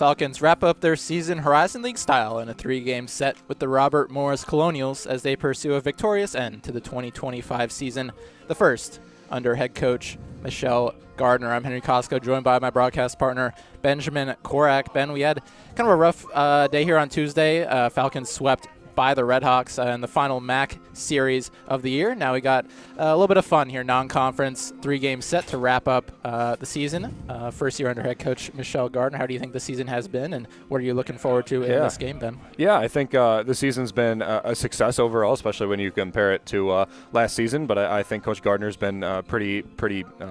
Falcons wrap up their season Horizon League style in a 3-game set with the Robert Morris Colonials as they pursue a victorious end to the 2025 season, the first under head coach Michelle Gardner. I'm Henry Costco, joined by my broadcast partner, Benjamin Korak. Ben, we had kind of a rough day here on Tuesday. Falcons swept by the Redhawks in the final MAC series of the year. Now we got a little bit of fun here, non-conference 3-game set to wrap up the season. First year under head coach Michelle Gardner. How do you think the season has been, and what are you looking forward to in this game, Ben? Yeah, I think the season's been a success overall, especially when you compare it to last season. But I think Coach Gardner's been pretty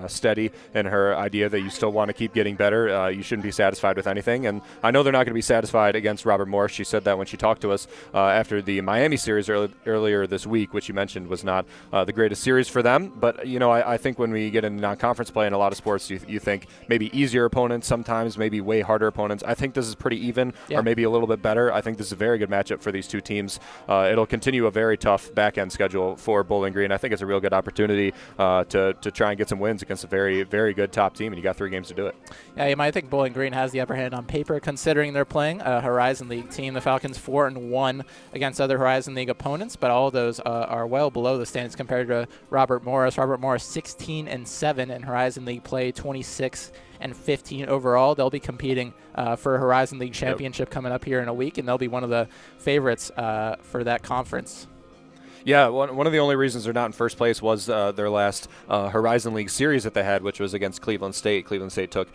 steady in her idea that you still want to keep getting better. You shouldn't be satisfied with anything. And I know they're not going to be satisfied against Robert Morris. She said that when she talked to us after the Miami series earlier this week, which you mentioned was not the greatest series for them. But, you know, I think when we get into non-conference play in a lot of sports, you think maybe easier opponents sometimes, maybe way harder opponents. I think this is pretty even, or maybe a little bit better. I think this is a very good matchup for these two teams. It'll continue a very tough back-end schedule for Bowling Green. I think it's a real good opportunity to try and get some wins against a very, very good top team, and you got 3 games to do it. Yeah, you might think Bowling Green has the upper hand on paper, considering they're playing a Horizon League team. The Falcons 4-1 against other Horizon League opponents, but all of those are well below the standards compared to Robert Morris. Robert Morris 16-7 in Horizon League play, 26-15 overall. They'll be competing for a Horizon League championship coming up here in a week, and they'll be one of the favorites for that conference. Yeah, one of the only reasons they're not in first place was their last Horizon League series that they had, which was against Cleveland State. Cleveland State took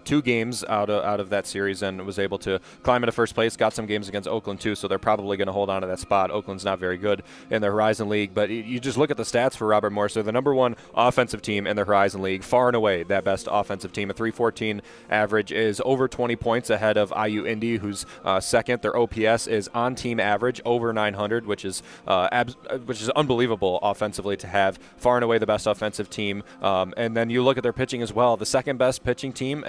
2 games out of that series and was able to climb into first place, got some games against Oakland too, so they're probably going to hold on to that spot. Oakland's not very good in the Horizon League, but you just look at the stats for Robert Morris. They're the number 1 offensive team in the Horizon League, far and away that best offensive team. A 314 average is over 20 points ahead of IU Indy, who's second. Their OPS is on team average, over 900, which is unbelievable offensively to have. Far and away the best offensive team. And then you look at their pitching as well. The second best pitching team,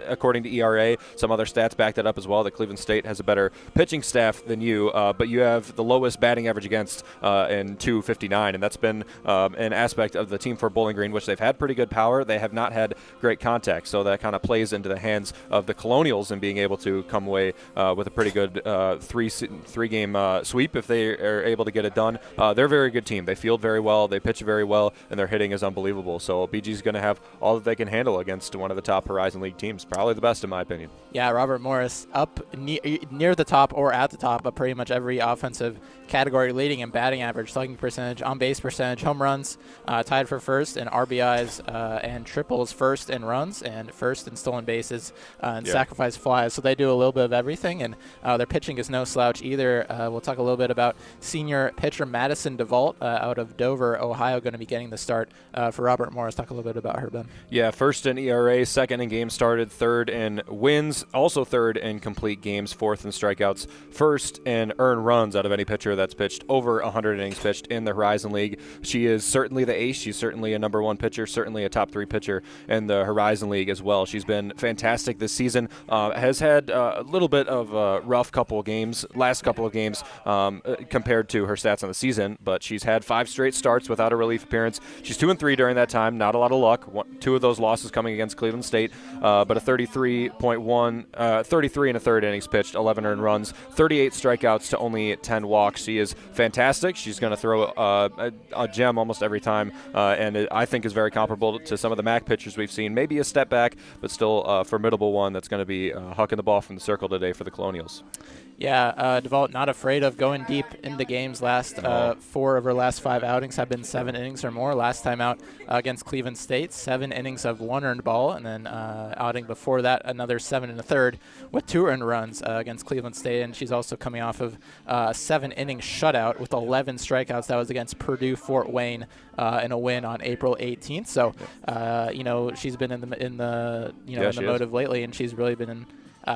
according to ERA. Some other stats back that up as well, that Cleveland State has a better pitching staff than you, but you have the lowest batting average against in 259, and that's been an aspect of the team for Bowling Green, which they've had pretty good power. They have not had great contact, so that kind of plays into the hands of the Colonials and being able to come away with a pretty good three-game sweep if they are able to get it done. They're a very good team. They field very well, they pitch very well, and their hitting is unbelievable. So BG's going to have all that they can handle against one of the top Horizon League teams, probably the best in my opinion. Yeah, Robert Morris up near the top or at the top of pretty much every offensive category, leading in batting average, slugging percentage, on-base percentage, home runs, tied for first, and RBIs and triples, first in runs and first in stolen bases and sacrifice flies. So they do a little bit of everything, and their pitching is no slouch either. We'll talk a little bit about senior pitcher Madison DeVault out of Dover, Ohio, going to be getting the start for Robert Morris. Talk a little bit about her, Ben. Yeah, first in ERA, second in games started, third in wins, also third in complete games, fourth in strikeouts, first in earned runs out of any pitcher that's pitched over 100 innings pitched in the Horizon League. She is certainly the ace. She's certainly a number 1 pitcher, certainly a top 3 pitcher in the Horizon League as well. She's been fantastic this season. Has had a little bit of a rough last couple of games compared to her stats on the season, but she's had 5 straight starts without a relief appearance. She's 2-3 during that time. Not a lot of luck. 2 of those losses coming against Cleveland State, but a 33 and a third innings pitched, 11 earned runs, 38 strikeouts to only 10 walks. She is fantastic. She's going to throw a gem almost every time, and I think is very comparable to some of the MAC pitchers we've seen. Maybe a step back, but still a formidable one that's going to be hucking the ball from the circle today for the Colonials. Yeah, DeVault not afraid of going deep in the games. 4 of her last 5 outings have been 7 innings or more. Last time out against Cleveland State, 7 innings of 1 earned ball, and then outing before that, another 7 1/3 with 2 earned runs against Cleveland State. And she's also coming off of a 7-inning shutout with 11 strikeouts. That was against Purdue Fort Wayne in a win on April 18th. So, she's been in the motive lately, and she's really been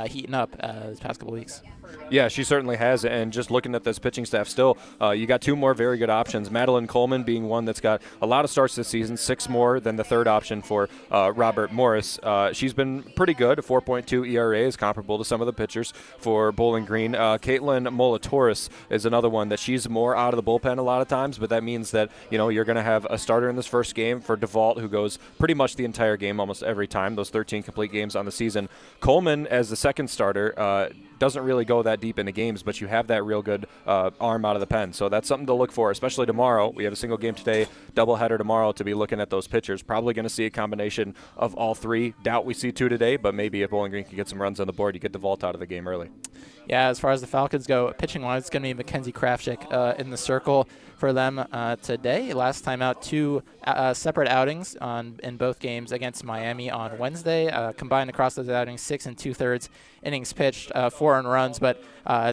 heating up these past couple weeks. Yeah, she certainly has. And just looking at this pitching staff still, you got 2 more very good options. Madeline Coleman being one that's got a lot of starts this season, 6 more than the third option for Robert Morris. She's been pretty good. A 4.2 ERA is comparable to some of the pitchers for Bowling Green. Caitlin Molatoris is another one that she's more out of the bullpen a lot of times, but that means that, you're going to have a starter in this first game for DeVault, who goes pretty much the entire game almost every time, those 13 complete games on the season. Coleman, as the second starter, doesn't really go that deep into games, but you have that real good arm out of the pen. So that's something to look for, especially tomorrow. We have a single game today, doubleheader tomorrow to be looking at those pitchers. Probably going to see a combination of all three. Doubt we see two today, but maybe if Bowling Green can get some runs on the board, you get the vault out of the game early. Yeah, as far as the Falcons go, pitching-wise, it's going to be Mackenzie Krafchick in the circle for them today. Last time out, two separate outings in both games against Miami on Wednesday. Combined across those outings, 6 2/3 innings pitched, 4 earned runs, but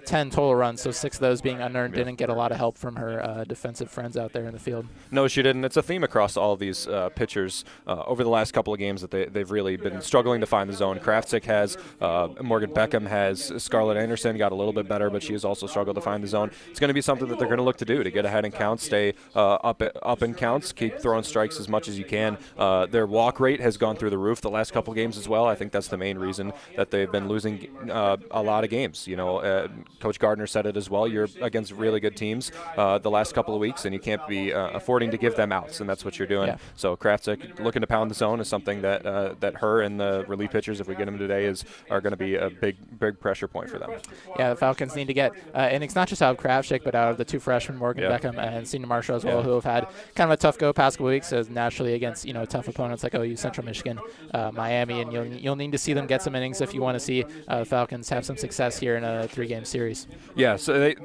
10 total runs, so 6 of those being unearned. Didn't get a lot of help from her defensive friends out there in the field. No, she didn't. It's a theme across all of these pitchers over the last couple of games that they've really been struggling to find the zone. Krafchick has, Morgan Beckham has, Scarlett Anderson got a little bit better, but she has also struggled to find the zone. It's going to be something that they're going to look to do to get ahead in counts, stay up in counts, keep throwing strikes as much as you can. Their walk rate has gone through the roof the last couple of games as well. I think that's the main reason that they've been losing a lot of games. You know, Coach Gardner said it as well. You're against really good teams the last couple of weeks, and you can't be affording to give them outs, and that's what you're doing. Yeah. So Krafchick looking to pound the zone is something that that her and the relief pitchers, if we get them today, are going to be a big pressure point for them. Yeah, the Falcons need to get innings not just out of Krafchick, but out of the two freshmen, Morgan Beckham and Senior Marshall as well, who have had kind of a tough go past couple weeks, so naturally against tough opponents like OU, Central Michigan, Miami, and you'll need to see them get some innings if you want to see the Falcons have some success here in a 3-game series. Yeah, so they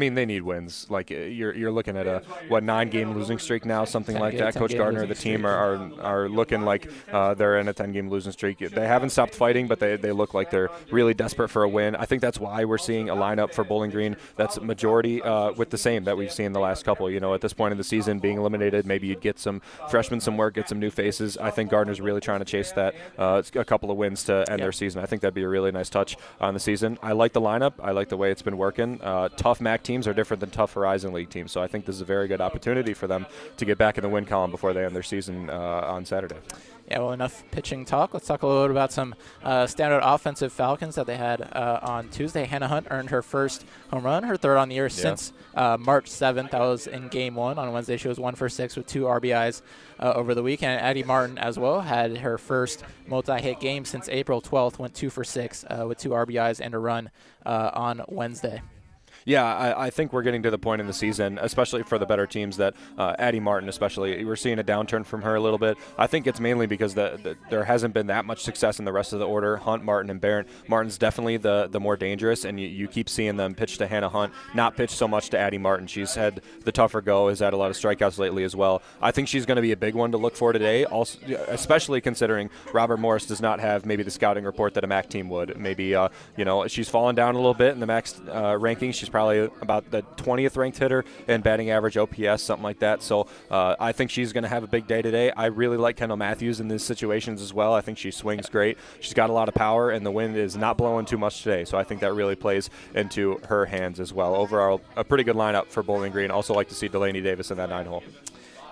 need wins. Like you're looking at a 9-game losing streak now, something like that. Coach Gardner, the team are looking like they're in a 10-game losing streak. They haven't stopped fighting, but they look like they're really desperate for a win. I think that's why we're seeing a lineup for Bowling Green that's majority with the same that we've seen the last couple. At this point in the season, being eliminated, maybe you'd get some freshmen some work, get some new faces. I think Gardner's really trying to chase that a couple of wins to end their season. I think that'd be a really nice touch on the season. I like the lineup. I like the way it's been working. Tough MAC teams are different than tough Horizon League teams, so I think this is a very good opportunity for them to get back in the win column before they end their season on Saturday. Yeah, well, enough pitching talk. Let's talk a little bit about some standout offensive Falcons that they had on Tuesday. Hannah Hunt earned her first home run, her third on the year since March 7th. That was in Game 1. On Wednesday, she was 1 for 6 with 2 RBIs over the weekend. Addie Martin as well had her first multi-hit game since April 12th, went 2 for 6 with 2 RBIs and a run on Wednesday. Yeah, I think we're getting to the point in the season, especially for the better teams, that Addie Martin especially, we're seeing a downturn from her a little bit. I think it's mainly because there hasn't been that much success in the rest of the order. Hunt, Martin, and Barrett. Martin's definitely the more dangerous, and you keep seeing them pitch to Hannah Hunt, not pitch so much to Addie Martin. She's had the tougher go, has had a lot of strikeouts lately as well. I think she's going to be a big one to look for today, also, especially considering Robert Morris does not have maybe the scouting report that a MAC team would. Maybe, she's fallen down a little bit in the MAC rankings. She's probably about the 20th ranked hitter in batting average, OPS, something like that. So I think she's going to have a big day today. I really like Kendall Matthews in these situations as well. I think she swings great. She's got a lot of power, and the wind is not blowing too much today. So I think that really plays into her hands as well. Overall, a pretty good lineup for Bowling Green. Also like to see Delaney Davis in that 9-hole.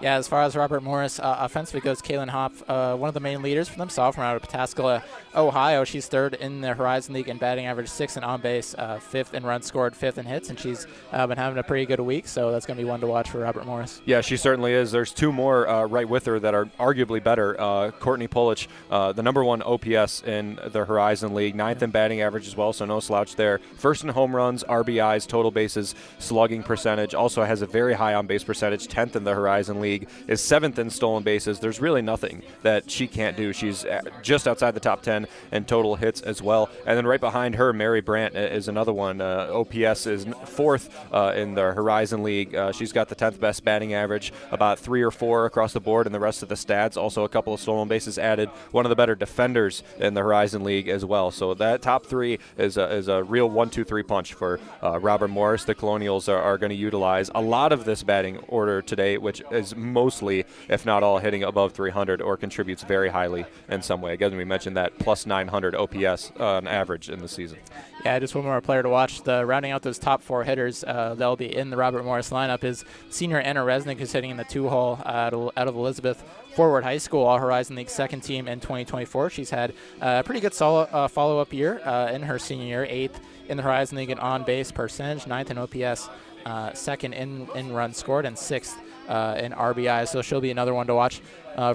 Yeah, as far as Robert Morris, offensively goes, Kaylin Hopp, one of the main leaders for them, sophomore out of Pataskala, Ohio. She's third in the Horizon League in batting average, 6th in on base, 5th in runs scored, 5th in hits, and she's been having a pretty good week, so that's going to be one to watch for Robert Morris. Yeah, she certainly is. There's two more right with her that are arguably better. Courtney Pulich, the number 1 OPS in the Horizon League, 9th in batting average as well, so no slouch there. First in home runs, RBIs, total bases, slugging percentage, also has a very high on base percentage, 10th in the Horizon League, is 7th in stolen bases. There's really nothing that she can't do. She's just outside the top 10 in total hits as well. And then right behind her, Mary Brandt is another one. OPS is 4th in the Horizon League. She's got the 10th best batting average, about 3 or 4 across the board, and the rest of the stats. Also a couple of stolen bases added. One of the better defenders in the Horizon League as well. So that top 3 is a real 1-2-3 punch for Robert Morris. The Colonials are going to utilize a lot of this batting order today, which is mostly, if not all, hitting above 300 or contributes very highly in some way. Again, we mentioned that plus 900 OPS on average in the season. Yeah, just one more player to watch. Rounding out those top 4 hitters that'll be in the Robert Morris lineup is senior Anna Resnick, who's hitting in the 2-hole out of Elizabeth Forward High School, All Horizon League second team in 2024. She's had a pretty good follow-up year in her senior year, 8th in the Horizon League in on-base percentage, 9th in OPS, 2nd in runs scored, and 6th in RBI, so she'll be another one to watch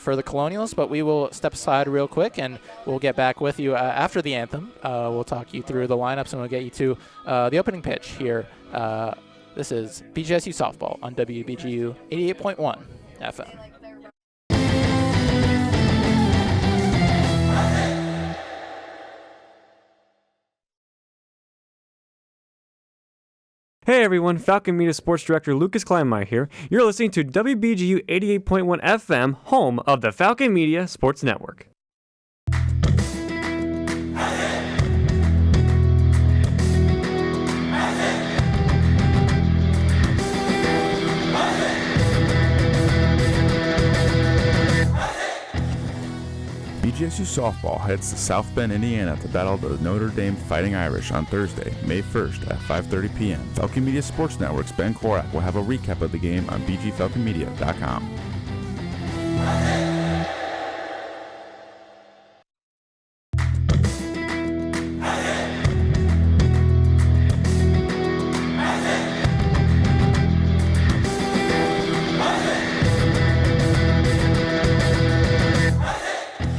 for the Colonials. But we will step aside real quick, and we'll get back with you after the anthem. We'll talk you through the lineups, and we'll get you to the opening pitch here. This is BGSU Softball on WBGU 88.1 FM. Hey everyone, Falcon Media Sports Director Lucas Kleinmeyer here. You're listening to WBGU 88.1 FM, home of the Falcon Media Sports Network. BGSU Softball heads to South Bend, Indiana to battle the Notre Dame Fighting Irish on Thursday, May 1st at 5:30 p.m. Falcon Media Sports Network's Ben Korak will have a recap of the game on bgfalconmedia.com.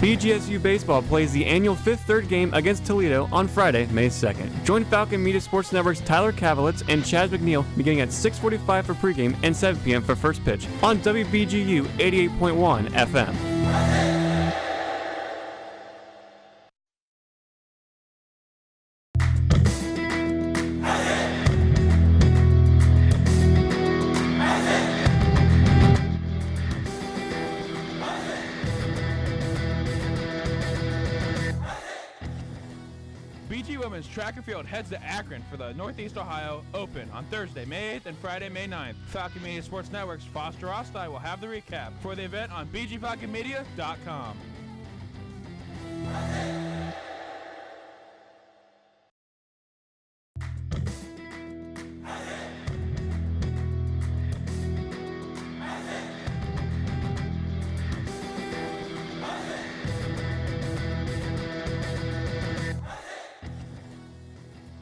BGSU Baseball plays the annual Fifth Third game against Toledo on Friday, May 2nd. Join Falcon Media Sports Network's Tyler Kavalitz and Chaz McNeil beginning at 6:45 for pregame and 7 p.m. for first pitch on WBGU 88.1 FM. BG Women's Track and Field heads to Akron for the Northeast Ohio Open on Thursday, May 8th and Friday, May 9th. Falcon Media Sports Network's Foster Ostai will have the recap for the event on bgfalconmedia.com.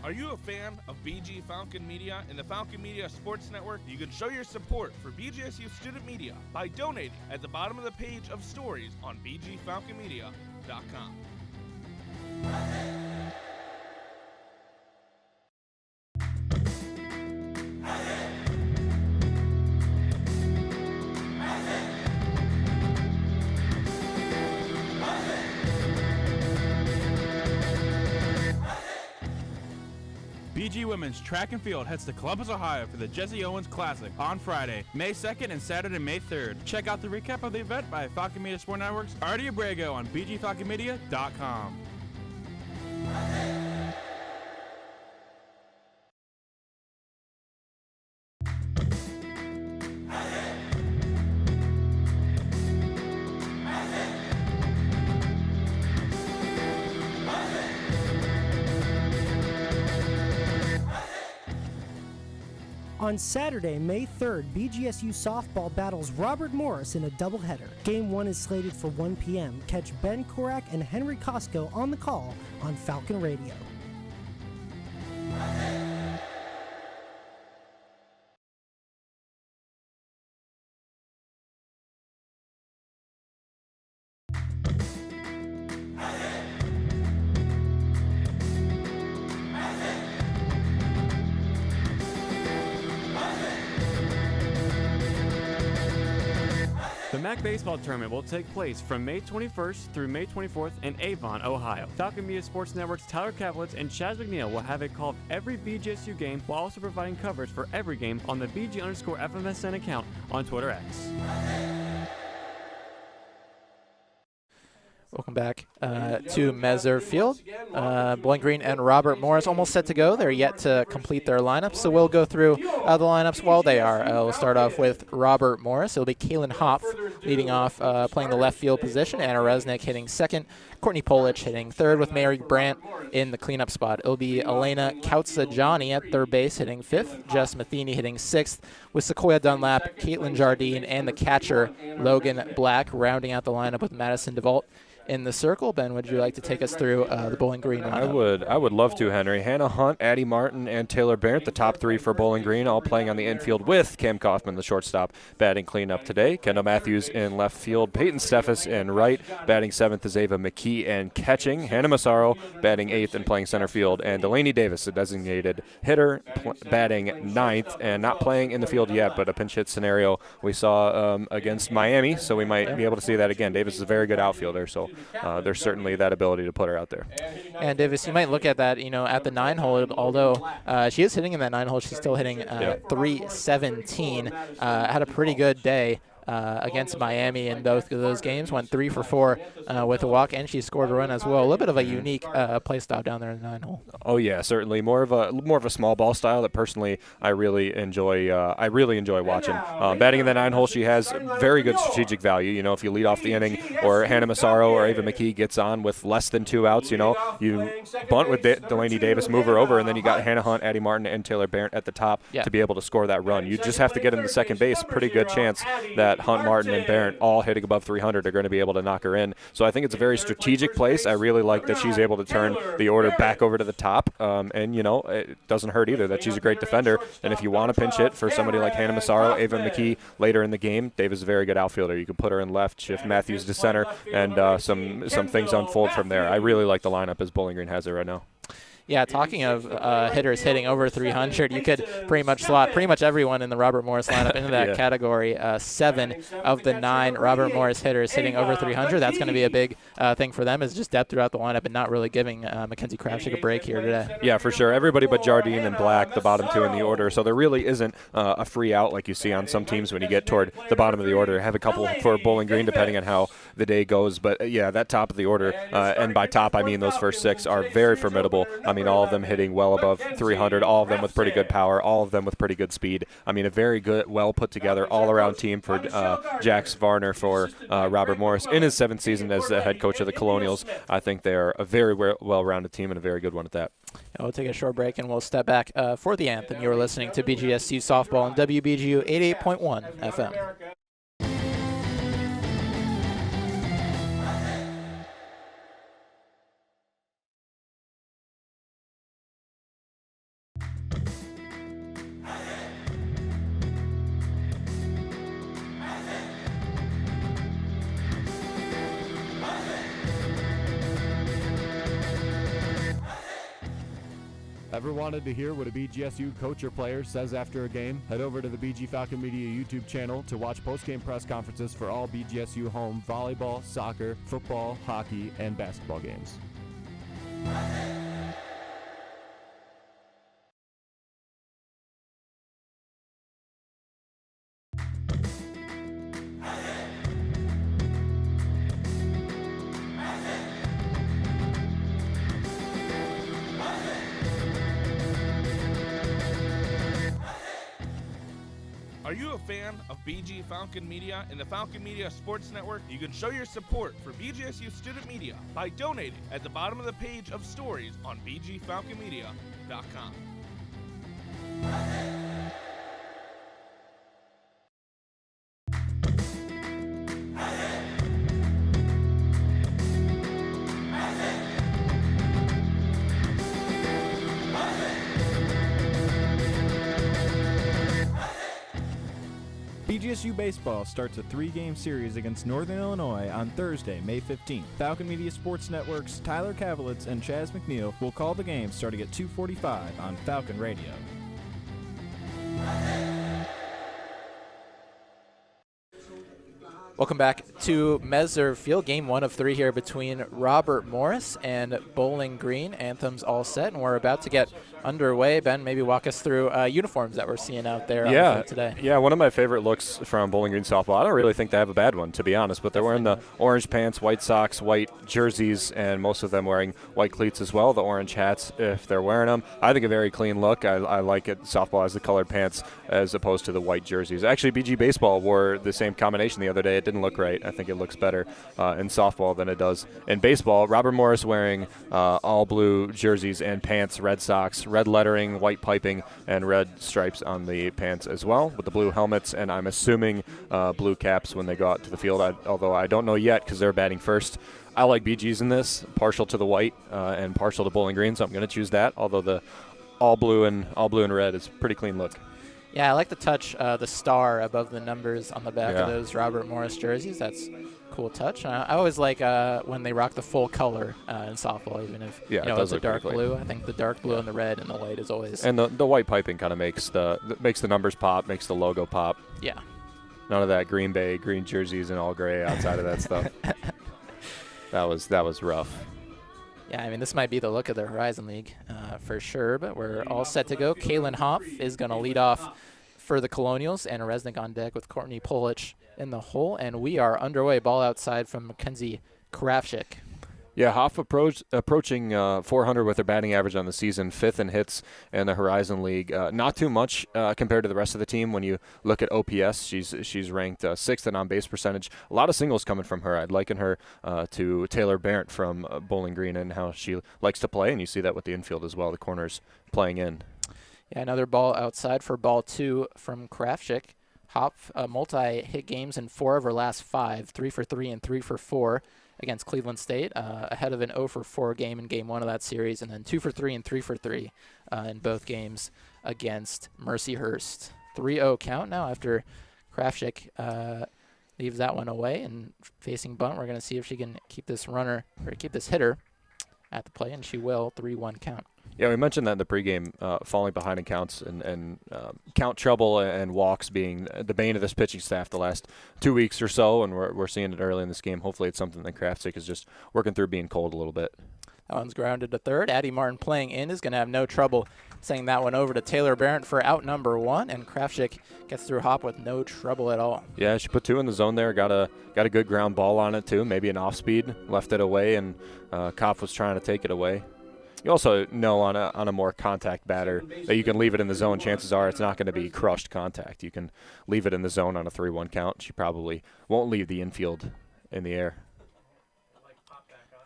Are you a fan of BG Falcon Media and the Falcon Media Sports Network? You can show your support for BGSU Student Media by donating at the bottom of the page of stories on bgfalconmedia.com. BG Women's Track and Field heads to Columbus, Ohio for the Jesse Owens Classic on Friday, May 2nd and Saturday, May 3rd. Check out the recap of the event by Falcon Media Sport Network's Artie Abrego on bgfalconmedia.com. On Saturday, May 3rd, BGSU Softball battles Robert Morris in a doubleheader. Game 1 is slated for 1 p.m. Catch Ben Korak and Henry Costco on the call on Falcon Radio. The MAC Baseball Tournament will take place from May 21st through May 24th in Avon, Ohio. Falcon Media Sports Network's Tyler Kavalitz and Chaz McNeil will have a call of every BGSU game while also providing coverage for every game on the BG_FMSN account on Twitter X. Welcome back to Meser Field. Bowling Green and Robert Morris almost set to go. They're yet to complete their lineups, so we'll go through the lineups while they are. We'll start off with Robert Morris. It'll be Kaylin Hopf leading off, playing the left field position. Anna Resnick hitting second. Courtney Polich hitting third with Mary Brandt in the cleanup spot. It'll be Elena Kautza-Johnny at third base hitting fifth. Jess Matheny hitting sixth with Sequoia Dunlap, Caitlin Jardine, and the catcher Logan Black rounding out the lineup with Madison DeVault in the circle. Ben, would you like to take us through the Bowling Green lineup? I would love to, Henry. Hannah Hunt, Addie Martin, and Taylor Barrett, the top three for Bowling Green, all playing on the infield with Cam Kaufman, the shortstop, batting cleanup today. Kendall Matthews in left field. Peyton Steffes in right. Batting seventh is Ava McKee and catching. Hannah Massaro batting eighth and playing center field. And Delaney Davis, a designated hitter, batting ninth and not playing in the field yet, but a pinch hit scenario we saw against Miami, so we might be able to see that again. Davis is a very good outfielder, so there's certainly that ability to put her out there. And Davis, you might look at that, at the 9-hole, although she is hitting in that 9-hole, she's still hitting 317. Had a pretty good day against Miami in both of those games. Went 3 for 4 with a walk, and she scored a run as well. A little bit of a unique play style down there in the 9-hole. Oh yeah, certainly more of a small ball style that personally I really enjoy watching. Batting in the 9-hole, she has very good strategic value. If you lead off the inning, or Hannah Massaro or Ava McKee gets on with less than 2 outs, you bunt with Delaney Davis, move her over, and then you got Hannah Hunt, Addie Martin, and Taylor Barrett at the top to be able to score that run. You just have to get into second base. Pretty good chance that Hunt, Martin, and Barrett, all hitting above 300, are going to be able to knock her in. So I think it's a very strategic place. I really like that she's able to turn the order back over to the top. And it doesn't hurt either that she's a great defender. And if you want to pinch hit for somebody like Hannah Massaro, Ava McKee later in the game, Davis is a very good outfielder. You can put her in left, shift Matthews to center, and some things unfold from there. I really like the lineup as Bowling Green has it right now. Yeah, talking of hitters hitting over 300, you could pretty much slot pretty much everyone in the Robert Morris lineup into that category. 7 of the 9 Robert Morris hitters hitting over 300. That's going to be a big thing for them, is just depth throughout the lineup and not really giving Mackenzie Kravchuk a break here today. Yeah, for sure. Everybody but Jardine and Black, the bottom 2 in the order. So there really isn't a free out like you see on some teams when you get toward the bottom of the order. Have a couple for Bowling Green depending on how the day goes. But, that top of the order, and by top I mean those first 6, are very formidable. I mean, all of them hitting well above 300, all of them with pretty good power, all of them with pretty good speed. I mean, a very good, well put together, all-around team for Jax Varner for Robert Morris in his 7th season as the head coach of the Colonials. I think they're a very well-rounded team and a very good one at that. We'll take a short break and we'll step back for the anthem. You're listening to BGSU Softball on WBGU 88.1 FM. Ever wanted to hear what a BGSU coach or player says after a game? Head over to the BG Falcon Media YouTube channel to watch post-game press conferences for all BGSU home volleyball, soccer, football, hockey, and basketball games. Are you a fan of BG Falcon Media and the Falcon Media Sports Network? You can show your support for BGSU student media by donating at the bottom of the page of stories on bgfalconmedia.com. BGSU Baseball starts a 3-game series against Northern Illinois on Thursday, May 15th. Falcon Media Sports Network's Tyler Kavelitz and Chaz McNeil will call the game starting at 2:45 on Falcon Radio. Welcome back to Messer Field, game 1 of 3 here between Robert Morris and Bowling Green. Anthems all set, and we're about to get underway. Ben, maybe walk us through uniforms that we're seeing out there on the field today. Yeah, one of my favorite looks from Bowling Green softball. I don't really think they have a bad one, to be honest, but they're wearing the orange pants, white socks, white jerseys, and most of them wearing white cleats as well, the orange hats if they're wearing them. I think a very clean look. I like it. Softball has the colored pants as opposed to the white jerseys. Actually, BG Baseball wore the same combination the other day. It didn't look right. I think it looks better in softball than it does in baseball. Robert Morris wearing all blue jerseys and pants, red socks, red lettering, white piping, and red stripes on the pants as well, with the blue helmets, and I'm assuming blue caps when they go out to the field, although I don't know yet because they're batting first. I like BGs in this, partial to the white and partial to Bowling Green, so I'm going to choose that, although the all blue and red is a pretty clean look. Yeah, I like the touch, the star above the numbers on the back of those Robert Morris jerseys. That's a cool touch. I always like when they rock the full color in softball, even if it's a dark blue. I think the dark blue and the red and the white is always. And the white piping kind of makes the numbers pop, makes the logo pop. Yeah. None of that Green Bay green jerseys and all gray outside of that stuff. That was rough. Yeah, I mean, this might be the look of the Horizon League for sure, but we're all set to go. Kaylin Hoff is going to lead off for the Colonials, and Resnick on deck with Courtney Polich in the hole, and we are underway. Ball outside from Mackenzie Krafschick. Yeah, Hoff approaching 400 with her batting average on the season, 5th in hits in the Horizon League. Not too much compared to the rest of the team. When you look at OPS, she's ranked 6th in on-base percentage. A lot of singles coming from her. I'd liken her to Taylor Barrett from Bowling Green and how she likes to play, and you see that with the infield as well, the corners playing in. Yeah, another ball outside for ball 2 from Krafschick. Hoff multi-hit games in 4 of her last 5, 3 for 3 and 3 for 4. Against Cleveland State, ahead of an 0 for 4 game in game 1 of that series, and then 2 for 3 and 3 for 3 in both games against Mercyhurst. 3-0 count now after Krafschick leaves that one away, and facing bunt, we're going to see if she can keep this hitter at the plate, and she will. 3-1 count. Yeah, we mentioned that in the pregame, falling behind in counts and count trouble and walks being the bane of this pitching staff the last 2 weeks or so, and we're seeing it early in this game. Hopefully it's something that Krafschick is just working through being cold a little bit. That one's grounded to third. Addie Martin playing in is going to have no trouble sending that one over to Taylor Barrett for out number 1, and Krafschick gets through Hop with no trouble at all. Yeah, she put 2 in the zone there, got a good ground ball on it too, maybe an off-speed, left it away, and Kopp was trying to take it away. You also know on a more contact batter that you can leave it in the zone. Chances are it's not going to be crushed contact. You can leave it in the zone on a 3-1 count. She probably won't leave the infield in the air.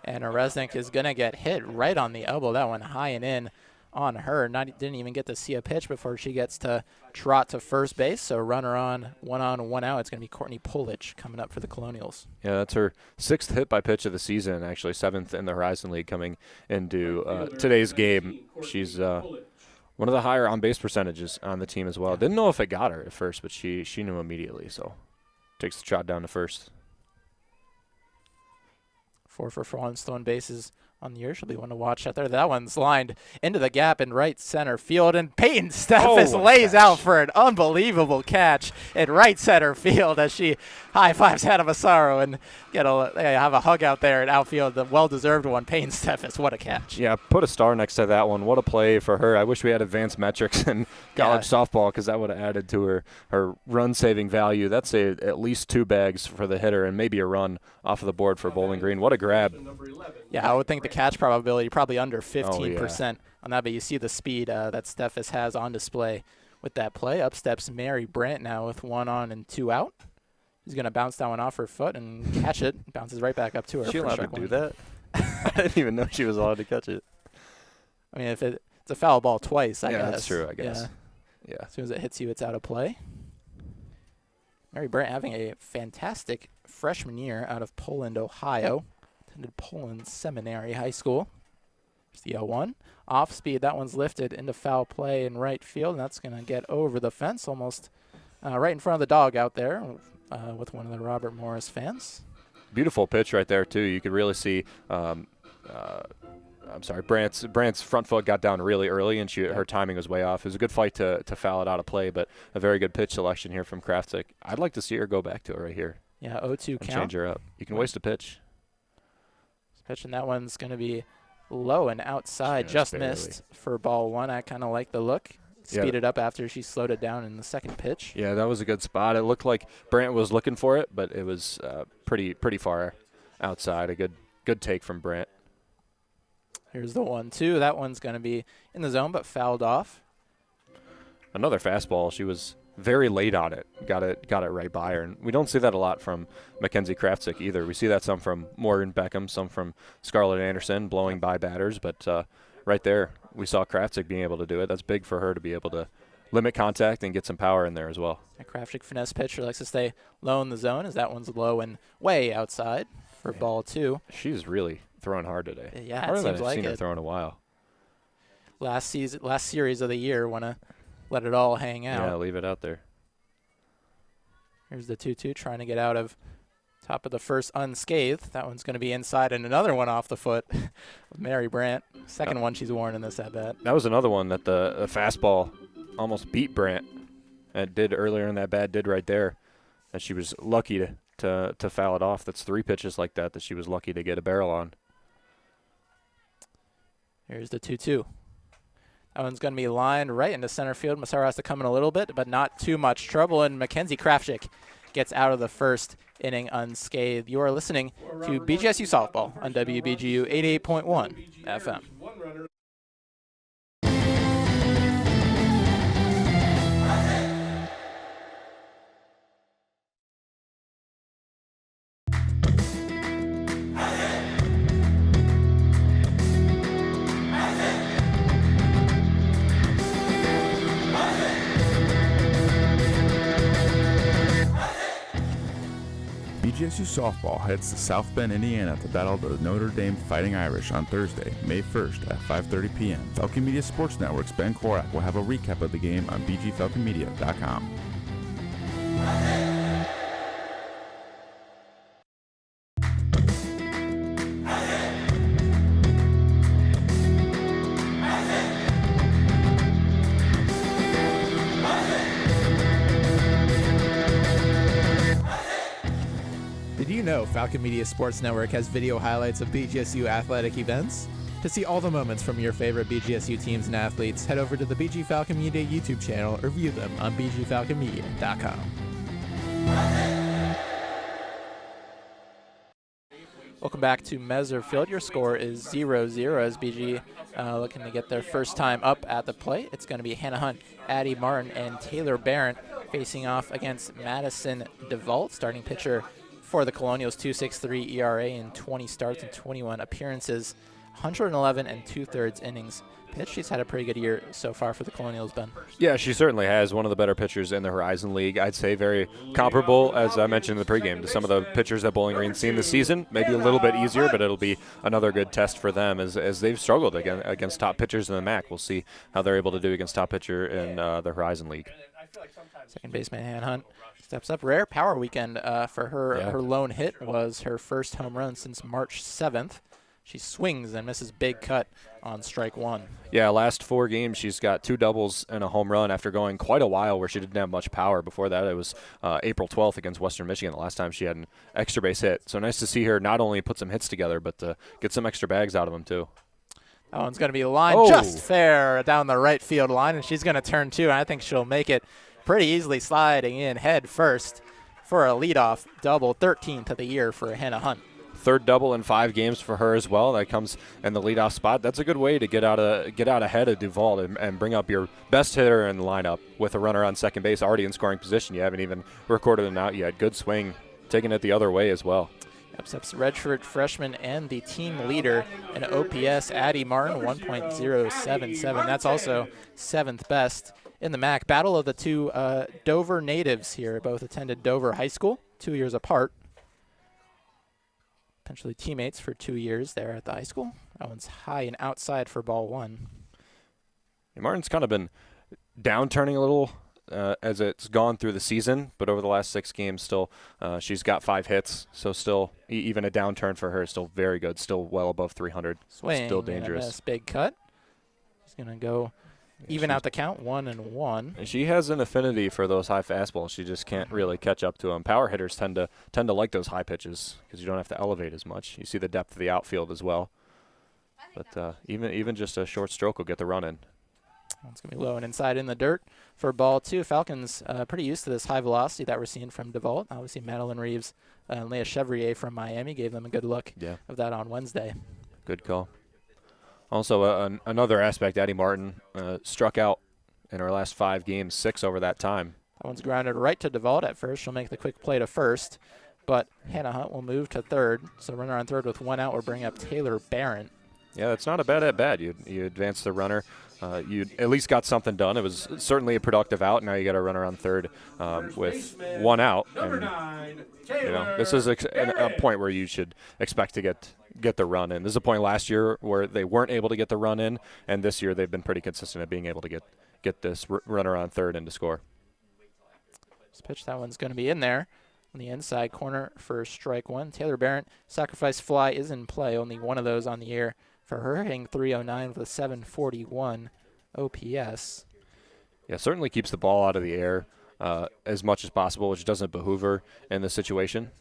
And Resnick is going to get hit right on the elbow. That one high and in on her. Didn't even get to see a pitch before she gets to trot to first base. So runner on, one out. It's going to be Courtney Polich coming up for the Colonials. Yeah, that's her 6th hit by pitch of the season, actually 7th in the Horizon League coming into today's game. She's one of the higher on-base percentages on the team as well. Didn't know if it got her at first, but she knew immediately. So takes the trot down to first. 4 for 4 on stolen bases on the year. She'll be one to watch out there. That one's lined into the gap in right center field, and Peyton Steffes lays out for an unbelievable catch in right center field as she high-fives Hannah Massaro and have a hug out there in outfield. The well-deserved one, Peyton Steffes. What a catch. Yeah, put a star next to that one. What a play for her. I wish we had advanced metrics in college softball because that would have added to her run-saving value. That's at least 2 bags for the hitter and maybe a run off of the board for Bowling Green. What a grab. Yeah, I would think the catch probability probably under 15% on that, but you see the speed that Steffes has on display with that play. Up steps Mary Brandt now with 1 on and 2 out. She's going to bounce that one off her foot and catch it. Bounces right back up to her. Is she allowed to do that? I didn't even know she was allowed to catch it. I mean, if it's a foul ball twice, I guess. Yeah, that's true, I guess. Yeah. As soon as it hits you, it's out of play. Mary Brandt having a fantastic freshman year out of Poland, Ohio. Attended Poland Seminary High School. There's the 0-1. Off speed, that one's lifted into foul play in right field, and that's going to get over the fence almost right in front of the dog out there with one of the Robert Morris fans. Beautiful pitch right there, too. You could really see Brandt's front foot got down really early, and her timing was way off. It was a good fight to foul it out of play, but a very good pitch selection here from Krafschick. I'd like to see her go back to it right here. Yeah, 0-2 count. Change her up. You can waste a pitch. Pitch, and that one's going to be low and outside, just barely missed for ball 1. I kind of like the look. Speed it up after she slowed it down in the second pitch. Yeah, that was a good spot. It looked like Brandt was looking for it, but it was pretty far outside. A good take from Brandt. Here's the 1-2. That one's going to be in the zone, but fouled off. Another fastball. She was very late on it. Got it right by her. And we don't see that a lot from Mackenzie Krafschick either. We see that some from Morgan Beckham, some from Scarlett Anderson blowing by batters, but right there, we saw Kraftsik being able to do it. That's big for her to be able to limit contact and get some power in there as well. A Kraftsik finesse pitcher likes to stay low in the zone as that one's low and way outside for ball 2. She's really throwing hard today. Yeah, Harder it than seems I've like seen her it. throw in a while. Last series of the year, want to let it all hang out. Yeah, leave it out there. Here's the 2-2 trying to get out of top of the first unscathed. That one's going to be inside, and another one off the foot of Mary Brandt. Second one she's worn in this at-bat. That was another one that the fastball almost beat Brandt. And it did earlier in that bat, did right there. And she was lucky to foul it off. That's 3 pitches like that she was lucky to get a barrel on. Here's the 2-2. That one's going to be lined right into center field. Massaro has to come in a little bit, but not too much trouble. And Mackenzie Kraftsik gets out of the first inning unscathed. You are listening to BGSU Softball on WBGU 88.1 FM. BGSU Softball heads to South Bend, Indiana to battle the Notre Dame Fighting Irish on Thursday, May 1st at 5:30 p.m. Falcon Media Sports Network's Ben Korak will have a recap of the game on bgfalconmedia.com. Did you know Falcon Media Sports Network has video highlights of BGSU athletic events? To see all the moments from your favorite BGSU teams and athletes, head over to the BG Falcon Media YouTube channel or view them on bgfalconmedia.com. Welcome back to Messer Field. Your score is 0-0 as BG looking to get their first time up at the plate. It's going to be Hannah Hunt, Addie Martin, and Taylor Barron facing off against Madison DeVault, starting pitcher for the Colonials, 2.63 ERA in 20 starts and 21 appearances, 111 and 2/3 innings pitched. She's had a pretty good year so far for the Colonials, Ben. Yeah, she certainly has. One of the better pitchers in the Horizon League. I'd say very comparable, as I mentioned in the pregame, to some of the pitchers that Bowling Green's seen this season. Maybe a little bit easier, but it'll be another good test for them as they've struggled against top pitchers in the MAC. We'll see how they're able to do against top pitcher in the Horizon League. Second baseman Hannah Hunt steps up. Rare power weekend for her. Yeah. Her lone hit was her first home run since March 7th. She swings and misses big cut on strike 1. Yeah, last 4 games she's got 2 doubles and a home run after going quite a while where she didn't have much power. Before that, it was April 12th against Western Michigan, the last time she had an extra base hit. So nice to see her not only put some hits together, but get some extra bags out of them too. That one's going to be a line just fair down the right field line, and she's going to turn 2, and I think she'll make it pretty easily, sliding in head first for a leadoff double, 13th of the year for Hannah Hunt. Third double in 5 games for her as well. That comes in the leadoff spot. That's a good way to get out ahead of Duval and bring up your best hitter in the lineup with a runner on second base already in scoring position. You haven't even recorded an out yet. Good swing, taking it the other way as well. Steps redshirt freshman and the team leader in OPS, Addie Martin, 1.077. That's also 7th best in the MAC. Battle of the 2 Dover natives here. Both attended Dover High School, 2 years apart. Potentially teammates for 2 years there at the high school. That one's high and outside for ball 1. And Martin's kind of been downturning a little as it's gone through the season, but over the last 6 games still she's got 5 hits, so still even a downturn for her is still very good, still well above 300. Swing, still dangerous. Miss, big cut. She's going to go even out the count, 1-1. And she has an affinity for those high fastballs. She just can't really catch up to them. Power hitters tend to like those high pitches because you don't have to elevate as much. You see the depth of the outfield as well. But even just a short stroke will get the run in. It's going to be low and inside in the dirt for ball 2. Falcons pretty used to this high velocity that we're seeing from DeVault. Obviously, Madeline Reeves and Leah Chevrier from Miami gave them a good look of that on Wednesday. Good call. Also, another aspect, Addie Martin struck out in her last 5 games, 6 over that time. That one's grounded right to DeVault at first. She'll make the quick play to first, but Hannah Hunt will move to third. So runner on third with 1 out will bring up Taylor Barron. Yeah, that's not a bad at bat. You advance the runner. You at least got something done. It was certainly a productive out. Now you got a runner on third with one out. And, this is a point where you should expect to get the run in. This is a point last year where they weren't able to get the run in, and this year they've been pretty consistent at being able to get this runner on third and to score. This pitch, that one's going to be in there on the inside corner for strike one. Taylor Barrett, sacrifice fly is in play. Only one of those on the year for her, hitting .309 with a 741 OPS. Yeah, certainly keeps the ball out of the air as much as possible, which doesn't behoove her in this situation.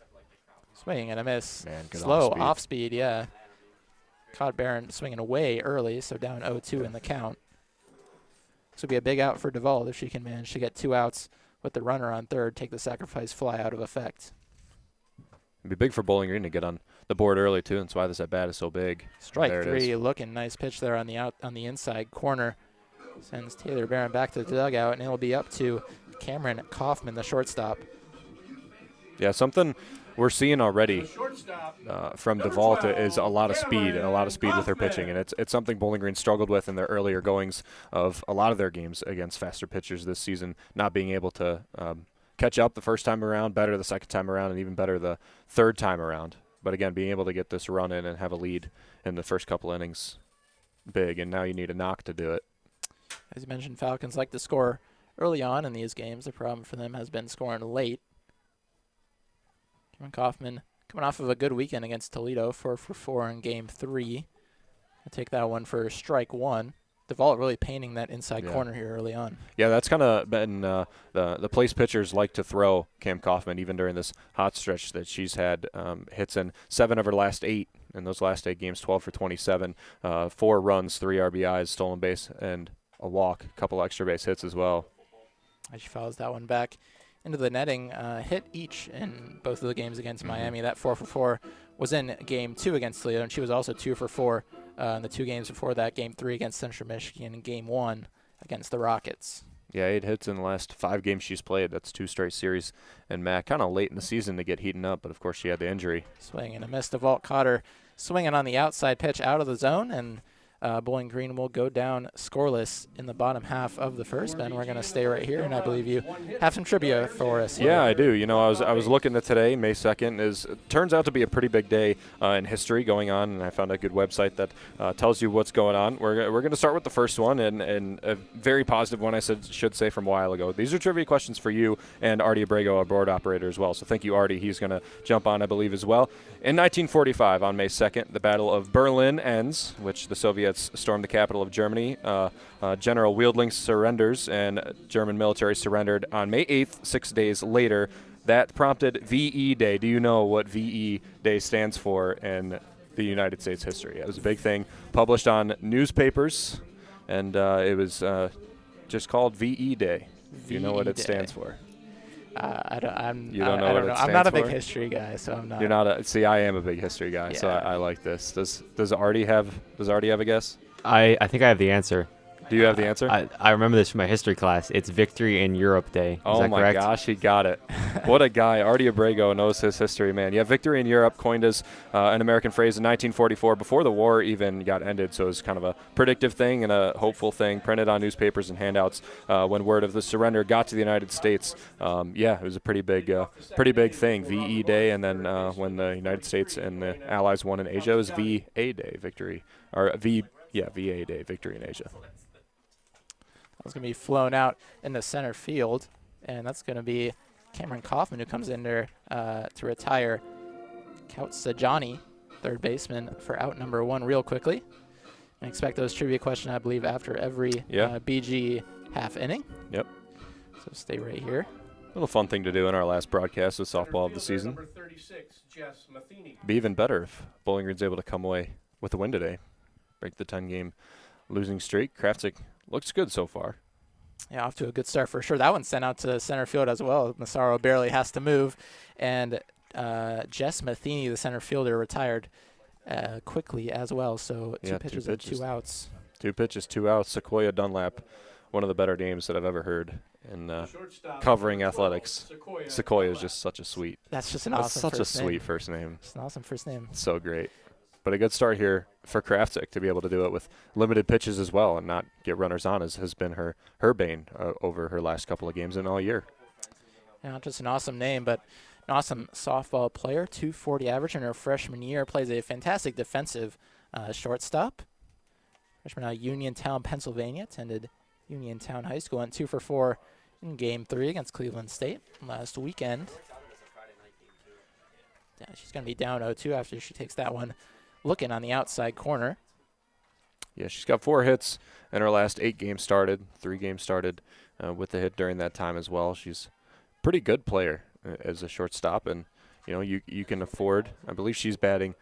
Swing and a miss. Man, good slow off-speed. off speed, yeah. Caught Barron swinging away early, so down 0-2 in the count. This would be a big out for Duvall if she can manage to get 2 outs with the runner on third, take the sacrifice fly out of effect. It'd be big for Bowling Green to get on the board early too, and that's why this at bat is so big. Strike there three, looking nice pitch there on the inside corner. Sends Taylor Barron back to the dugout, and it'll be up to Cameron Kaufman, the shortstop. Yeah, something we're seeing already from Duvall is a lot of speed with her pitching, and it's something Bowling Green struggled with in their earlier goings of a lot of their games against faster pitchers this season, not being able to catch up the first time around, better the second time around, and even better the third time around. But again, being able to get this run in and have a lead in the first couple innings, big, and now you need a knock to do it. As you mentioned, Falcons like to score early on in these games. The problem for them has been scoring late. Cameron Kaufman coming off of a good weekend against Toledo, 4 for 4 in Game 3. I'll take that one for strike one. Duvall really painting that inside corner here early on. Yeah, that's kind of been the place pitchers like to throw Cam Kaufman, even during this hot stretch that she's had hits in 7 of her last 8. In those last 8 games, 12 for 27, 4 runs, 3 RBIs, stolen base, and a walk, a couple extra base hits as well. As she fouls that one back into the netting, hit each in both of the games against Miami. That 4 for 4 was in Game 2 against Toledo, and she was also 2 for 4 in the 2 games before that, Game 3 against Central Michigan and Game 1 against the Rockets. Yeah, 8 hits in the last 5 games she's played. That's 2 straight series. And Matt, kind of late in the season to get heating up, but of course she had the injury. Swing and a miss. DeVault caught her swinging on the outside pitch out of the zone, and Bowling Green will go down scoreless in the bottom half of the first. Ben, we're going to stay right here, and I believe you have some trivia for us here. Yeah, I do. You know, I was looking at today, May 2nd, turns out to be a pretty big day in history going on, and I found a good website that tells you what's going on. We're going to start with the first one, and a very positive one I should say from a while ago. These are trivia questions for you and Artie Abrego, our board operator, as well. So thank you, Artie. He's going to jump on, I believe, as well. In 1945, on May 2nd, the Battle of Berlin ends, which the Soviets stormed the capital of Germany. General Wildling surrenders, and German military surrendered on May 8th, 6 days later. That prompted VE Day. Do you know what VE Day stands for in the United States history? It was a big thing, published on newspapers, and it was just called VE Day. Do you know what it stands for? I don't know. I'm not a big history guy, so I'm not. You're not see, I am a big history guy, so I like this. Does Artie have a guess? I think I have the answer. Do you have the answer? I remember this from my history class. It's Victory in Europe Day. Is oh that my correct? gosh, he got it. What a guy. Artie Abrego knows his history, man. Yeah, Victory in Europe, coined as an American phrase in 1944, before the war even got ended. So it was kind of a predictive thing and a hopeful thing, printed on newspapers and handouts when word of the surrender got to the United States. It was a pretty big thing, VE Day. And then when the United States and the Allies won in Asia, it was VA Day, Victory. Or VA Day, Victory in Asia. That's going to be flown out in the center field, and that's going to be Cameron Kaufman, who comes in there to retire Kautsajani, third baseman, for out number 1 real quickly. And expect those trivia questions, I believe, after every BG half inning. Yep. So stay right here. A little fun thing to do in our last broadcast with softball of the season. Number 36, Jess Matheny. Be even better if Bowling Green's able to come away with a win today. Break the 10-game losing streak. Krafzik looks good so far. Yeah, off to a good start for sure. That one's sent out to center field as well. Massaro barely has to move. And Jess Matheny, the center fielder, retired quickly as well. So two pitches and 2 outs. 2 pitches, 2 outs. Sequoia Dunlap, one of the better names that I've ever heard in covering athletics. Sequoia is just such a sweet. That's just an awesome such first a name. Sweet first name. It's an awesome first name. So great. But a good start here for Kraftsick to be able to do it with limited pitches as well and not get runners on has been her bane over her last couple of games and all year. Yeah, not just an awesome name, but an awesome softball player. 240 average in her freshman year. Plays a fantastic defensive shortstop. Freshman out of Uniontown, Pennsylvania. Attended Uniontown High School. Went 2 for 4 in Game 3 against Cleveland State last weekend. Yeah, she's going to be down 0-2 after she takes that one. Looking on the outside corner. Yeah, she's got 4 hits in her last 8 games started. 3 games started with the hit during that time as well. She's a pretty good player as a shortstop, and you can afford. I believe she's batting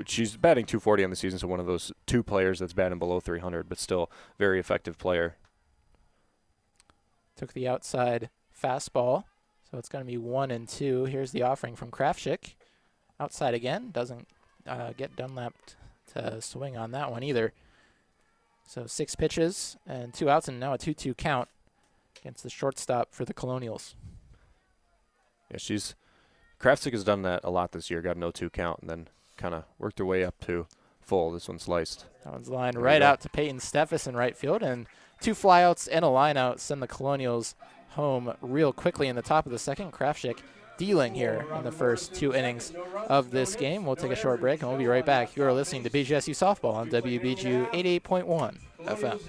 she's batting 240 on the season, so one of those 2 players that's batting below 300, but still very effective player. Took the outside fastball, so it's going to be 1-2. Here's the offering from Kraftsick. Outside again, doesn't get Dunlap to swing on that one either. So 6 pitches and 2 outs, and now a 2-2 count against the shortstop for the Colonials. Yeah, Kraftsick has done that a lot this year. Got an 0-2 count and then kind of worked her way up to full. This one's sliced. That one's lined right out to Peyton Steffes in right field, and 2 flyouts and a lineout send the Colonials home real quickly in the top of the second. Kraftsick dealing here in the first 2 innings of this game. We'll take a short break, and we'll be right back. You are listening to BGSU Softball on WBGU 88.1 FM.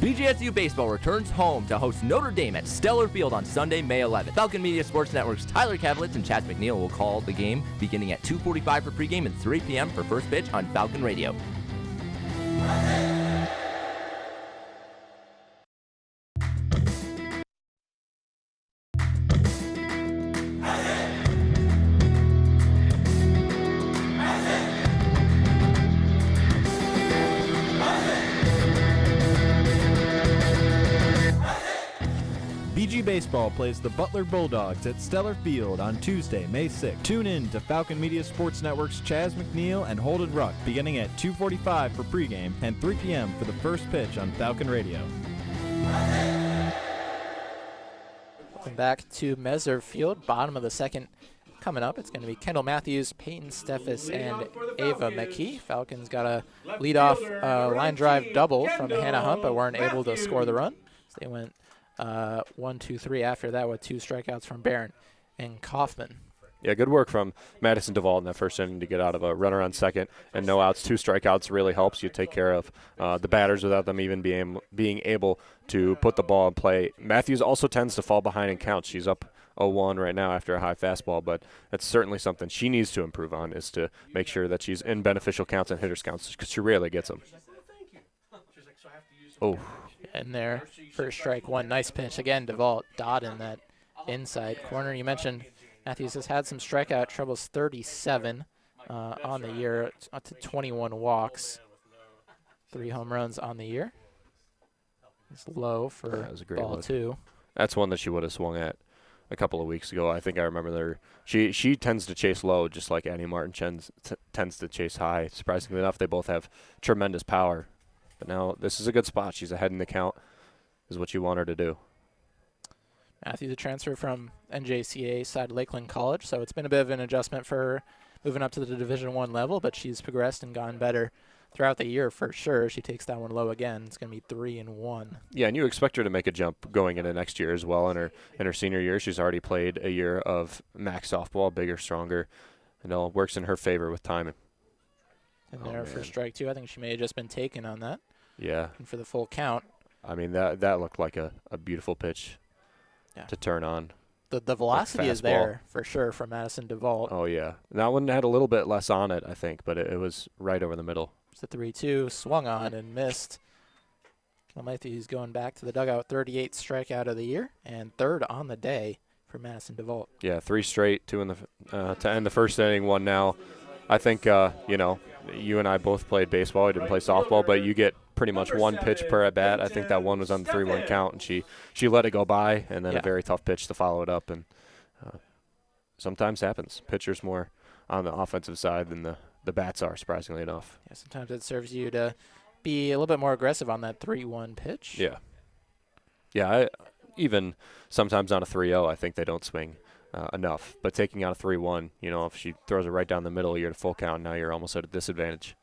BGSU Baseball returns home to host Notre Dame at Stellar Field on Sunday, May 11th. Falcon Media Sports Network's Tyler Kavlitz and Chaz McNeil will call the game beginning at 2:45 for pregame and 3 p.m. for first pitch on Falcon Radio. BG Baseball plays the Butler Bulldogs at Stellar Field on Tuesday, May 6th. Tune in to Falcon Media Sports Network's Chaz McNeil and Holden Ruck beginning at 2:45 for pregame and 3 p.m. for the first pitch on Falcon Radio. Welcome back to Messer Field, bottom of the second. Coming up, it's going to be Kendall Matthews, Peyton Steffes, and Ava McKee. Falcons got a leadoff line drive double from Hannah Hunt, but weren't able to score the run. So they went 1-2-3 after that with 2 strikeouts from Barron and Kaufman. Yeah, good work from Madison Duvall in that first inning to get out of a runner on second and no outs. 2 strikeouts really helps you take care of the batters without them even being able to put the ball in play. Matthews also tends to fall behind in counts. She's up 0-1 right now after a high fastball, but that's certainly something she needs to improve on, is to make sure that she's in beneficial counts and hitters counts, because she rarely gets them. Oh. In there, first strike one. Nice pitch. Again, Duvall dotting that inside corner. You mentioned Matthews has had some strikeout troubles, 37 on the year, up to 21 walks, 3 home runs on the year. It's low for ball 2. That's one that she would have swung at a couple of weeks ago. I think I remember there. She tends to chase low, just like Annie Martin tends to chase high. Surprisingly enough, they both have tremendous power. But now this is a good spot. She's ahead in the count, is what you want her to do. Matthews, a transfer from NJCA side Lakeland College, so it's been a bit of an adjustment for her moving up to the Division I level, but she's progressed and gotten better throughout the year for sure. She takes that one low again. It's going to be 3-1. Yeah, and you expect her to make a jump going into next year as well. In her senior year, she's already played a year of MAC softball, bigger, stronger, and it all works in her favor with timing. And there for strike 2. I think she may have just been taken on that. Yeah. And for the full count. I mean, that looked like a beautiful pitch to turn on. The velocity is there for sure from Madison Duvall. Oh, yeah. That one had a little bit less on it, I think, but it was right over the middle. It's a 3-2, swung on and missed. Matthews going back to the dugout, 38th strikeout of the year and 3rd on the day for Madison Duvall. Yeah, 3 straight, 2 in the to end the first inning, 1 now. I think, you and I both played baseball. I didn't play softball, but you get pretty much one pitch per at bat. I think that one was on the 3-1 count, and she let it go by, and then a very tough pitch to follow it up. And sometimes happens. Pitchers more on the offensive side than the bats are, surprisingly enough. Yeah, sometimes it serves you to be a little bit more aggressive on that 3-1 pitch. Yeah. Yeah, even sometimes on a 3-0, I think they don't swing enough. But taking out a 3-1, if she throws it right down the middle, you're at a full count. Now you're almost at a disadvantage.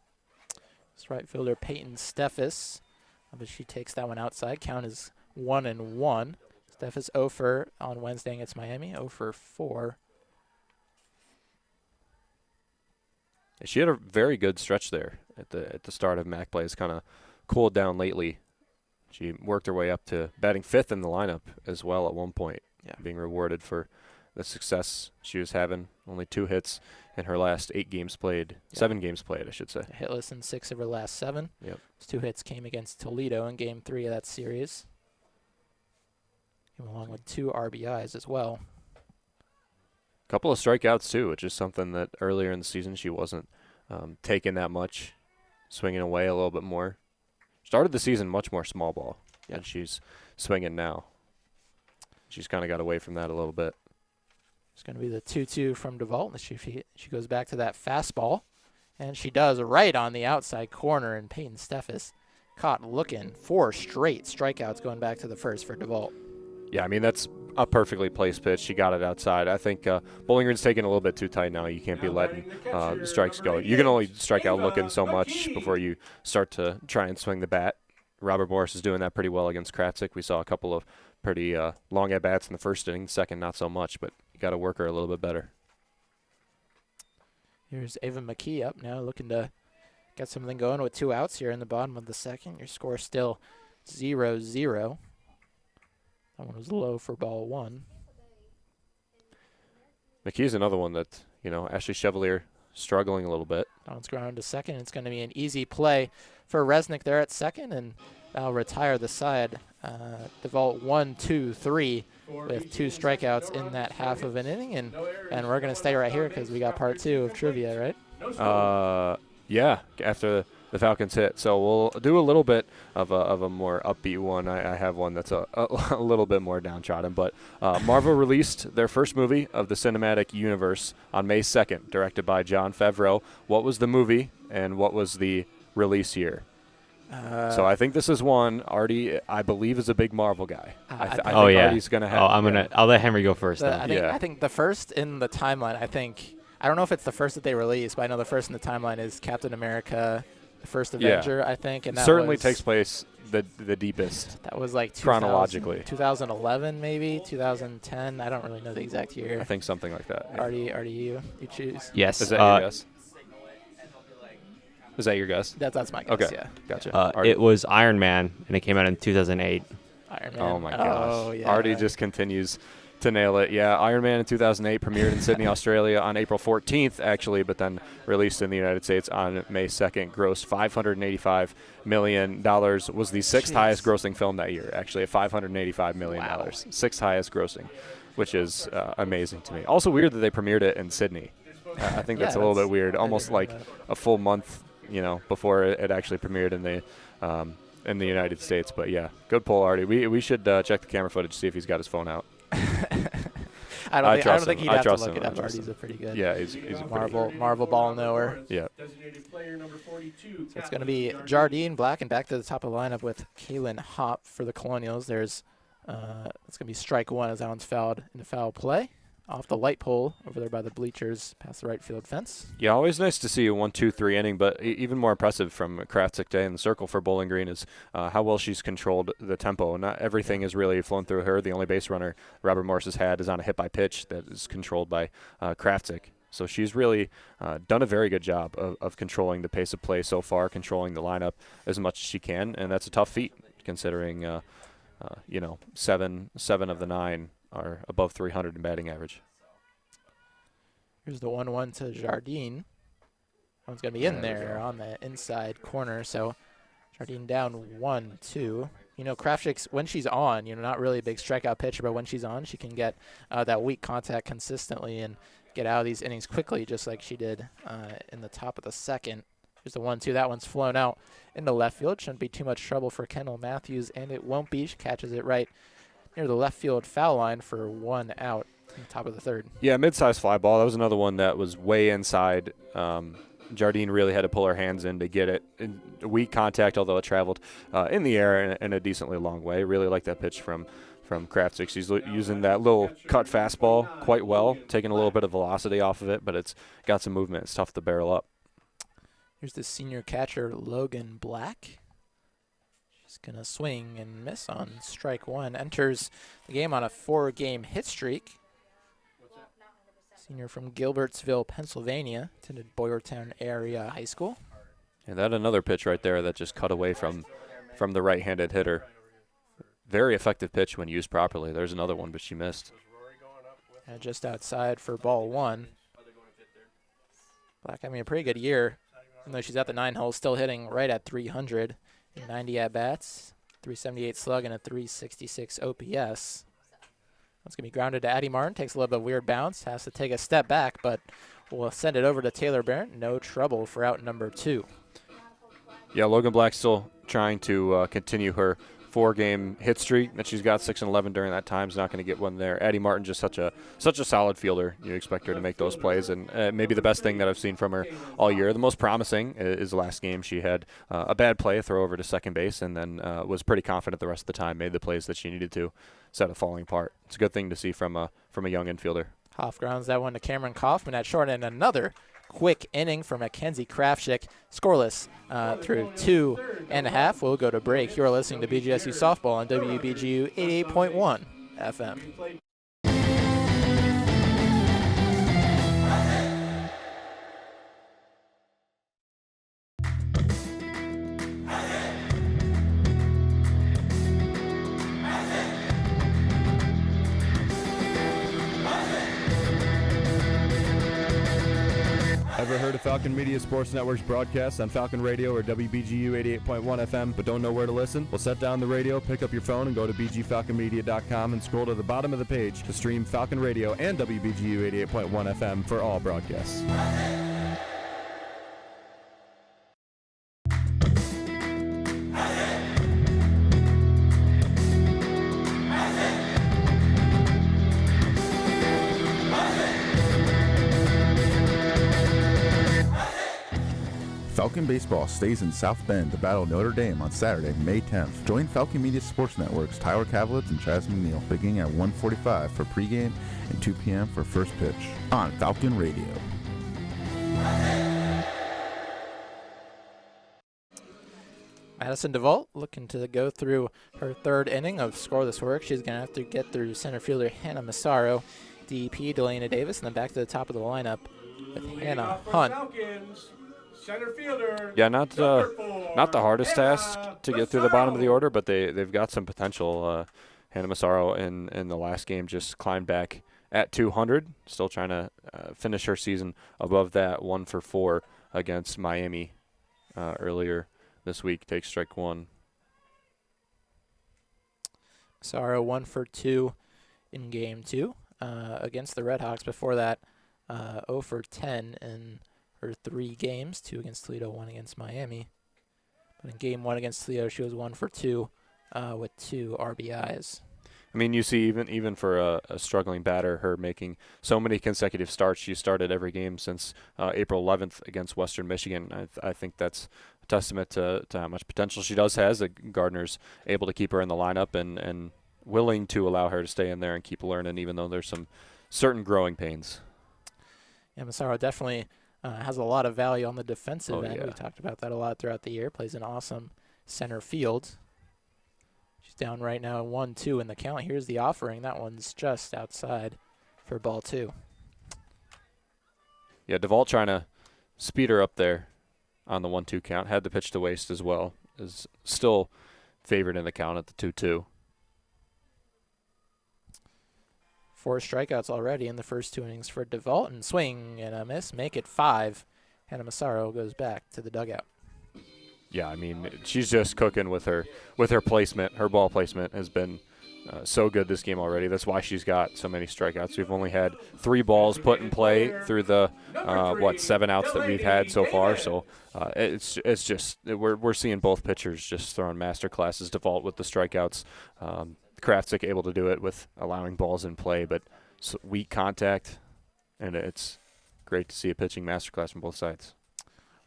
It's right fielder Peyton Steffes, but she takes that one outside. Count is 1-1. Steffes 0 for on Wednesday against Miami, 0 for 4. She had a very good stretch there at the start of MAC play. It's kind of cooled down lately. She worked her way up to batting 5th in the lineup as well at one point, being rewarded for the success she was having. Only 2 hits in her last 8 games played, 7 games played, I should say. Hitless in 6 of her last 7. Yep. Those 2 hits came against Toledo in Game 3 of that series. Came along with 2 RBIs as well. Couple of strikeouts too, which is something that earlier in the season she wasn't taking that much, swinging away a little bit more. Started the season much more small ball than she's swinging now. She's kind of got away from that a little bit. It's going to be the 2-2 from DeVault. She goes back to that fastball, and she does right on the outside corner, and Peyton Steffes caught looking. 4 straight strikeouts going back to the first for DeVault. Yeah, I mean, that's a perfectly placed pitch. She got it outside. I think Bowling Green's taking a little bit too tight now. You can't be letting strikes go. You can only strike out looking so much before you start to try and swing the bat. Robert Morris is doing that pretty well against Kratzik. We saw a couple of pretty long at-bats in the first inning. The second, not so much, but you got to work her a little bit better. Here's Ava McKee up now, looking to get something going with 2 outs here in the bottom of the second. Your score still 0-0. That one was low for ball 1. McKee's another one that, Ashley Chevalier struggling a little bit. Bounce ground to second. It's going to be an easy play for Resnick there at second, and that'll retire the side. DeVault 1-2-3 with 2 strikeouts in that half of an inning, and we're going to stay right here because we got part 2 of trivia, right? Yeah, after the Falcons hit. So we'll do a little bit of a more upbeat one. I have one that's a little bit more downtrodden. But Marvel released their first movie of the cinematic universe on May 2nd, directed by Jon Favreau. What was the movie and what was the release year? So I think this is one. Artie, I believe, is a big Marvel guy. I think Artie's gonna have. I'll let Henry go first. I think the first in the timeline. I don't know if it's the first that they released, but I know the first in the timeline is Captain America, the first Avenger. I think, and that certainly takes place the deepest. That was like chronologically 2011, maybe 2010. I don't really know the exact year. I think something like that. Yeah. Artie, you choose. Yes. Is that your guess? Is that your guess? That's my guess. Okay. Yeah. Gotcha. It was Iron Man, and it came out in 2008. Iron Man. Oh my gosh. Oh, yeah. Artie just continues to nail it. Yeah, Iron Man in 2008 premiered in Sydney, Australia on April 14th, actually, but then released in the United States on May 2nd. Grossed $585 million. Was the 6th highest grossing film that year, actually, at $585 million. Wow. 6th highest grossing, which is amazing to me. Also weird that they premiered it in Sydney. I think that's a little bit weird. Almost like a full month, before it actually premiered in the United States. But yeah, good pull, Artie. We should check the camera footage, see if he's got his phone out. I don't think he'd have to look it up. Artie's a pretty good. Yeah, he's a Marvel ball knower. Yeah. Designated player number 42. So it's going to be Jardine Black, and back to the top of the lineup with Kaylin Hopp for the Colonials. There's it's going to be strike 1 as that one's fouled into foul play. Off the light pole over there by the bleachers past the right field fence. Yeah, always nice to see a 1-2-3 inning, but even more impressive from Kratzik Day in the circle for Bowling Green is how well she's controlled the tempo. Not everything has really flown through her. The only base runner Robert Morris has had is on a hit by pitch that is controlled by Kratzik. So she's really done a very good job of controlling the pace of play so far, controlling the lineup as much as she can, and that's a tough feat considering, 7 of the 9 are above 300 in batting average. Here's the 1-1 to Jardine. That one's going to be in there on the inside corner. So Jardine down 1-2. Krafchik's, when she's on, not really a big strikeout pitcher, but when she's on, she can get that weak contact consistently and get out of these innings quickly, just like she did in the top of the second. Here's the 1-2. That one's flown out into left field. Shouldn't be too much trouble for Kendall Matthews, and it won't be. She catches it right near the left field foul line for 1 out on top of the third. Yeah, mid-sized fly ball. That was another one that was way inside. Jardine really had to pull her hands in to get it. In weak contact, although it traveled in the air in a decently long way. Really like that pitch from Kraftsik. She's using that little cut fastball quite well, taking a little bit of velocity off of it, but it's got some movement. It's tough to barrel up. Here's the senior catcher, Logan Black. She's going to swing and miss on strike 1. Enters the game on a 4-game hit streak. Senior from Gilbertsville, Pennsylvania, attended Boyertown Area High School. And that another pitch right there that just cut away from the right-handed hitter. Very effective pitch when used properly. There's another one, but she missed. And just outside for ball 1. Black having a pretty good year, even though she's at the 9 hole, still hitting right at 300 in 90 at-bats, 378 slug, and a 366 OPS. It's going to be grounded to Addie Martin. Takes a little bit of weird bounce. Has to take a step back, but we'll send it over to Taylor Barrett. No trouble for out number 2. Yeah, Logan Black still trying to continue her 4-game hit streak that she's got 6-11 during that time. Is not going to get one there. Addie Martin just such a solid fielder. You expect her to make those plays, and maybe the best thing that I've seen from her all year. The most promising is last game. She had a bad play, a throw over to second base, and then was pretty confident the rest of the time. Made the plays that she needed to, instead of falling apart. It's a good thing to see from a young infielder. Hoff grounds that one to Cameron Kaufman at short, and another quick inning for Mackenzie Kraftsik. Scoreless through 2.5. We'll go to break. You're listening to BGSU Softball on WBGU 88.1 FM. Ever heard of Falcon Media Sports Network's broadcasts on Falcon Radio or WBGU 88.1 FM but don't know where to listen? Well, set down the radio, pick up your phone, and go to bgfalconmedia.com and scroll to the bottom of the page to stream Falcon Radio and WBGU 88.1 FM for all broadcasts. Falcon Baseball stays in South Bend to battle Notre Dame on Saturday, May 10th. Join Falcon Media Sports Network's Tyler Kavlitz and Chaz McNeil beginning at 1:45 for pregame and 2 p.m. for first pitch on Falcon Radio. Madison DeVault looking to go through her 3rd inning of scoreless work. She's going to have to get through center fielder Hannah Massaro, DP Delana Davis, and then back to the top of the lineup with Hannah Hunt. Center fielder. Yeah, not the hardest task to get through the bottom of the order, but they've got some potential. Hannah Massaro in the last game just climbed back at 200, still trying to finish her season above that 1 for 4 against Miami earlier this week. Takes strike 1. Massaro 1 for 2 in game 2 against the Redhawks. Before that, 0 for 10 in her 3 games, 2 against Toledo, 1 against Miami. But in game 1 against Toledo, she was 1 for 2 with 2 RBIs. I mean, you see even for a struggling batter, her making so many consecutive starts. She started every game since April 11th against Western Michigan. I think that's a testament to how much potential she has. That Gardner's able to keep her in the lineup and willing to allow her to stay in there and keep learning, even though there's some certain growing pains. Yeah, Massaro definitely has a lot of value on the defensive end. Yeah. We talked about that a lot throughout the year. Plays an awesome center field. She's down right now 1-2 in the count. Here's the offering. That one's just outside for ball 2. Yeah, DeVault trying to speed her up there on the 1-2 count. Had the pitch to waste as well. Is still favored in the count at the 2-2. 4 strikeouts already in the first 2 innings for DeVault, and swing and a miss, make it 5. Hannah Massaro goes back to the dugout. Yeah, I mean, she's just cooking with her placement. Her ball placement has been so good this game already. That's why she's got so many strikeouts. We've only had 3 balls put in play through the 7 outs that we've had so far. So it's just we're seeing both pitchers just throwing master classes. Default with the strikeouts. Kraftsick able to do it with allowing balls in play, but weak contact, and it's great to see a pitching masterclass from both sides.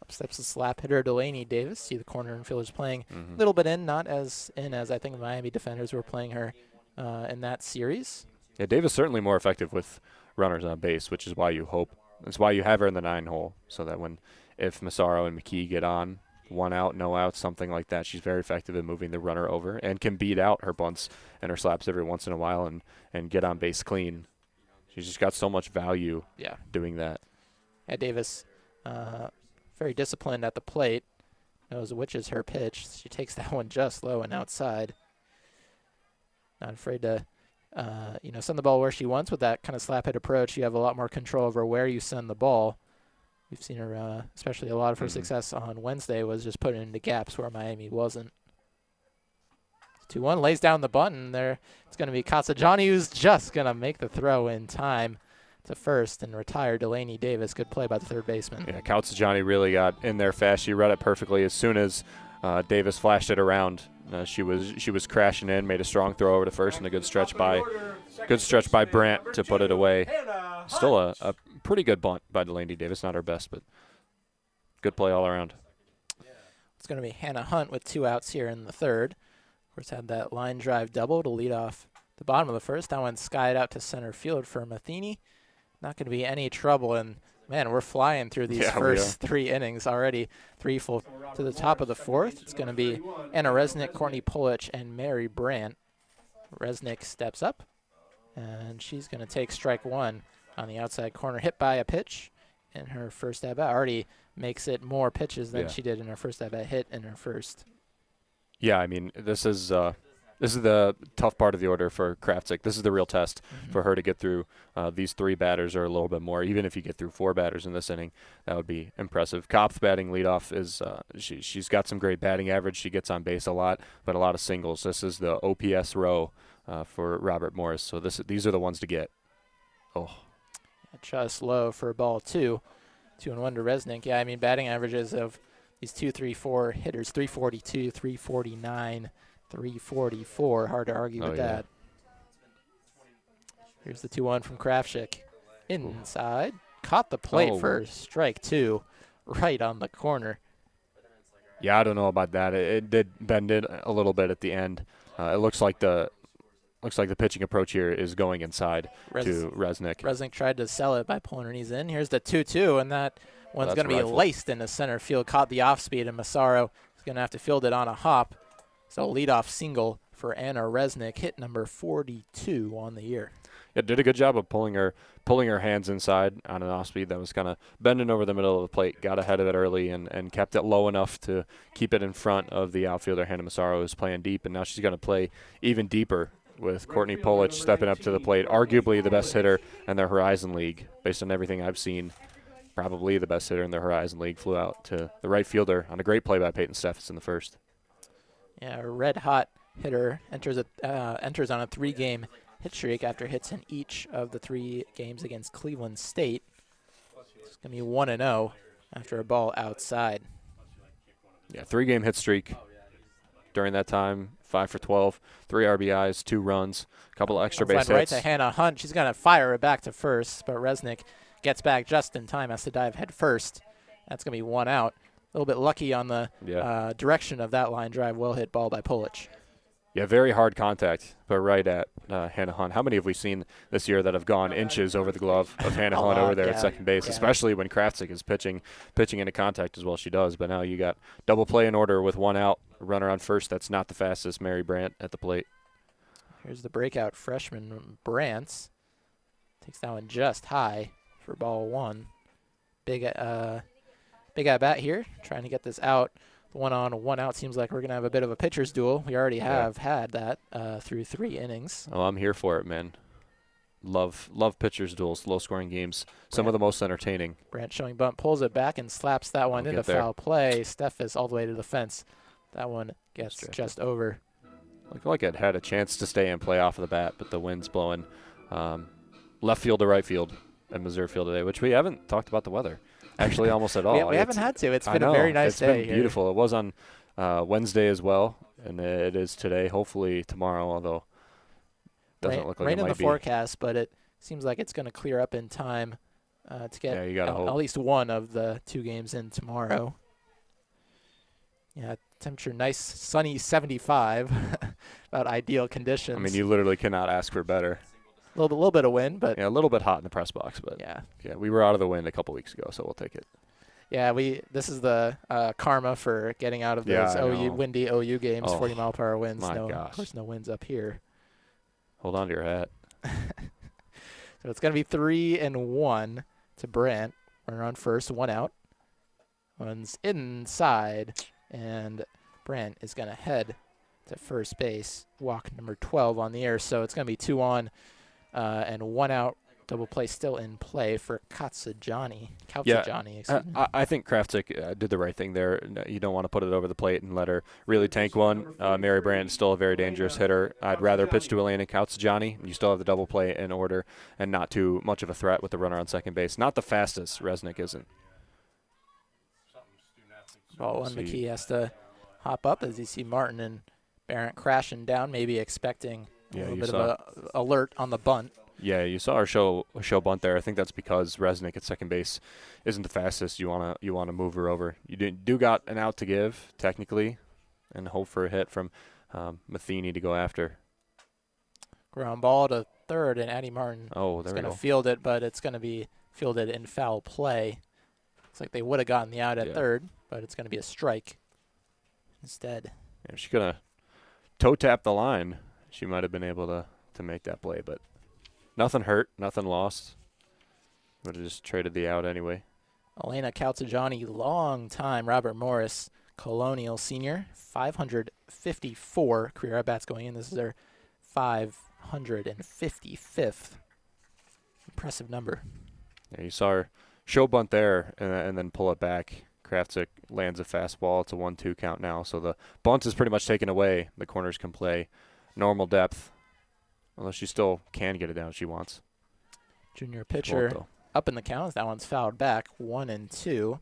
Up steps the slap hitter Delaney Davis. See the corner infielders playing a little bit in, not as in as I think the Miami defenders were playing her in that series. Yeah, Davis certainly more effective with runners on base, which is why you hope. That's why you have her in the 9 hole, so that if Massaro and McKee get on, 1 out, no outs, something like that, she's very effective in moving the runner over and can beat out her bunts and her slaps every once in a while and get on base clean. She's just got so much value doing that. Yeah, Davis, very disciplined at the plate, knows which is her pitch. She takes that one just low and outside. Not afraid to, send the ball where she wants with that kind of slap hit approach. You have a lot more control over where you send the ball. We've seen her, especially a lot of her success on Wednesday was just putting it into gaps where Miami wasn't. 2-1, lays down the button there. It's going to be Casagiani who's just going to make the throw in time to first and retire Delaney Davis. Good play by the third baseman. Yeah, Casagiani really got in there fast. She read it perfectly. As soon as Davis flashed it around, she was crashing in, made a strong throw over to first, and a good stretch by Brandt to put it away. Still a pretty good bunt by Delaney Davis. Not her best, but good play all around. It's going to be Hannah Hunt with 2 outs here in the third. Of course, had that line drive double to lead off the bottom of the first. That one skied out to center field for Matheny. Not going to be any trouble, and man, we're flying through these first 3 innings already. 3 full to the top of the fourth. It's going to be Anna Resnick, Courtney Pulich, and Mary Brandt. Resnick steps up, and she's going to take strike 1 on the outside corner, hit by a pitch in her first at-bat. Already makes it more pitches than she did in her first at-bat, hit in her first. Yeah, I mean, this is the tough part of the order for Kraftsick. This is the real test for her to get through these 3 batters or a little bit more. Even if you get through 4 batters in this inning, that would be impressive. Kopf batting leadoff is she's got some great batting average. She gets on base a lot, but a lot of singles. This is the OPS row for Robert Morris. So these are the ones to get. Oh, just low for ball 2. 2-1 to Resnick. Yeah, I mean, batting averages of these 2, 3, 4 hitters, 342, 349, 344. Hard to argue with that. Here's the 2-1 from Kraftsick. Inside. Caught the plate for strike 2 right on the corner. Yeah, I don't know about that. It did bend it a little bit at the end. It looks like the pitching approach here is going inside to Resnick. Resnick tried to sell it by pulling her knees in. Here's the 2-2, and that one's going to be laced into center field. Caught the off speed, and Massaro is going to have to field it on a hop. So leadoff single for Anna Resnick, hit number 42 on the year. Yeah, did a good job of pulling her hands inside on an off speed that was kind of bending over the middle of the plate. Got ahead of it early and kept it low enough to keep it in front of the outfielder, Hannah Massaro, who's playing deep, and now she's going to play even deeper with Courtney Pulich stepping up to the plate, arguably the best hitter in the Horizon League. Based on everything I've seen, probably the best hitter in the Horizon League. Flew out to the right fielder on a great play by Peyton Steffes in the first. Yeah, a red-hot hitter enters on a 3-game hit streak after hits in each of the 3 games against Cleveland State. It's going to be 1-0 after a ball outside. Yeah, 3-game hit streak during that time. 5 for 12, 3 RBIs, 2 runs, a couple of extra base hits. Right to Hannah Hunt. She's going to fire it back to first, but Resnick gets back just in time, has to dive head first. That's going to be 1 out. A little bit lucky on the direction of that line drive. Well hit ball by Pulich. Yeah, very hard contact, but right at Hannah Hunt. How many have we seen this year that have gone inches over the glove of Hannah Hunt over there at second base, especially when Kraftsick is pitching into contact as well as she does. But now you got double play in order with 1 out, runner on first. That's not the fastest. Mary Brandt at the plate. Here's the breakout freshman Brandt. Takes that one just high for ball 1. Big at bat here, trying to get this out. 1 on, 1 out. Seems like we're going to have a bit of a pitcher's duel. We already have had that through 3 innings. Oh, I'm here for it, man. Love pitchers duels, low-scoring games. Some of the most entertaining. Brandt showing bunt, pulls it back and slaps that one into foul play. Steph is all the way to the fence. That one gets just over. Looked like it had a chance to stay and play off of the bat, but the wind's blowing left field to right field at Missouri Field today, which we haven't talked about the weather actually almost at all. We haven't had to. It's been a very nice day. It's been beautiful. It was on Wednesday as well, and it is today. Hopefully tomorrow, although it doesn't look like rain it might in the be. Forecast, but it seems like it's going to clear up in time to get at least one of the 2 games in tomorrow. Yeah, temperature nice, sunny 75, about ideal conditions. I mean, you literally cannot ask for better. A little bit of wind, but yeah, a little bit hot in the press box, but yeah, we were out of the wind a couple weeks ago, so we'll take it. Yeah, this is the karma for getting out of those windy OU games, 40-mile-per-hour winds. Of course, no winds up here. Hold on to your hat. So it's going to be 3-1 to Brandt. Runner on first, 1 out. One's inside, and Brandt is going to head to first base. Walk number 12 on the air, so it's going to be 2 on and 1 out. Double play still in play for Kautzajani. I think Kraftic did the right thing there. You don't want to put it over the plate and let her really tank one. Mary Brandt is still a very dangerous hitter. I'd rather pitch to Elena Kautzajani. You still have the double play in order and not too much of a threat with the runner on second base. Not the fastest. Resnick isn't. Ball 1, McKee has to hop up as you see Martin and Barrett crashing down, maybe expecting a little bit of an alert on the bunt. Yeah, you saw our show bunt there. I think that's because Resnick at second base isn't the fastest. You wanna move her over. You do got an out to give technically, and hope for a hit from Matheny to go after. Ground ball to third, and Addie Martin is going to field it, but it's going to be fielded in foul play. Looks like they would have gotten the out at third, but it's going to be a strike instead. Yeah, she could have toe tapped the line. She might have been able to make that play, but. Nothing hurt, nothing lost. Would have just traded the out anyway. Elena Kautzajani, long time. Robert Morris, Colonial senior, 554 career at-bats going in. This is their 555th. Impressive number. Yeah, you saw her show bunt there and then pull it back. Kraftic lands a fastball. It's a 1-2 count now. So the bunt is pretty much taken away. The corners can play normal depth. Although she still can get it down if she wants. Junior pitcher up in the count. That one's fouled back, 1-2.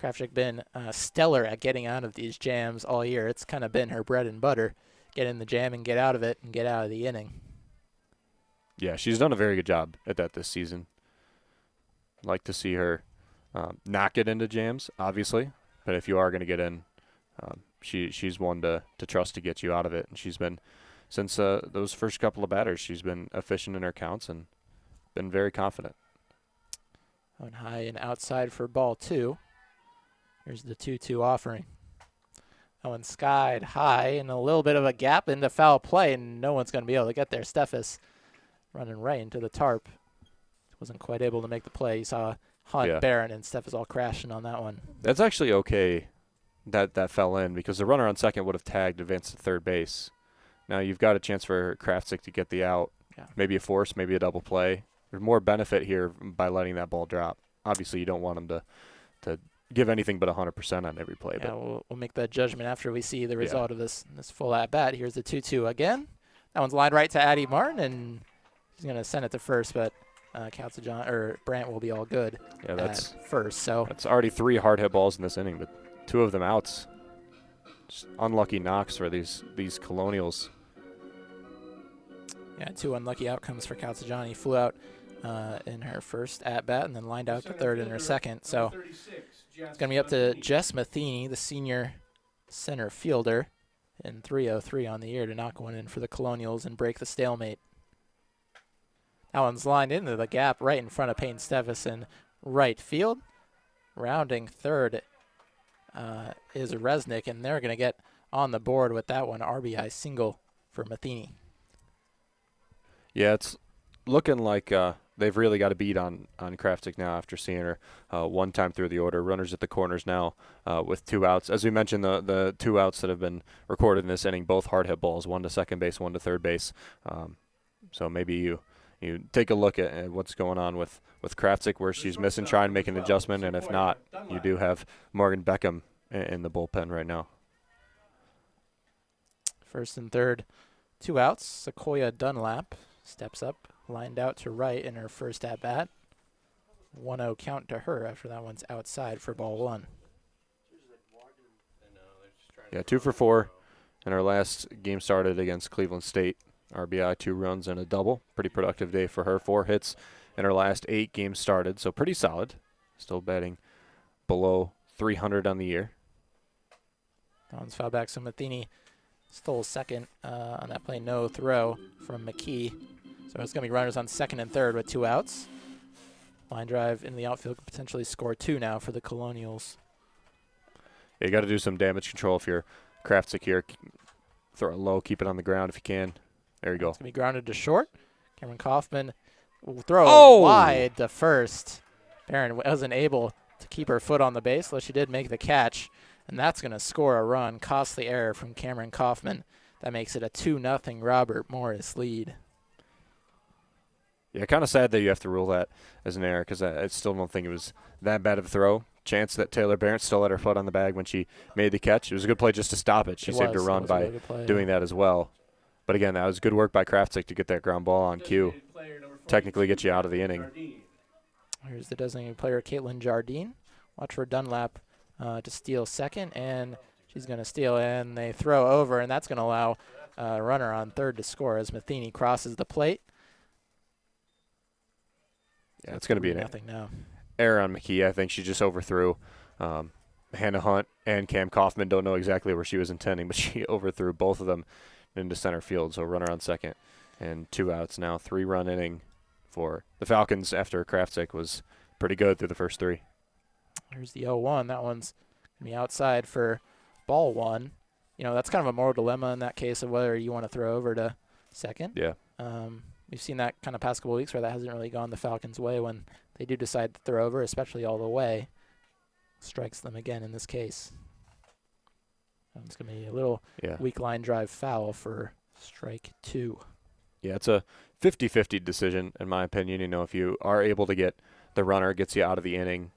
Kraftic been stellar at getting out of these jams all year. It's kind of been her bread and butter. Get in the jam and get out of it and get out of the inning. Yeah, she's done a very good job at that this season. Like to see her not get into jams, obviously. But if you are going to get in, she's one to trust to get you out of it. And she's been... Since those first couple of batters, she's been efficient in her counts and been very confident. On high and outside for ball 2. Here's the 2-2 offering. That one skied high and a little bit of a gap into foul play, and no one's going to be able to get there. Steffes running right into the tarp. Wasn't quite able to make the play. You saw Hunt, Barron, and Steffes all crashing on that one. That's actually okay that fell in because the runner on second would have tagged, advanced to third base. Now you've got a chance for Kraftic to get the out. Yeah. Maybe a force, maybe a double play. There's more benefit here by letting that ball drop. Obviously, you don't want them to give anything but 100% on every play. Yeah, we'll make that judgment after we see the result of this full at-bat. Here's the 2-2 again. That one's lined right to Addie Martin, and he's going to send it to first, but Brandt will be all good at first. So that's already 3 hard hit balls in this inning, but 2 of them outs. Just unlucky knocks for these Colonials. Yeah, 2 unlucky outcomes for Kautzajani. Flew out in her first at-bat and then lined out to third in her second. So it's going to be up to Jess Matheny, the senior center fielder, in 3-0-3 on the year to knock one in for the Colonials and break the stalemate. That one's lined into the gap right in front of Payne Steffes in right field. Rounding third is Resnick, and they're going to get on the board with that one. RBI single for Matheny. Yeah, it's looking like they've really got a beat on Kraftic now after seeing her one time through the order. Runners at the corners now with 2 outs. As we mentioned, the 2 outs that have been recorded in this inning, both hard hit balls, 1 to second base, 1 to third base. So maybe you take a look at what's going on with Kraftsick, where she's missing, try and make an adjustment, and if not, you do have Morgan Beckham in the bullpen right now. First and third, 2 outs. Sequoia Dunlap steps up, lined out to right in her first at-bat. 1-0 count to her after that one's outside for ball 1. Yeah, 2 for 4, and our last game started against Cleveland State. RBI, 2 runs, and a double. Pretty productive day for her. 4 hits in her last 8 games started, so pretty solid. Still batting below 300 on the year. That one's foul back, so Matheny stole second on that play. No throw from McKee. So it's going to be runners on second and third with 2 outs. Line drive in the outfield could potentially score 2 now for the Colonials. Yeah, you got to do some damage control if you're Kraftsick here. Throw it low, keep it on the ground if you can. There you go. It's going to be grounded to short. Cameron Kaufman will throw wide to first. Barron wasn't able to keep her foot on the base, though she did make the catch. And that's going to score a run. Costly error from Cameron Kaufman. That makes it a 2-0 Robert Morris lead. Yeah, kind of sad that you have to rule that as an error, because I still don't think it was that bad of a throw. Chance that Taylor Barrett still had her foot on the bag when she made the catch. It was a good play just to stop it. She saved her run by doing that as well. But again, that was good work by Kraftsick to get that ground ball on cue. Technically get you out of the inning. Here's the designated player, Caitlin Jardine. Watch for Dunlap to steal second, and she's going to steal, and they throw over, and that's going to allow a runner on third to score as Matheny crosses the plate. Yeah, it's going to be an now. Error on McKee. I think she just overthrew. Hannah Hunt and Cam Kaufman don't know exactly where she was intending, but she overthrew both of them into center field. So runner on second and 2 outs now. 3-run inning for the Falcons after Kraftsick was pretty good through the first 3. Here's the 0-1. That one's going to be outside for ball 1. You know, that's kind of a moral dilemma in that case of whether you want to throw over to second. Yeah. We've seen that kind of past couple weeks where that hasn't really gone the Falcons' way when they do decide to throw over, especially all the way. Strikes them again in this case. It's going to be a little weak line drive foul for strike 2. Yeah, it's a 50-50 decision, in my opinion. You know, if you are able to get the runner, it gets you out of the inning.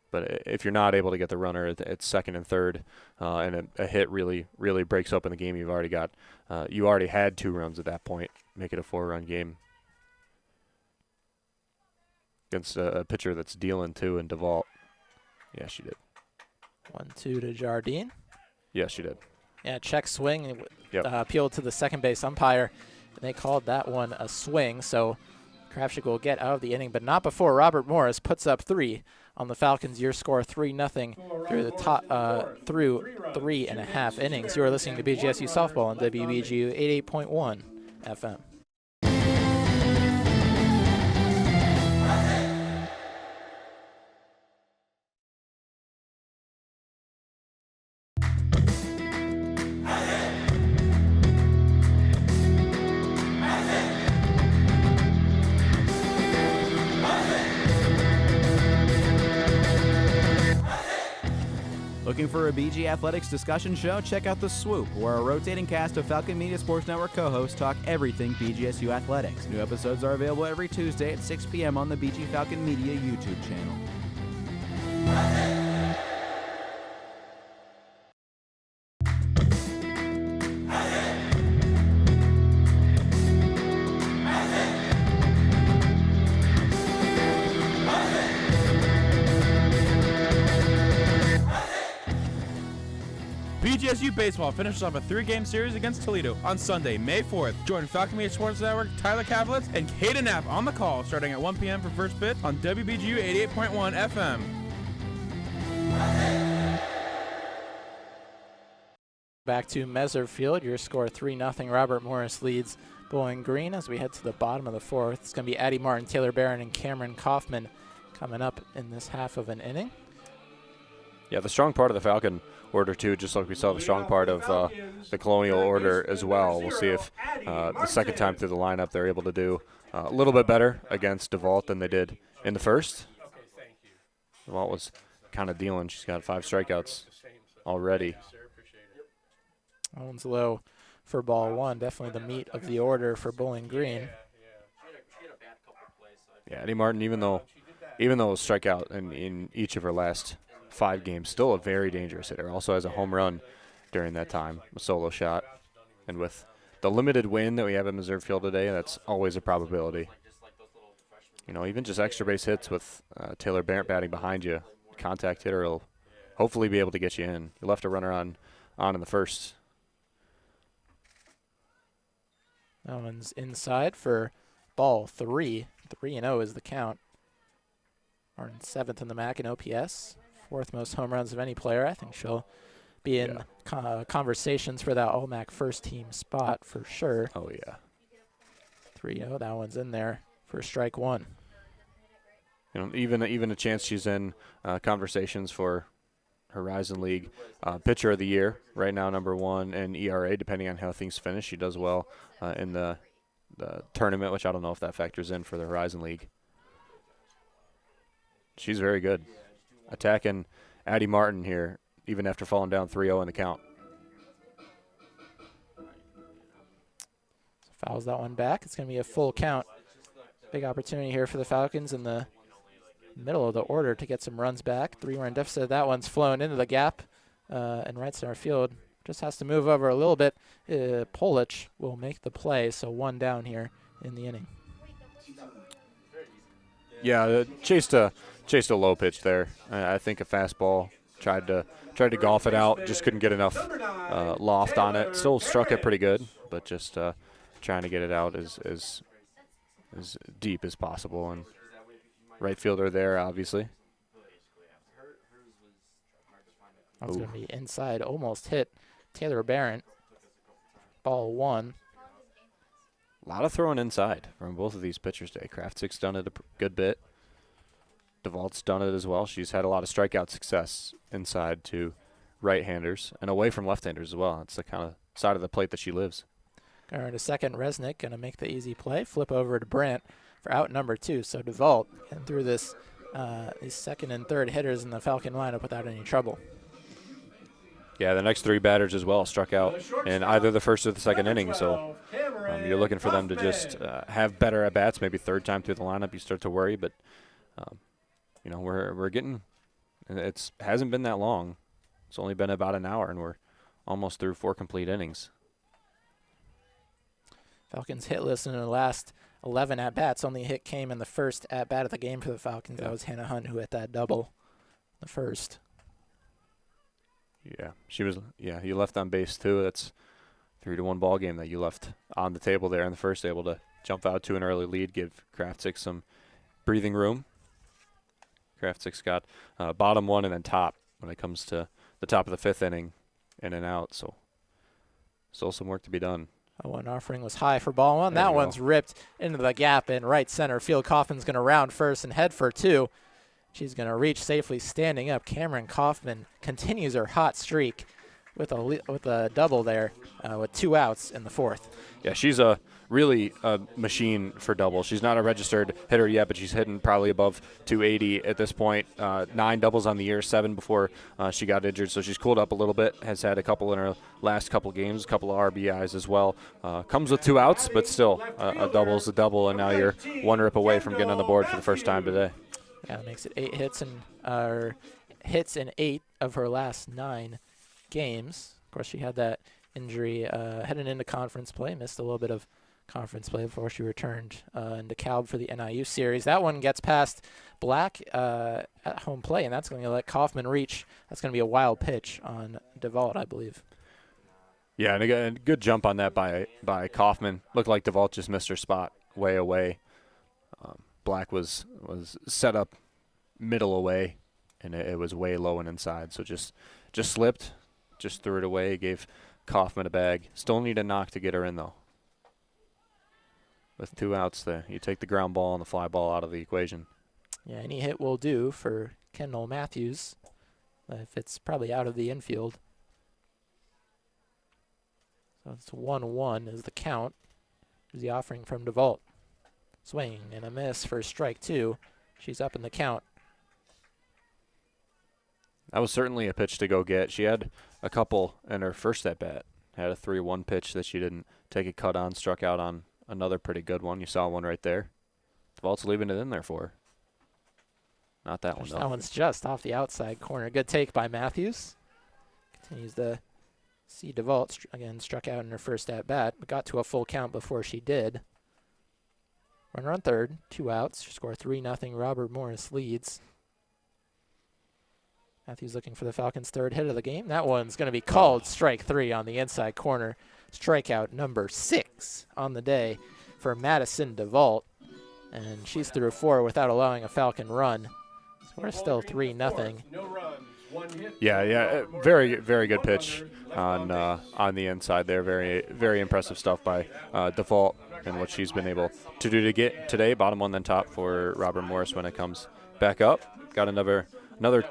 But if you're not able to get the runner, it's second and third, and a hit really breaks open the game. You already had 2 runs at that point. Make it a 4-run game against a pitcher that's dealing too in DeVault. Yeah, she did. 1-2 to Jardine. Yes, she did. Yeah, check swing. Appealed to the second base umpire, and they called that one a swing. So Kraftsick will get out of the inning, but not before Robert Morris puts up 3 on the Falcons. Your score 3-0 through the through 3.5 innings. You are listening to BGSU Softball on WBGU 88.1 FM. Looking for a BG Athletics discussion show? Check out The Swoop, where a rotating cast of Falcon Media Sports Network co-hosts talk everything BGSU athletics. New episodes are available every Tuesday at 6 p.m. on the BG Falcon Media YouTube channel. BGSU Baseball finishes off a 3-game series against Toledo on Sunday, May 4th. Join Falcon Media Sports Network, Tyler Kavlitz, and Kaden Knapp on the call starting at 1 p.m. for first pitch on WBGU 88.1 FM. Back to Messer Field. Your score 3-0. Robert Morris leads Bowling Green as we head to the bottom of the 4th. It's going to be Addie Martin, Taylor Barron, and Cameron Kaufman coming up in this half of an inning. Yeah, the strong part of the Falcon order, too, just like we saw the strong part of the Colonial order as well. We'll see if the second time through the lineup they're able to do a little bit better against DeVault than they did in the first. DeVault was kind of dealing. She's got 5 strikeouts already. That one's low for ball 1. Definitely the meat of the order for Bowling Green. Yeah, Eddie Martin, even though a strikeout in each of her last 5 games, still a very dangerous hitter. Also has a home run during that time, a solo shot. And with the limited wind that we have at Missouri Field today, that's always a probability. You know, even just extra base hits with Taylor Barrett batting behind you, contact hitter will hopefully be able to get you in. You left a runner on in the first. That one's inside for ball 3. 3-0 is the count. Martin 7th in the MAC in OPS, 4th most home runs of any player. I think she'll be in conversations for that All-MAC first team spot for sure. Oh, yeah. 3-0, that one's in there for strike 1. You know, even a chance she's in conversations for Horizon League Pitcher of the Year. Right now, number 1 in ERA, depending on how things finish. She does well in the tournament, which I don't know if that factors in for the Horizon League. She's very good. Attacking Addie Martin here, even after falling down 3-0 in the count. Fouls that one back. It's going to be a full count. Big opportunity here for the Falcons in the middle of the order to get some runs back. 3-run deficit. That one's flown into the gap and right center field. Just has to move over a little bit. Polich will make the play, so 1 down here in the inning. Yeah, chased a low pitch there. I think a fastball. Tried to golf it out. Just couldn't get enough loft on it. Still struck it pretty good, but just trying to get it out as deep as possible. And right fielder there, obviously. That's going to be inside. Almost hit Taylor Barrett. Ball 1. A lot of throwing inside from both of these pitchers today. Kraftzig's done it a good bit. DeVault's done it as well. She's had a lot of strikeout success inside to right-handers and away from left-handers as well. It's the kind of side of the plate that she lives. Going to second, Resnick going to make the easy play. Flip over to Brandt for out number 2. So DeVault getting through this these second and third hitters in the Falcon lineup without any trouble. Yeah, the next 3 batters as well struck out in either the first or the second inning. So you're looking for them to just have better at-bats. Maybe third time through the lineup you start to worry. But, you know, we're getting – it hasn't been that long. It's only been about an hour, and we're almost through 4 complete innings. Falcons hitless in the last 11 at-bats. Only hit came in the first at-bat of the game for the Falcons. That was Hannah Hunt who hit that double the first. Yeah, she was. Yeah, you left on base too. That's 3-1 ball game that you left on the table there in the first, able to jump out to an early lead, give Kraftzig some breathing room. Kraftzig's got bottom 1 and then top when it comes to the top of the 5th inning, in and out. So still some work to be done. One offering was high for ball 1. That one's ripped into the gap in right center field. Kaufman's going to round first and head for 2. She's going to reach safely standing up. Cameron Kaufman continues her hot streak with a double there with 2 outs in the 4th. Yeah, she's really a machine for doubles. She's not a registered hitter yet, but she's hitting probably above 280 at this point. 9 doubles on the year, 7 before she got injured. So she's cooled up a little bit, has had a couple in her last couple games, a couple of RBIs as well. Comes with 2 outs, but still a double's a double, and now you're 1 rip away from getting on the board for the first time today. Yeah, that makes it 8 hits in 8 of her last 9 games. Of course, she had that injury heading into conference play. Missed a little bit of conference play before she returned into Calb for the NIU series. That one gets past Black at home play, and that's going to let Kaufman reach. That's going to be a wild pitch on DeVault, I believe. Yeah, and a good jump on that by Kaufman. Looked like DeVault just missed her spot way away. Black was set up middle away, and it was way low and inside. So just slipped, just threw it away, gave Kaufman a bag. Still need a knock to get her in, though. With 2 outs there, you take the ground ball and the fly ball out of the equation. Yeah, any hit will do for Kendall Matthews if it's probably out of the infield. So it's 1-1 is the count. Here's the offering from DeVault. Swing and a miss for strike 2. She's up in the count. That was certainly a pitch to go get. She had a couple in her first at-bat. Had a 3-1 pitch that she didn't take a cut on, struck out on another pretty good one. You saw one right there. DeVault's leaving it in there for her. Not that one, though. That one's just off the outside corner. Good take by Matthews. Continues to see DeVault, again, struck out in her first at-bat, but got to a full count before she did. Runner on third, 2 outs. Score 3-0. Robert Morris leads. Matthews looking for the Falcons' third hit of the game. That one's going to be called strike 3 on the inside corner. Strikeout number 6 on the day for Madison DeVault. And she's through 4 without allowing a Falcon run. So we're still 3-0. Yeah. Very, very good pitch on the inside there. Very, very impressive stuff by DeVault and what she's been able to do to get today. Bottom one, then top for Robert Morris when it comes back up. Got another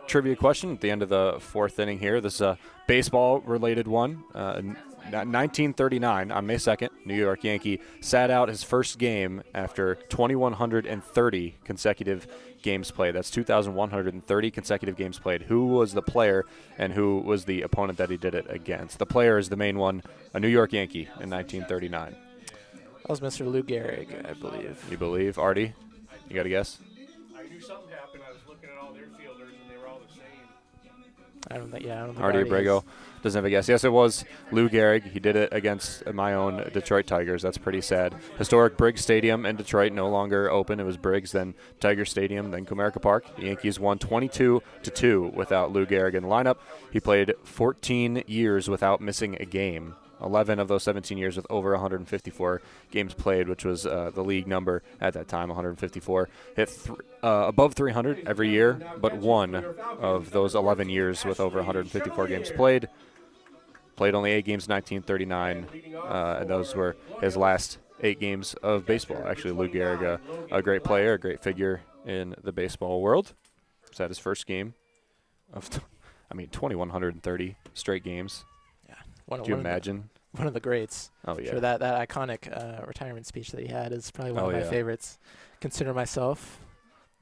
trivia question at the end of the 4th inning here. This is a baseball-related one. 1939, on May 2nd, New York Yankee sat out his first game after 2,130 consecutive games played. That's 2,130 consecutive games played. Who was the player and who was the opponent that he did it against? The player is the main one, a New York Yankee in 1939. That was Mr. Lou Gehrig, I believe. You believe? Artie, you got a guess? I knew something happened. I was looking at all their fielders, and they were all the same. I don't think Artie Abrego doesn't have a guess. Yes, it was Lou Gehrig. He did it against my own Detroit Tigers. That's pretty sad. Historic Briggs Stadium in Detroit, no longer open. It was Briggs, then Tiger Stadium, then Comerica Park. The Yankees won 22-2 without Lou Gehrig in the lineup. He played 14 years without missing a game. 11 of those 17 years with over 154 games played, which was the league number at that time, 154. Hit above 300 every year, but 1 of those 11 years with over 154 games played. Played only 8 games in 1939, and those were his last 8 games of baseball. Actually, Lou Gehrig, a great player, a great figure in the baseball world. Was that his first game of, 2,130 straight games. Could you imagine? One of the greats. Oh, yeah. Sure, that iconic retirement speech that he had is probably one of my favorites. Consider myself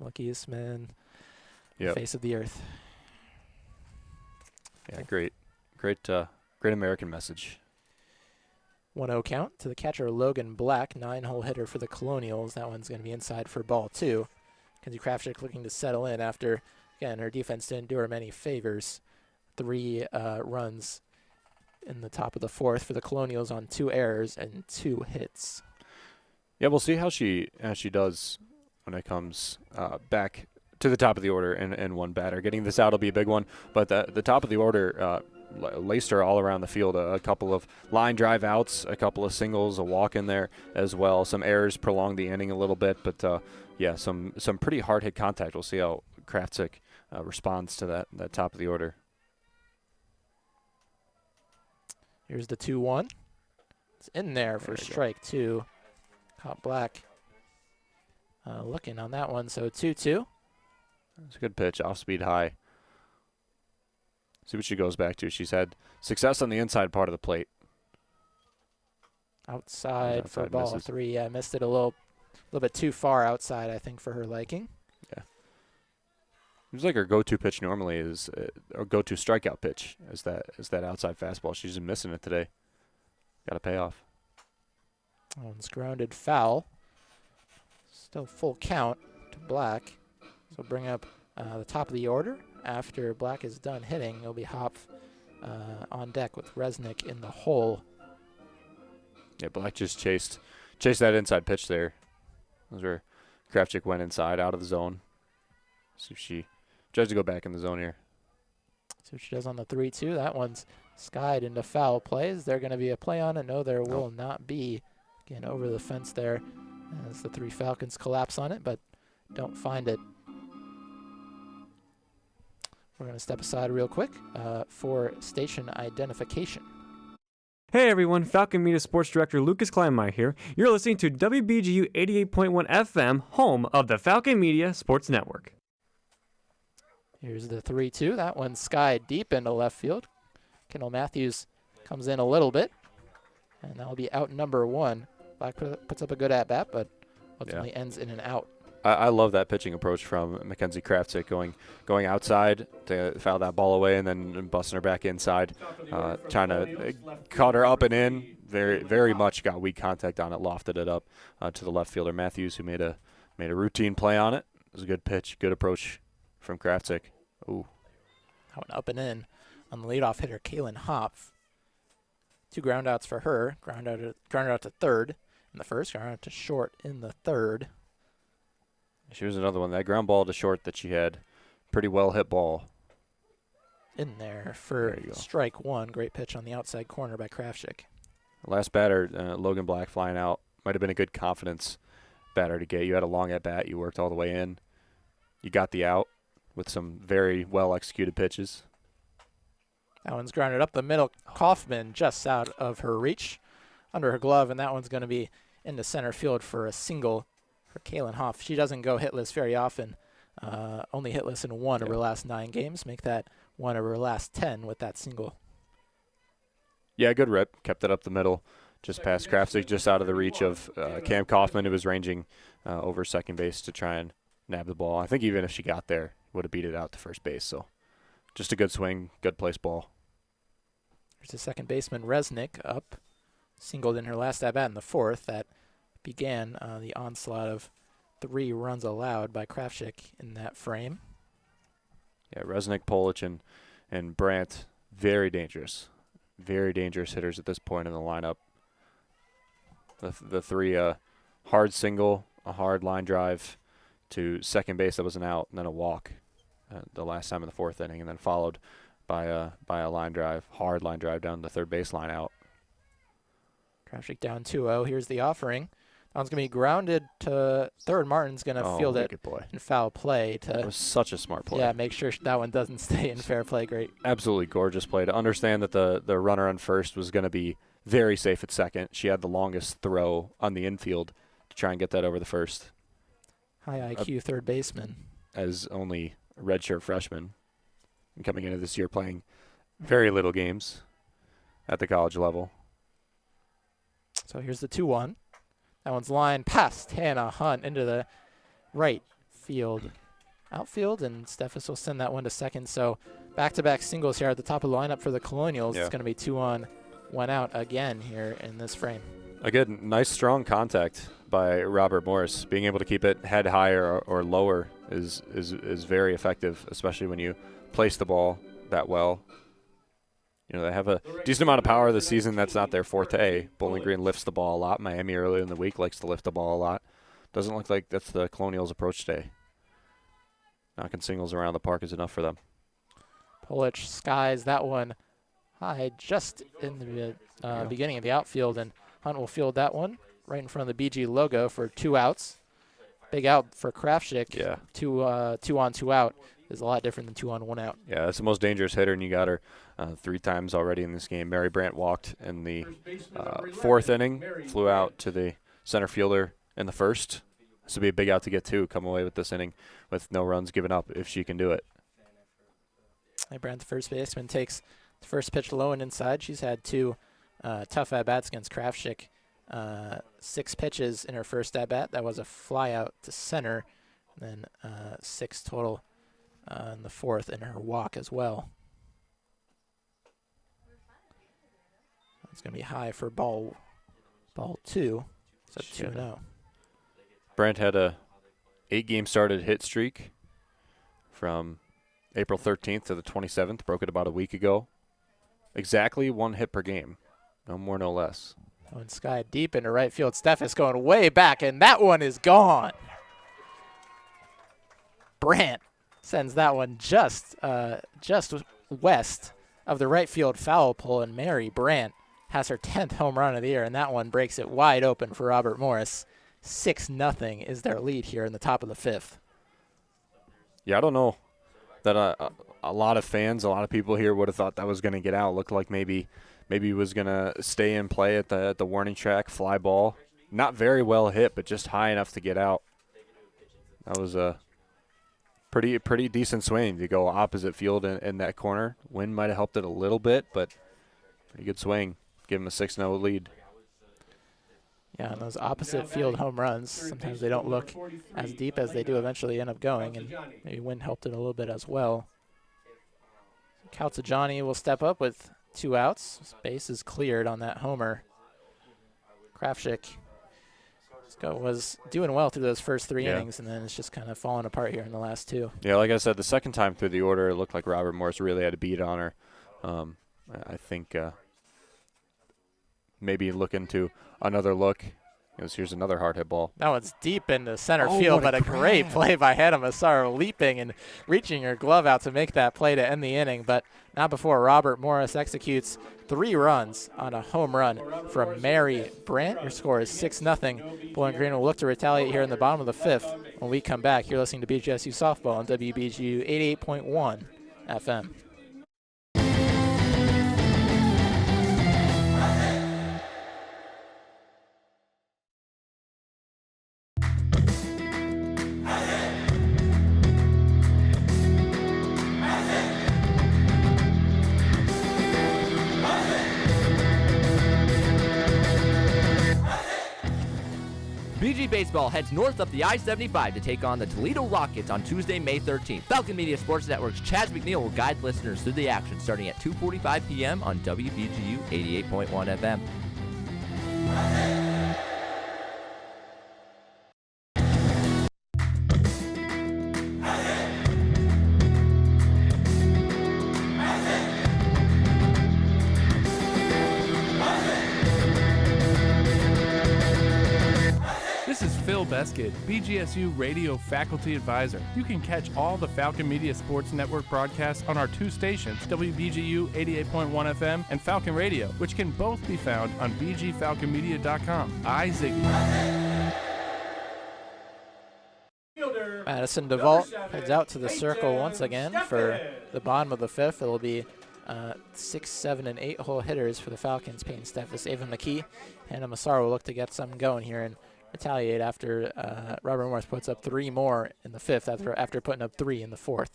luckiest man, face of the earth. Yeah, great American message. 1-0 count to the catcher Logan Black, 9-hole hitter for the Colonials. That one's going to be inside for ball 2. Kenzie Krafchick looking to settle in after, again, her defense didn't do her many favors. 3 runs in the top of the 4th for the Colonials on 2 errors and 2 hits. Yeah, we'll see how she does when it comes back to the top of the order and one batter. Getting this out will be a big one, but the top of the order laced her all around the field. A couple of line drive outs, a couple of singles, a walk in there as well. Some errors prolonged the inning a little bit, but some pretty hard hit contact. We'll see how Krafchick responds to that top of the order. Here's the 2-1. It's in there for strike 2. Caught Black looking on that one, so 2-2. It's a good pitch, off-speed high. See what she goes back to. She's had success on the inside part of the plate. Outside for ball misses. 3. Yeah, missed it a little bit too far outside, I think, for her liking. Yeah. Seems like her go-to pitch normally is or go-to strikeout pitch is that outside fastball. She's just missing it today. Got to pay off. One's grounded foul. Still full count to Black. So bring up the top of the order. After Black is done hitting, it'll be Hopf on deck with Resnick in the hole. Yeah, Black just chased that inside pitch there. Those were Krafchick went inside, out of the zone. See if she tries to go back in the zone here. See what she does on the 3-2. That one's skied into foul play. Is there going to be a play on it? No, there will not be. Again, over the fence there as the 3 Falcons collapse on it, but don't find it. We're going to step aside real quick for station identification. Hey everyone, Falcon Media Sports Director Lucas Kleinmeyer here. You're listening to WBGU 88.1 FM, home of the Falcon Media Sports Network. Here's the 3-2. That one's skied deep into left field. Kendall Matthews comes in a little bit, and that'll be out number 1. Black puts up a good at-bat, but ultimately ends in an out. I love that pitching approach from Mackenzie Krafchick, going outside to foul that ball away and then busting her back inside, trying to caught her up and in. Very, very much got weak contact on it, lofted it up to the left fielder Matthews, who made a Made a routine play on it. It was a good pitch, good approach from Kraftsick. Ooh. That one up and in on the leadoff hitter, Kaylin Hopf. 2 groundouts for her. Grounded out to third in the first, grounded out to short in the third. She was another one. That ground ball to short that she had. Pretty well hit ball. In there for strike 1. Great pitch on the outside corner by Kraftsick. Last batter, Logan Black flying out. Might have been a good confidence batter to get. You had a long at bat. You worked all the way in. You got the out with some very well executed pitches. That one's grounded up the middle. Kaufman just out of her reach, under her glove, and that one's going to be into center field for a single for Kaylin Hoff. She doesn't go hitless very often. Only hitless in 1 of her last 9 games. Make that 1 of her last 10 with that single. Yeah, good rip. Kept it up the middle, just past Kraftsick, just out of the reach of Cam Kaufman, who was ranging over second base to try and nab the ball. I think even if she got there, would have beat it out to first base. So just a good swing, good place ball. There's the second baseman, Resnick, up. Singled in her last at-bat in the 4th. That began the onslaught of 3 runs allowed by Kraftsick in that frame. Yeah, Resnick, Polic, and Brandt, very dangerous. Very dangerous hitters at this point in the lineup. The 3 hard single, a hard line drive to second base that was an out, and then a walk the last time in the 4th inning, and then followed by a line drive, hard line drive down the third base line out. Kraftsick down 2-0. Here's the offering. That one's going to be grounded to third. Martin's going to field it in foul play. That was such a smart play. Yeah, make sure that one doesn't stay in fair play. Great. Absolutely gorgeous play. To understand that the runner on first was going to be very safe at second. She had the longest throw on the infield to try and get that over the first. High IQ third baseman. As only a redshirt freshman. And coming into this year playing very little games at the college level. So here's the 2-1. That one's lined past Hannah Hunt into the right field outfield, and Steffes will send that one to second. So back-to-back singles here at the top of the lineup for the Colonials. Yeah. It's going to be 2 on, 1 out again here in this frame. Again, nice strong contact by Robert Morris. Being able to keep it head higher or lower is very effective, especially when you place the ball that well. You know, they have a decent amount of power this season. That's not their forte. Bowling Green lifts the ball a lot. Miami earlier in the week likes to lift the ball a lot. Doesn't look like that's the Colonials' approach today. Knocking singles around the park is enough for them. Polic skies that one high just in the beginning of the outfield, and Hunt will field that one right in front of the BG logo for 2 outs. Big out for Kraftsick. Yeah. 2 on, 2 out is a lot different than 2 on, 1 out. Yeah, that's the most dangerous hitter, and you got her 3 times already in this game. Mary Brandt walked in the 4th inning, flew out to the center fielder in the 1st. This will be a big out to get 2, come away with this inning with no runs given up if she can do it. Brandt, the first baseman, takes the first pitch low and inside. She's had 2 tough at-bats against Kraftsick. 6 pitches in her first at-bat. That was a fly out to center, and then 6 total in the 4th in her walk as well. It's going to be high for ball 2. So 2-0. Brandt had a 8-game started hit streak from April 13th to the 27th. Broke it about a week ago. Exactly 1 hit per game. No more, no less. Going sky deep into right field. Steffes going way back, and that one is gone. Brandt sends that one just west of the right field foul pole, and Mary Brandt has her 10th home run of the year, and that one breaks it wide open for Robert Morris. 6-0 is their lead here in the top of the 5th. Yeah, I don't know that a lot of fans, a lot of people here would have thought that was going to get out. Looked like maybe he was going to stay in play at the warning track, fly ball. Not very well hit, but just high enough to get out. That was a pretty decent swing to go opposite field in that corner. Wind might have helped it a little bit, but pretty good swing. Give him a 6-0 lead. Yeah, and those opposite field home runs, sometimes they don't look as deep as they do eventually end up going, and maybe wind helped it a little bit as well. Calzajani will step up with 2 outs. Base is cleared on that homer. Kraftsick Was doing well through those first 3 innings, and then it's just kind of falling apart here in the last 2. Yeah, like I said, the second time through the order, it looked like Robert Morris really had a beat on her. I think maybe looking to another look. Here's another hard hit ball. That one's deep into center field, but a great play by Hannah Massaro, leaping and reaching her glove out to make that play to end the inning. But not before Robert Morris executes 3 runs on a home run from Mary Brandt. Your score is 6-0. Bowling Green will look to retaliate here in the bottom of the 5th. When we come back, you're listening to BGSU Softball on WBGU 88.1 FM. BG Baseball heads north up the I-75 to take on the Toledo Rockets on Tuesday, May 13th. Falcon Media Sports Network's Chaz McNeil will guide listeners through the action starting at 2:45 p.m. on WBGU 88.1 FM. This is Phil Beskid, BGSU Radio Faculty Advisor. You can catch all the Falcon Media Sports Network broadcasts on our 2 stations, WBGU 88.1 FM and Falcon Radio, which can both be found on bgfalconmedia.com. Ziggy. Madison DeVault heads out to the circle once again for the bottom of the 5th. It'll be 6, 7, and 8 hole hitters for the Falcons. Peyton Steffes, Ava McKee. Hannah Massaro will look to get something going here and retaliate after Robert Morris puts up 3 more in the 5th after putting up 3 in the 4th.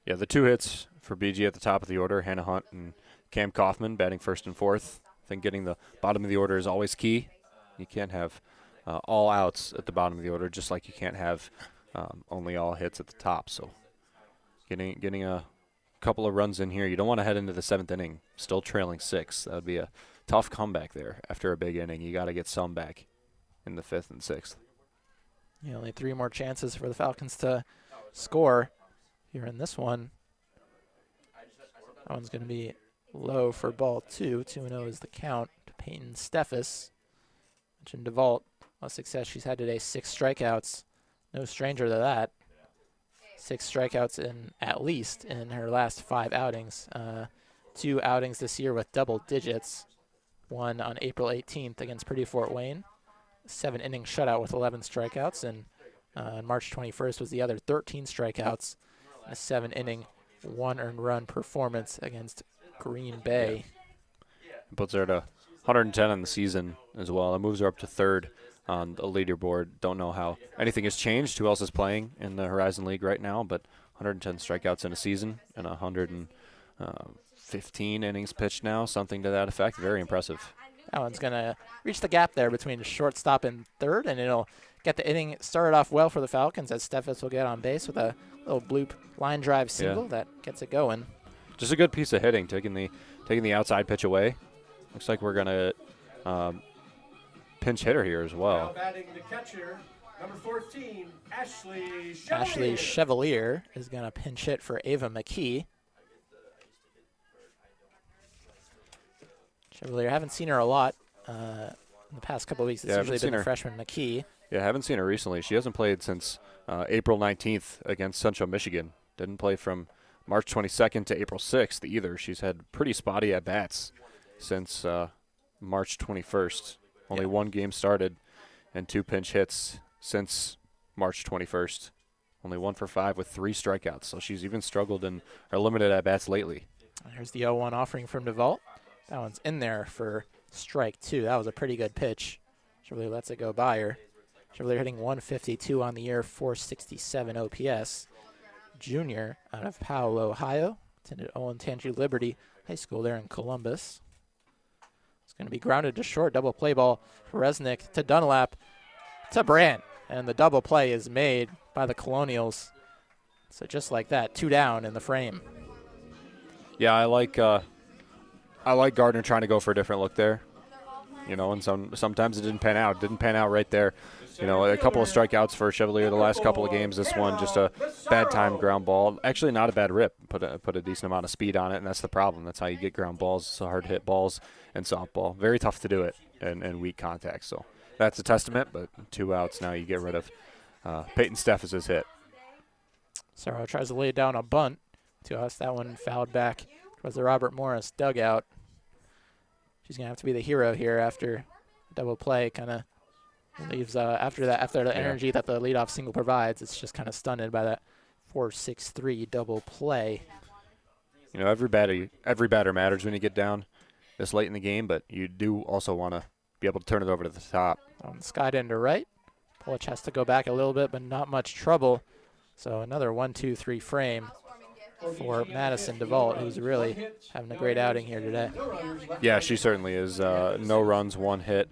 Yeah, the 2 hits for BG at the top of the order, Hannah Hunt and Cam Kaufman batting 1st and 4th. I think getting the bottom of the order is always key. You can't have all outs at the bottom of the order, just like you can't have only all hits at the top. So getting a couple of runs in here. You don't want to head into the 7th inning still trailing 6. That would be a tough comeback there after a big inning. You got to get some back in the 5th and 6th. Yeah, only 3 more chances for the Falcons to score here in this one. That one's going to be low for ball 2. 2-0 is the count to Peyton Steffes. Mentioned DeVault, a success she's had today, 6 strikeouts. No stranger to that. 6 strikeouts at least in her last 5 outings. 2 outings this year with double digits. One on April 18th against Purdue Fort Wayne. 7-inning shutout with 11 strikeouts, and on March 21st was the other 13 strikeouts, a 7-inning 1 earned run performance against Green Bay. It puts her at 110 on the season as well. It moves her up to 3rd on the leaderboard. Don't know how anything has changed. Who else is playing in the Horizon League right now? But 110 strikeouts in a season and 115 innings pitched now, something to that effect. Very impressive. That one's going to reach the gap there between shortstop and 3rd, and it'll get the inning started off well for the Falcons as Steffes will get on base with a little bloop line drive single that gets it going. Just a good piece of hitting, taking the outside pitch away. Looks like we're going to pinch hitter here as well. Now batting the catcher, number 14, Ashley Chevalier. Ashley Chevalier is going to pinch hit for Ava McKee. Chevalier, haven't seen her a lot in the past couple of weeks. It's usually been the freshman McKee. Yeah, I haven't seen her recently. She hasn't played since April 19th against Central Michigan. Didn't play from March 22nd to April 6th either. She's had pretty spotty at-bats since March 21st. Only 1 game started and 2 pinch hits since March 21st. Only 1 for 5 with 3 strikeouts. So she's even struggled in her limited at-bats lately. Here's the 0-1 offering from DeVault. That one's in there for strike 2. That was a pretty good pitch. Chevalier lets it go by her. Chevalier hitting 152 on the year, 467 OPS. Junior out of Powell, Ohio. Attended Owen Tangi Liberty High School there in Columbus. It's going to be grounded to short. Double play ball for Resnick to Dunlap to Brandt. And the double play is made by the Colonials. So just like that, 2 down in the frame. Yeah, I like Gardner trying to go for a different look there. and sometimes it didn't pan out. Didn't pan out right there. A couple of strikeouts for Chevalier the last couple of games. This one just a bad time ground ball. Actually, not a bad rip. Put a decent amount of speed on it, and that's the problem. That's how you get ground balls. So hard hit balls and softball. Very tough to do it in weak contact. So that's a testament. But 2 outs now. You get rid of Peyton Steff as his hit. Sorrow tries to lay down a bunt to us. That one fouled back towards the Robert Morris dugout. She's gonna have to be the hero here after double play. Kind of leaves after the energy that the leadoff single provides. It's just kind of stunted by that 4-6-3 double play. Every batter matters when you get down this late in the game, but you do also want to be able to turn it over to the top. Skied into right. Pulich has to go back a little bit, but not much trouble. So another 1-2-3 frame for Madison DeVault, who's really having a great outing here today. Yeah, she certainly is. No runs, 1 hit,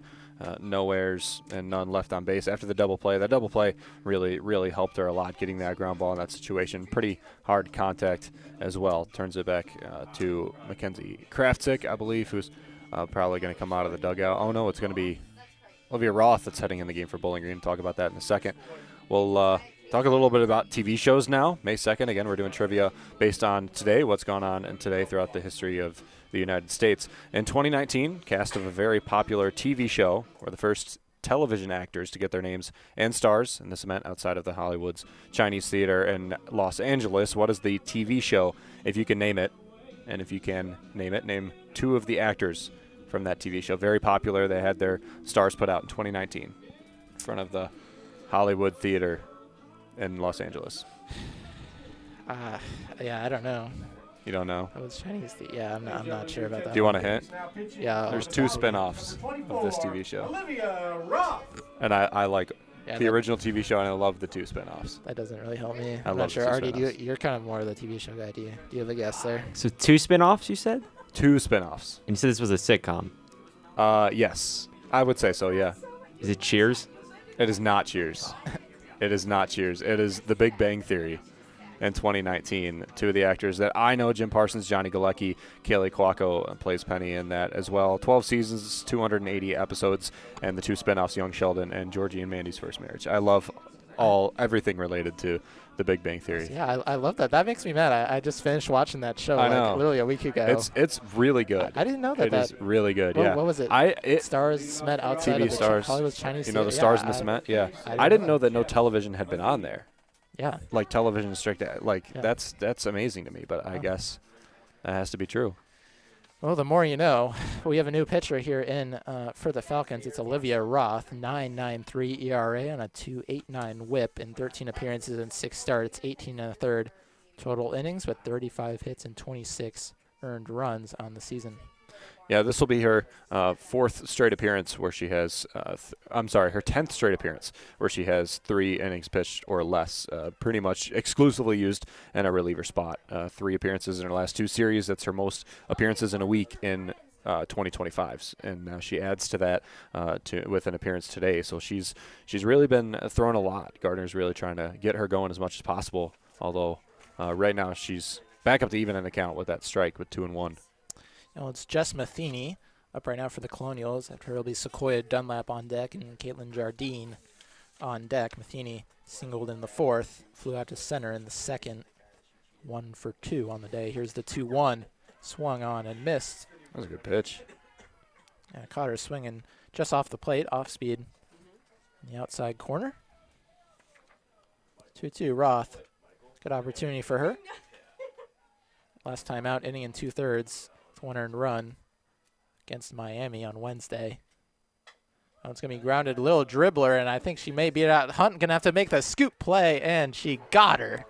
no errors, and none left on base after the double play. That double play really helped her a lot getting that ground ball in that situation. Pretty hard contact as well. Turns it back to Mackenzie Kraftsick, I believe, who's probably going to come out of the dugout. Oh, no, it's going to be Olivia Roth that's heading in the game for Bowling Green. Talk about that in a second. We'll talk a little bit about TV shows now. May 2nd, again, we're doing trivia based on today, what's gone on and today throughout the history of the United States. In 2019, cast of a very popular TV show were the first television actors to get their names and stars, and this meant outside of the Hollywood's Chinese Theater in Los Angeles. What is the TV show, if you can name it? And if you can name it, name 2 of the actors from that TV show. Very popular. They had their stars put out in 2019 in front of the Hollywood Theater in Los Angeles. Yeah, I don't know. You don't know? It was Chinese. Yeah, I'm not sure about that. Do you want a hint? Yeah. There's 2 spin-offs of this TV show. And I like the original TV show, and I love the 2 spin-offs. That doesn't really help me. I'm not sure. Artie, you're kind of more of the TV show guy. Do you have a guess there? So 2 spin-offs, you said? 2 spin-offs. And you said this was a sitcom? Yes. I would say so, yeah. Is it Cheers? It is not Cheers. It is not Cheers. It is The Big Bang Theory in 2019. 2 of the actors that I know, Jim Parsons, Johnny Galecki, Kaylee Cuoco plays Penny in that as well. 12 seasons, 280 episodes, and the 2 spinoffs, Young Sheldon and Georgie and Mandy's First Marriage. I love everything related to The Big Bang Theory. Yeah, I love that. That makes me mad. I just finished watching that show literally a week ago. It's really good. I didn't know that. It is really good, yeah. What was it? Stars met outside TV of stars. Hollywood's Chinese the Theater. Stars in the Cement, yeah. I didn't know that no television had been on there. Yeah. Like television strict, that's amazing to me, but I guess that has to be true. Well, the more you know. We have a new pitcher here in for the Falcons. It's Olivia Roth, 9.93 ERA on a 2.89 WHIP in 13 appearances and 6 starts, 18 1/3 total innings with 35 hits and 26 earned runs on the season. Yeah, this will be her 4th straight appearance where she has, her 10th straight appearance where she has 3 innings pitched or less, pretty much exclusively used in a reliever spot. 3 appearances in her last 2 series. That's her most appearances in a week in 2025s, and now she adds to that with an appearance today. So she's really been throwing a lot. Gardner's really trying to get her going as much as possible, although right now she's back up to even an account with that strike with 2-1. Well, it's Jess Matheny up right now for the Colonials. After it'll be Sequoia Dunlap on deck and Caitlin Jardine on deck. Matheny singled in the 4th, flew out to center in the 2nd. 1 for 2 on the day. Here's the 2-1. Swung on and missed. That was a good pitch. Yeah, caught her swinging just off the plate, off speed. In the outside corner. 2-2 Roth. Good opportunity for her. Last time out, inning in 2/3. 1 earned run against Miami on Wednesday. Oh, it's going to be grounded, little dribbler, and I think she may be out. Hunt going to have to make the scoop play, and she got her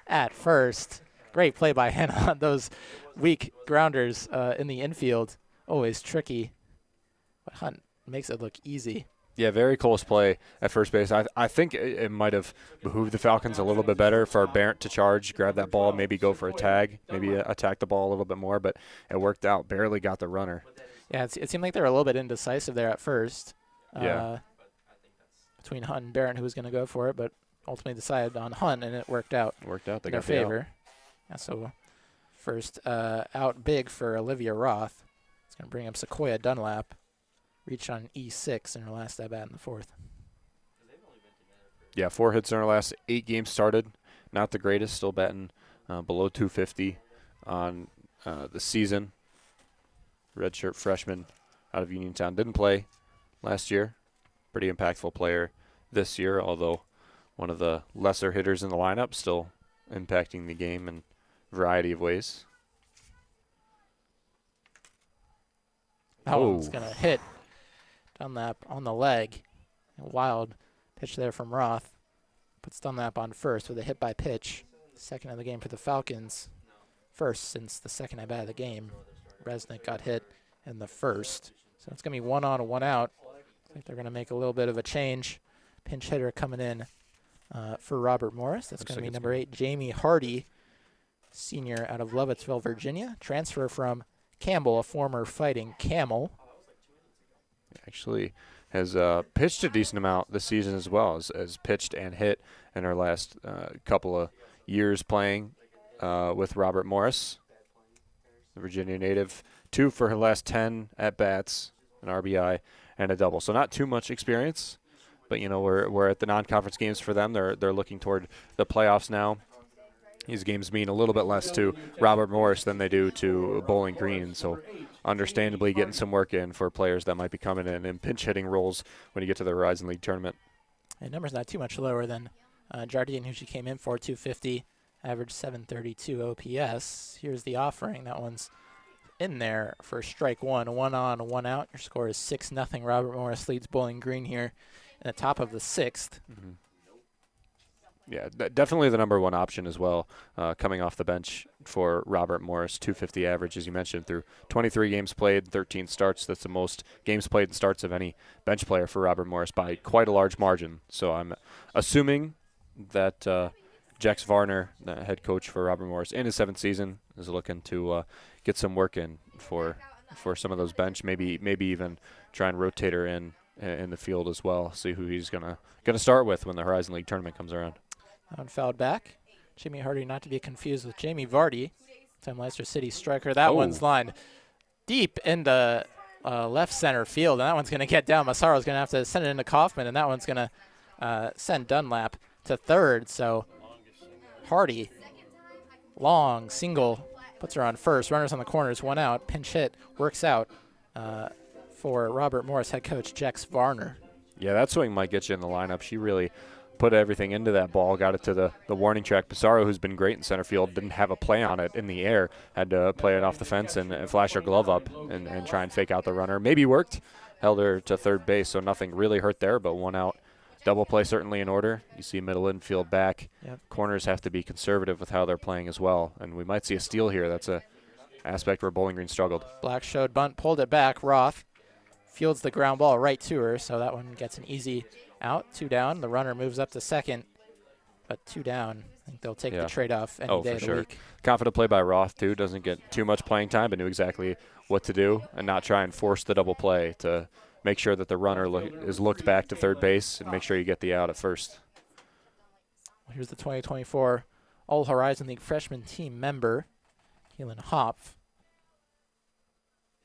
at first. Great play by Hannah on those weak grounders in the infield. Always tricky, but Hunt makes it look easy. Yeah, very close play at first base. I think it might have behooved the Falcons a little bit better for Barrett to charge, grab that ball, maybe go for a tag, maybe attack the ball a little bit more, but it worked out. Barely got the runner. Yeah, it seemed like they were a little bit indecisive there at first. Yeah. Between Hunt and Barrett, who was going to go for it, but ultimately decided on Hunt, and it worked out. It worked out. They in their got the out. favor. Yeah, so first out big for Olivia Roth. It's going to bring up Sequoia Dunlap. reached on E6 in her last at bat in the fourth. Yeah, 4 hits in her last 8 games started. Not the greatest, still batting below 250 on the season. Redshirt freshman out of Uniontown. Didn't play last year. Pretty impactful player this year, although one of the lesser hitters in the lineup, still impacting the game in a variety of ways. That one's going to hit Dunlap on the leg. A wild pitch there from Roth. Puts Dunlap on first with a hit by pitch. Second of the game for the Falcons. First since the second at bat of the game. Resnick got hit in the first. So it's going to be 1 on, 1 out. I think they're going to make a little bit of a change. Pinch hitter coming in for Robert Morris. That's going to be number 8, Jamie Hardy, senior out of Lovettsville, Virginia. Transfer from Campbell, a former Fighting Camel. Actually has pitched a decent amount this season as well, as pitched and hit in her last couple of years playing with Robert Morris, the Virginia native. 2 for her last 10 at-bats, an RBI, and a double. So not too much experience, but, you know, we're at the non-conference games for them. They're looking toward the playoffs now. These games mean a little bit less to Robert Morris than they do to Bowling Green, so understandably getting some work in for players that might be coming in pinch-hitting roles when you get to the Horizon League tournament. And number's not too much lower than Jardine, who she came in for, 250, average 732 OPS. Here's the offering. That one's in there for strike 1. 1 on, 1 out. Your score is 6-0. Robert Morris leads Bowling Green here in the top of the 6th. Mm-hmm. Yeah, definitely the number 1 option as well, coming off the bench for Robert Morris. 250 average, as you mentioned, through 23 games played, 13 starts. That's the most games played and starts of any bench player for Robert Morris by quite a large margin. So I'm assuming that Jax Varner, the head coach for Robert Morris, in his 7th season, is looking to get some work in for some of those bench. Maybe even try and rotate her in the field as well. See who he's gonna start with when the Horizon League tournament comes around. That one fouled back. Jamie Hardy, not to be confused with Jamie Vardy, Tim Leicester City striker. That one's lined deep into left center field, and that one's going to get down. Massaro's going to have to send it into Kaufman, and that one's going to send Dunlap to third. So Hardy, long single, puts her on first. Runners on the corners, 1 out. Pinch hit, works out for Robert Morris head coach Jax Varner. Yeah, that swing might get you in the lineup. She really put everything into that ball, got it to the warning track. Pissarro, who's been great in center field, didn't have a play on it in the air, had to play it off the fence and flash her glove up and try and fake out the runner. Maybe worked, held her to third base, so nothing really hurt there, but 1 out. Double play certainly in order. You see middle infield back. Yep. Corners have to be conservative with how they're playing as well, and we might see a steal here. That's a aspect where Bowling Green struggled. Black showed bunt, pulled it back. Roth fields the ground ball right to her, so that one gets an easy out. 2 down. The runner moves up to second, but 2 down. I think they'll take the trade-off any day of the week. Confident play by Roth, too. Doesn't get too much playing time, but knew exactly what to do and not try and force the double play to make sure that the runner is looked back to third base and make sure you get the out at first. Well, here's the 2024 All-Horizon League freshman team member, Keelan Hopf,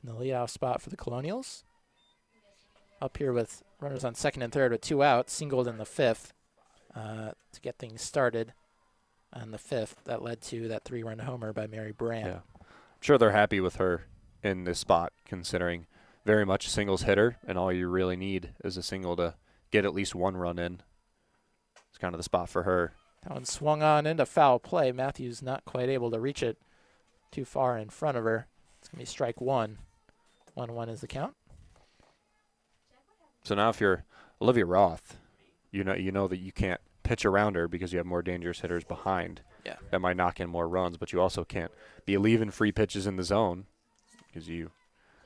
in the leadoff spot for the Colonials. Up here with runners on second and third with 2 outs, singled in the 5th to get things started on the 5th. That led to that 3-run homer by Mary Brand. Yeah. I'm sure they're happy with her in this spot, considering very much a singles hitter, and all you really need is a single to get at least 1 run in. It's kind of the spot for her. That one swung on into foul play. Matthews not quite able to reach it too far in front of her. It's going to be strike 1. 1-1 is the count. So now if you're Olivia Roth, you know that you can't pitch around her because you have more dangerous hitters behind. Yeah. That might knock in more runs, but you also can't be leaving free pitches in the zone because you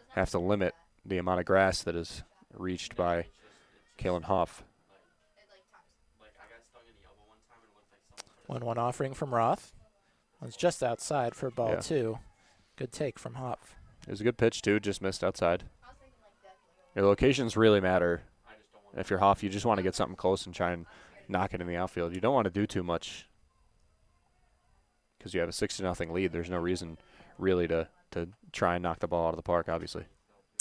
have to limit the amount of grass that is reached by Kalen Hoff. 1-1 offering from Roth. One's just outside for ball 2. Good take from Hopf. It was a good pitch, too, just missed outside. Your locations really matter. If you're Hoff, you just want to get something close and try and knock it in the outfield. You don't want to do too much because you have a 6-0 lead. There's no reason really to try and knock the ball out of the park, obviously.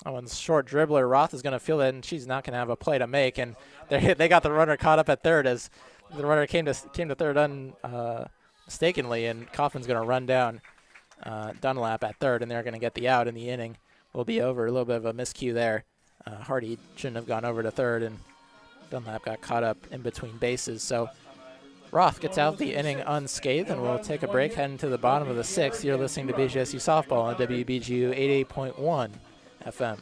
Oh, and short dribbler, Roth is going to field it, and she's not going to have a play to make. And they got the runner caught up at third as the runner came to third mistakenly, and Kaufman's going to run down Dunlap at third, and they're going to get the out, and the inning will be over. A little bit of a miscue there. Hardy shouldn't have gone over to third, and Dunlap got caught up in between bases. So Roth gets out the inning unscathed, and we'll take a break, heading to the bottom of the sixth. You're listening to BGSU Softball on WBGU 88.1 FM.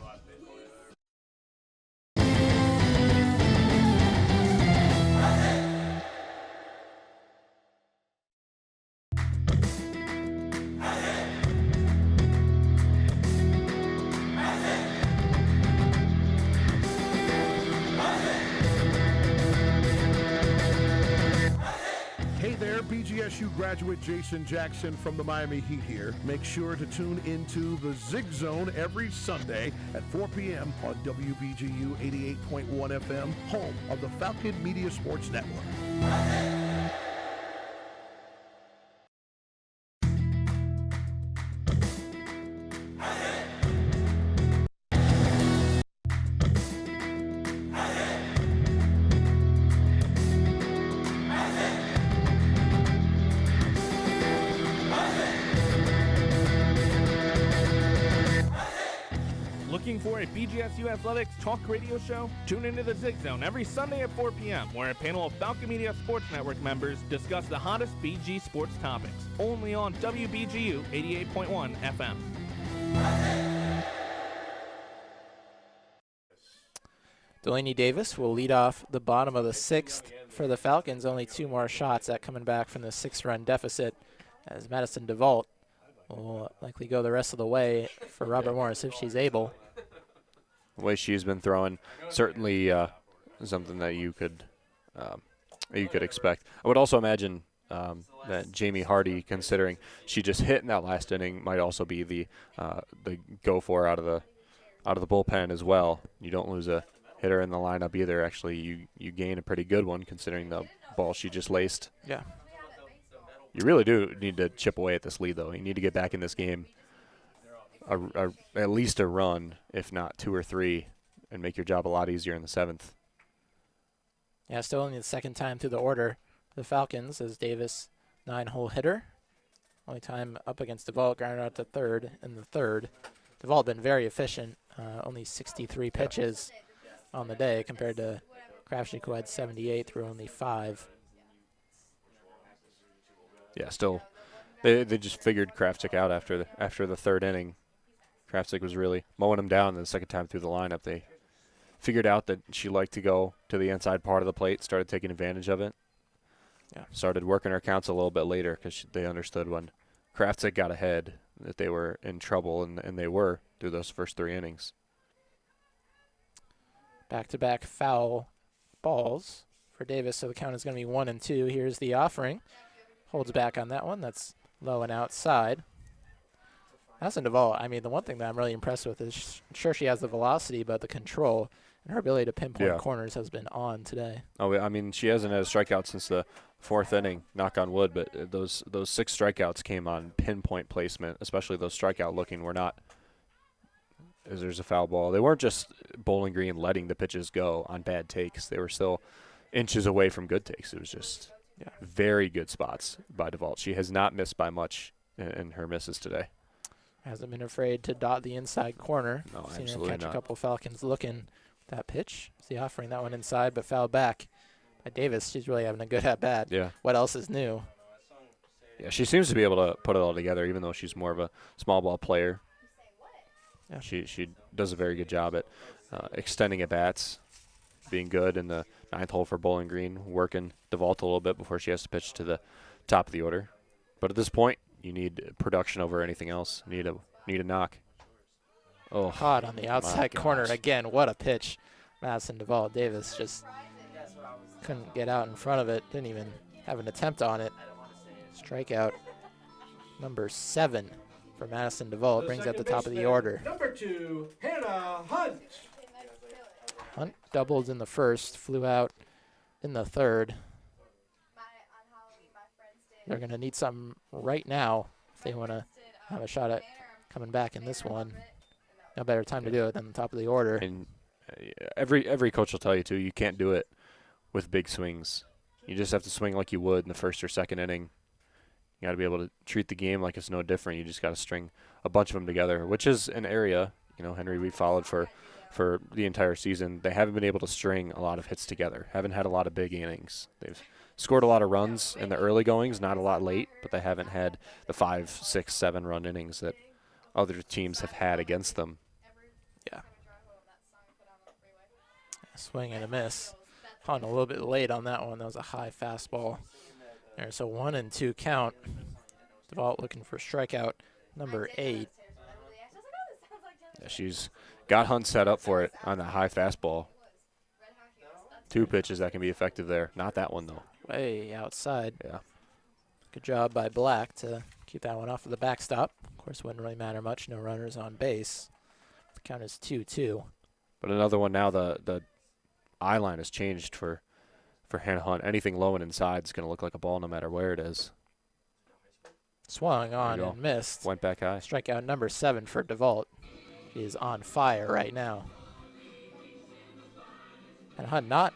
BGSU graduate Jason Jackson from the Miami Heat here. Make sure to tune into the Zig Zone every Sunday at 4 p.m. on WBGU 88.1 FM, home of the Falcon Media Sports Network. Looking for a BGSU Athletics talk radio show? Tune into the Zig Zone every Sunday at 4 p.m., where a panel of Falcon Media Sports Network members discuss the hottest BG sports topics. Only on WBGU 88.1 FM. Delaney Davis will lead off the bottom of the sixth for the Falcons. Only 2 more shots at coming back from the 6-run deficit, as Madison DeVault will likely go the rest of the way for Robert Morris if she's able. The way she's been throwing, certainly something that you could expect. I would also imagine that Jamie Hardy, considering she just hit in that last inning, might also be the go for out of the bullpen as well. You don't lose a hitter in the lineup either. Actually, you gain a pretty good one considering the ball she just laced. Yeah. You really do need to chip away at this lead, though. You need to get back in this game, at least a run, if not 2 or 3, and make your job a lot easier in the 7th. Yeah, still only the second time through the order. The Falcons, as Davis, 9-hole hitter. Only time up against DeVault, grounded out to third in the third. DeVault been very efficient, only 63 pitches on the day compared to Kravchuk, who had 78 through only 5. Yeah, still, they just figured Kravchuk out after the third inning. Kravchuk was really mowing him down the second time through the lineup. They figured out that she liked to go to the inside part of the plate, started taking advantage of it. Yeah. Started working her counts a little bit later because they understood when Kravchuk got ahead that they were in trouble, and they were through those first 3 innings. Back-to-back foul balls for Davis, so the count is going to be 1-2. Here's the offering. Holds back on that one. That's low and outside. Madison DeVault, I mean, the one thing that I'm really impressed with is sure she has the velocity, but the control and her ability to pinpoint corners has been on today. Oh, I mean, she hasn't had a strikeout since the 4th inning, knock on wood, but those 6 strikeouts came on pinpoint placement, especially those strikeout looking were not as there's a foul ball. They weren't just Bowling Green letting the pitches go on bad takes. They were still inches away from good takes. It was just very good spots by DeVault. She has not missed by much in her misses today. Hasn't been afraid to dot the inside corner. No, Seen absolutely her catch not. a couple Falcons looking that pitch. See offering that one inside, but fouled back by Davis. She's really having a good at bat. Yeah. What else is new? Yeah, she seems to be able to put it all together, even though she's more of a small ball player. Yeah. She does a very good job at extending at bats, being good in the 9th hole for Bowling Green, working DeVault a little bit before she has to pitch to the top of the order. But at this point, you need production over anything else. Need a knock. Oh, Hot on the outside corner again. What a pitch. Madison DeVault. Davis just couldn't get out in front of it. Didn't even have an attempt on it. Strikeout number 7 for Madison DeVault. Brings up the top of the order. Number 2, Hannah Hunt. Hunt doubled in the first, flew out in the third. They're going to need something right now if they want to have a shot at coming back in this one. no better time to do it than the top of the order. And every coach will tell you, too, you can't do it with big swings. You just have to swing like you would in the first or second inning. You got to be able to treat the game like it's no different. You just got to string a bunch of them together, which is an area, Henry, we followed for the entire season. They haven't been able to string a lot of hits together, haven't had a lot of big innings. They've scored a lot of runs in the early goings, not a lot late, but they haven't had the 5, 6, 7 run innings that other teams have had against them. Yeah. Swing and a miss. Hung a little bit late on that one. That was a high fastball. There's a 1-2 count. DeVault looking for strikeout number 8. Yeah, she's got Hunt set up for it on the high fastball. 2 pitches that can be effective there. Not that one, though. Way outside. Yeah. Good job by Black to keep that one off of the backstop. Of course, wouldn't really matter much. No runners on base. The count is 2-2. But another one now, the eye line has changed for Hannah Hunt. Anything low and inside is going to look like a ball no matter where it is. Swung on and missed. Went back high. Strikeout number 7 for DeVault. She is on fire right now. And Hunt, not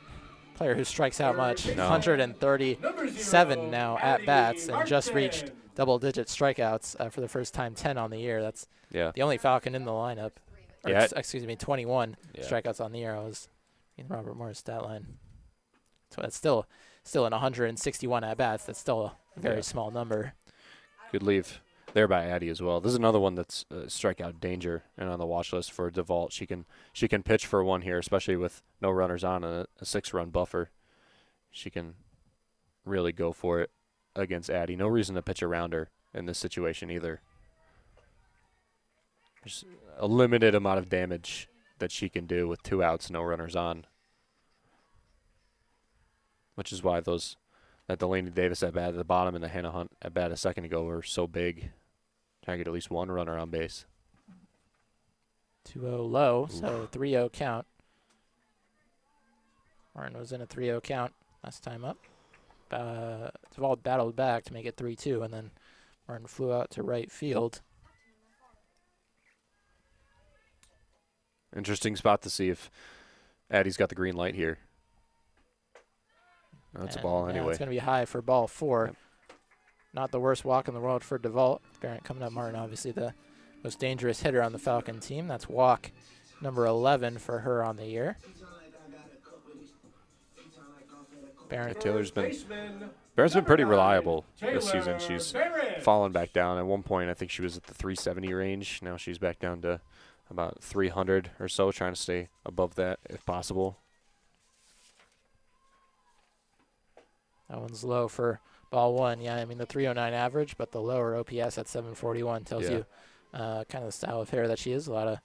a player who strikes out much. No. 137 now at bats and just reached double-digit strikeouts for the first time, 10 on the year. That's the only Falcon in the lineup. Or excuse me, 21 strikeouts on the year. I was in Robert Moore's stat line. So that's still in 161 at bats. That's still a very small number. Good leave there by Addie as well. This is another one that's strikeout danger and on the watch list for DeVault. She can pitch for one here, especially with no runners on a 6-run buffer. She can really go for it against Addie. No reason to pitch around her in this situation either. There's a limited amount of damage that she can do with 2 outs, no runners on. Which is why that Delaney Davis at bat at the bottom and the Hannah Hunt at bat a second ago were so big. Trying to get at least 1 runner on base. 2-0 low, so 3-0 count. Martin was in a 3-0 count last time up. DeVault battled back to make it 3-2, and then Martin flew out to right field. Interesting spot to see if Addie's got the green light here. That's a ball anyway. It's going to be high for ball 4. Yep. Not the worst walk in the world for DeVault. Barrett coming up. Martin, obviously the most dangerous hitter on the Falcon team. That's walk number 11 for her on the year. Barrett's been pretty reliable this season. She's fallen back down. At one point, I think she was at the 370 range. Now she's back down to about 300 or so, trying to stay above that if possible. That one's low for ball 1. Yeah, I mean the 309 average, but the lower OPS at 741 tells you kind of the style of hitter that she is. A lot of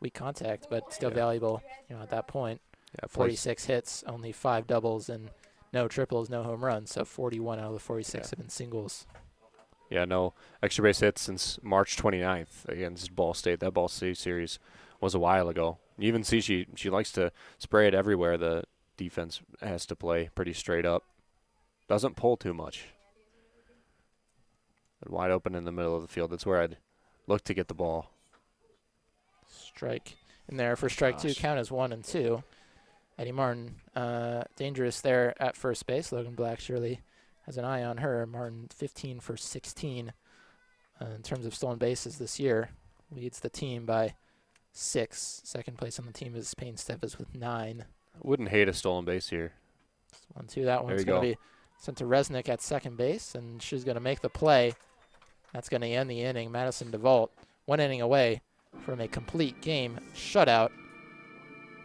weak contact, but still valuable, at that point. 46 hits, only 5 doubles, and no triples, no home runs. So 41 out of the 46 have been singles. Yeah, no extra base hits since March 29th against Ball State. That Ball State series was a while ago. You even see she likes to spray it everywhere. The defense has to play pretty straight up. Doesn't pull too much. And wide open in the middle of the field. That's where I'd look to get the ball. Strike in there for strike 2. Count is 1-2. Eddie Martin, dangerous there at first base. Logan Black surely has an eye on her. Martin 15 for 16 in terms of stolen bases this year. Leads the team by 6. Second place on the team is Payne Stephens with 9. Wouldn't hate a stolen base here. 1-2. That one's going to be sent to Resnick at second base, and she's going to make the play. That's going to end the inning. Madison DeVault, 1 inning away from a complete game shutout.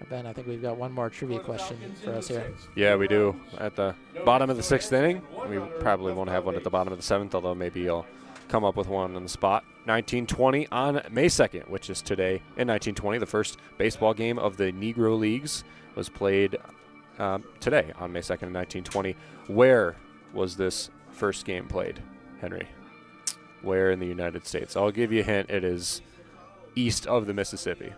Ben, I think we've got one more trivia question for us here. Yeah, we do. At the bottom of the 6th inning, we probably won't have one at the bottom of the 7th, although maybe you'll come up with one on the spot. 1920 on May 2nd, which is today. In 1920, the first baseball game of the Negro Leagues was played today on May 2nd, 1920. Where was this first game played, Henry? Where in the United States? I'll give you a hint. It is east of the Mississippi.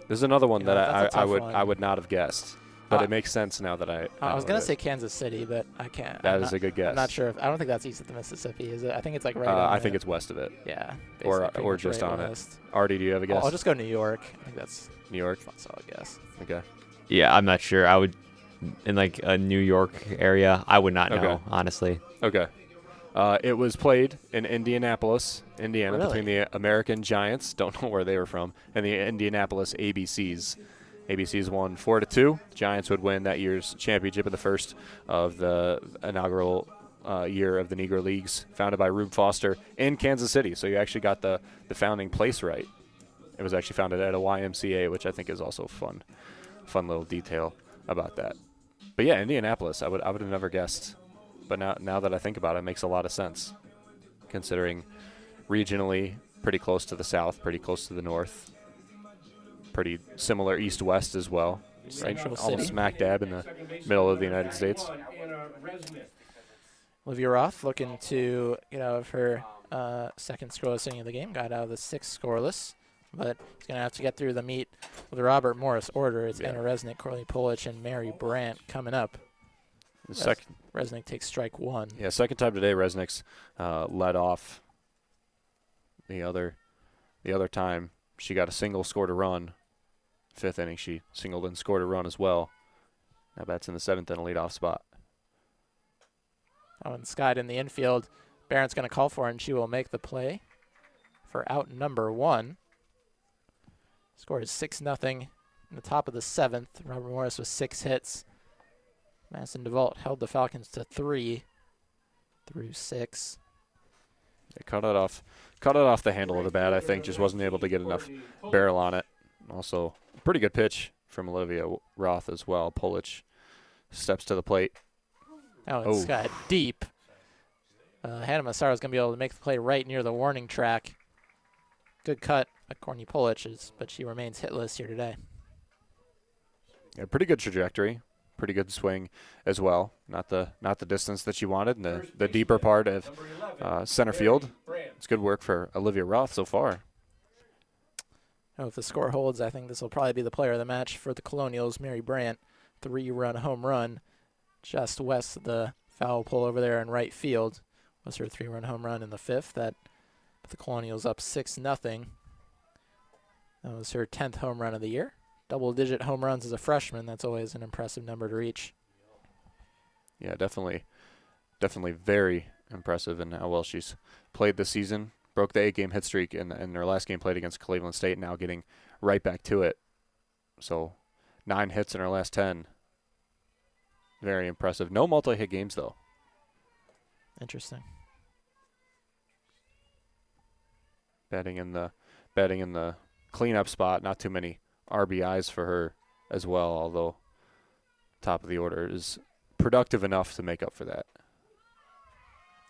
This is another one that I would not have guessed. but it makes sense now that I was going to say Kansas City, but I can't. That is a good guess. I'm not sure. I don't think that's east of the Mississippi, is it? I think it's like right on I think it's west of it. Yeah. Or just on it. Artie, do you have a guess? I'll just go New York. I think that's New York. a solid guess. Okay. Yeah, I'm not sure. I would, in like a New York area, I would not know, honestly. Okay. It was played in Indianapolis, Indiana, between the American Giants, don't know where they were from, and the Indianapolis ABCs. ABCs won 4-2. Giants would win that year's championship in the first of the inaugural year of the Negro Leagues, founded by Rube Foster in Kansas City. So you actually got the founding place right. It was actually founded at a YMCA, which I think is also fun little detail about that. But yeah, Indianapolis, I would have never guessed. But now that I think about it, it makes a lot of sense, considering regionally pretty close to the south, pretty close to the north, pretty similar east-west as well, right? Almost smack dab in the middle of the United States. Olivia Roth looking to get out of her second scoreless inning of the game, got out of the sixth scoreless, but he's going to have to get through the meet with the Robert Morris order. It's Anna Resnick, Courtney Polich, and Mary Brandt coming up. Resnick takes strike one. Yeah, second time today, Resnick's led off. The other time, she got a single, scored a run. Fifth inning, she singled and scored a run as well. Now bats in the seventh in a leadoff spot. Oh, and Scott in the infield. Barrett's going to call for her, and she will make the play for out number one. Score is 6-0 in the top of the seventh. Robert Morris with 6 hits. Madison DeVault held the Falcons to 3 through 6. They cut it off the handle of the bat, I think. Just wasn't able to get enough barrel on it. Also, pretty good pitch from Olivia Roth as well. Polich steps to the plate. Oh, it's got deep. Hannah Massaro is going to be able to make the play right near the warning track. Good cut by Courtney Polich, but she remains hitless here today. Yeah, pretty good trajectory. Pretty good swing as well. Not the distance that she wanted in the deeper part of center field. It's good work for Olivia Roth so far. If the score holds, I think this will probably be the player of the match for the Colonials. Mary Brandt, 3-run home run just west of the foul pole over there in right field. Was her 3-run home run in the fifth. That put the Colonials up 6-0. That was her 10th home run of the year. Double-digit home runs as a freshman. That's always an impressive number to reach. Yeah, definitely very impressive in how well she's played this season. Broke the 8-game hit streak in her last game played against Cleveland State, now getting right back to it. So 9 hits in her last 10. Very impressive. No multi-hit games, though. Interesting. Batting in the cleanup spot, not too many RBIs for her as well, although top of the order is productive enough to make up for that.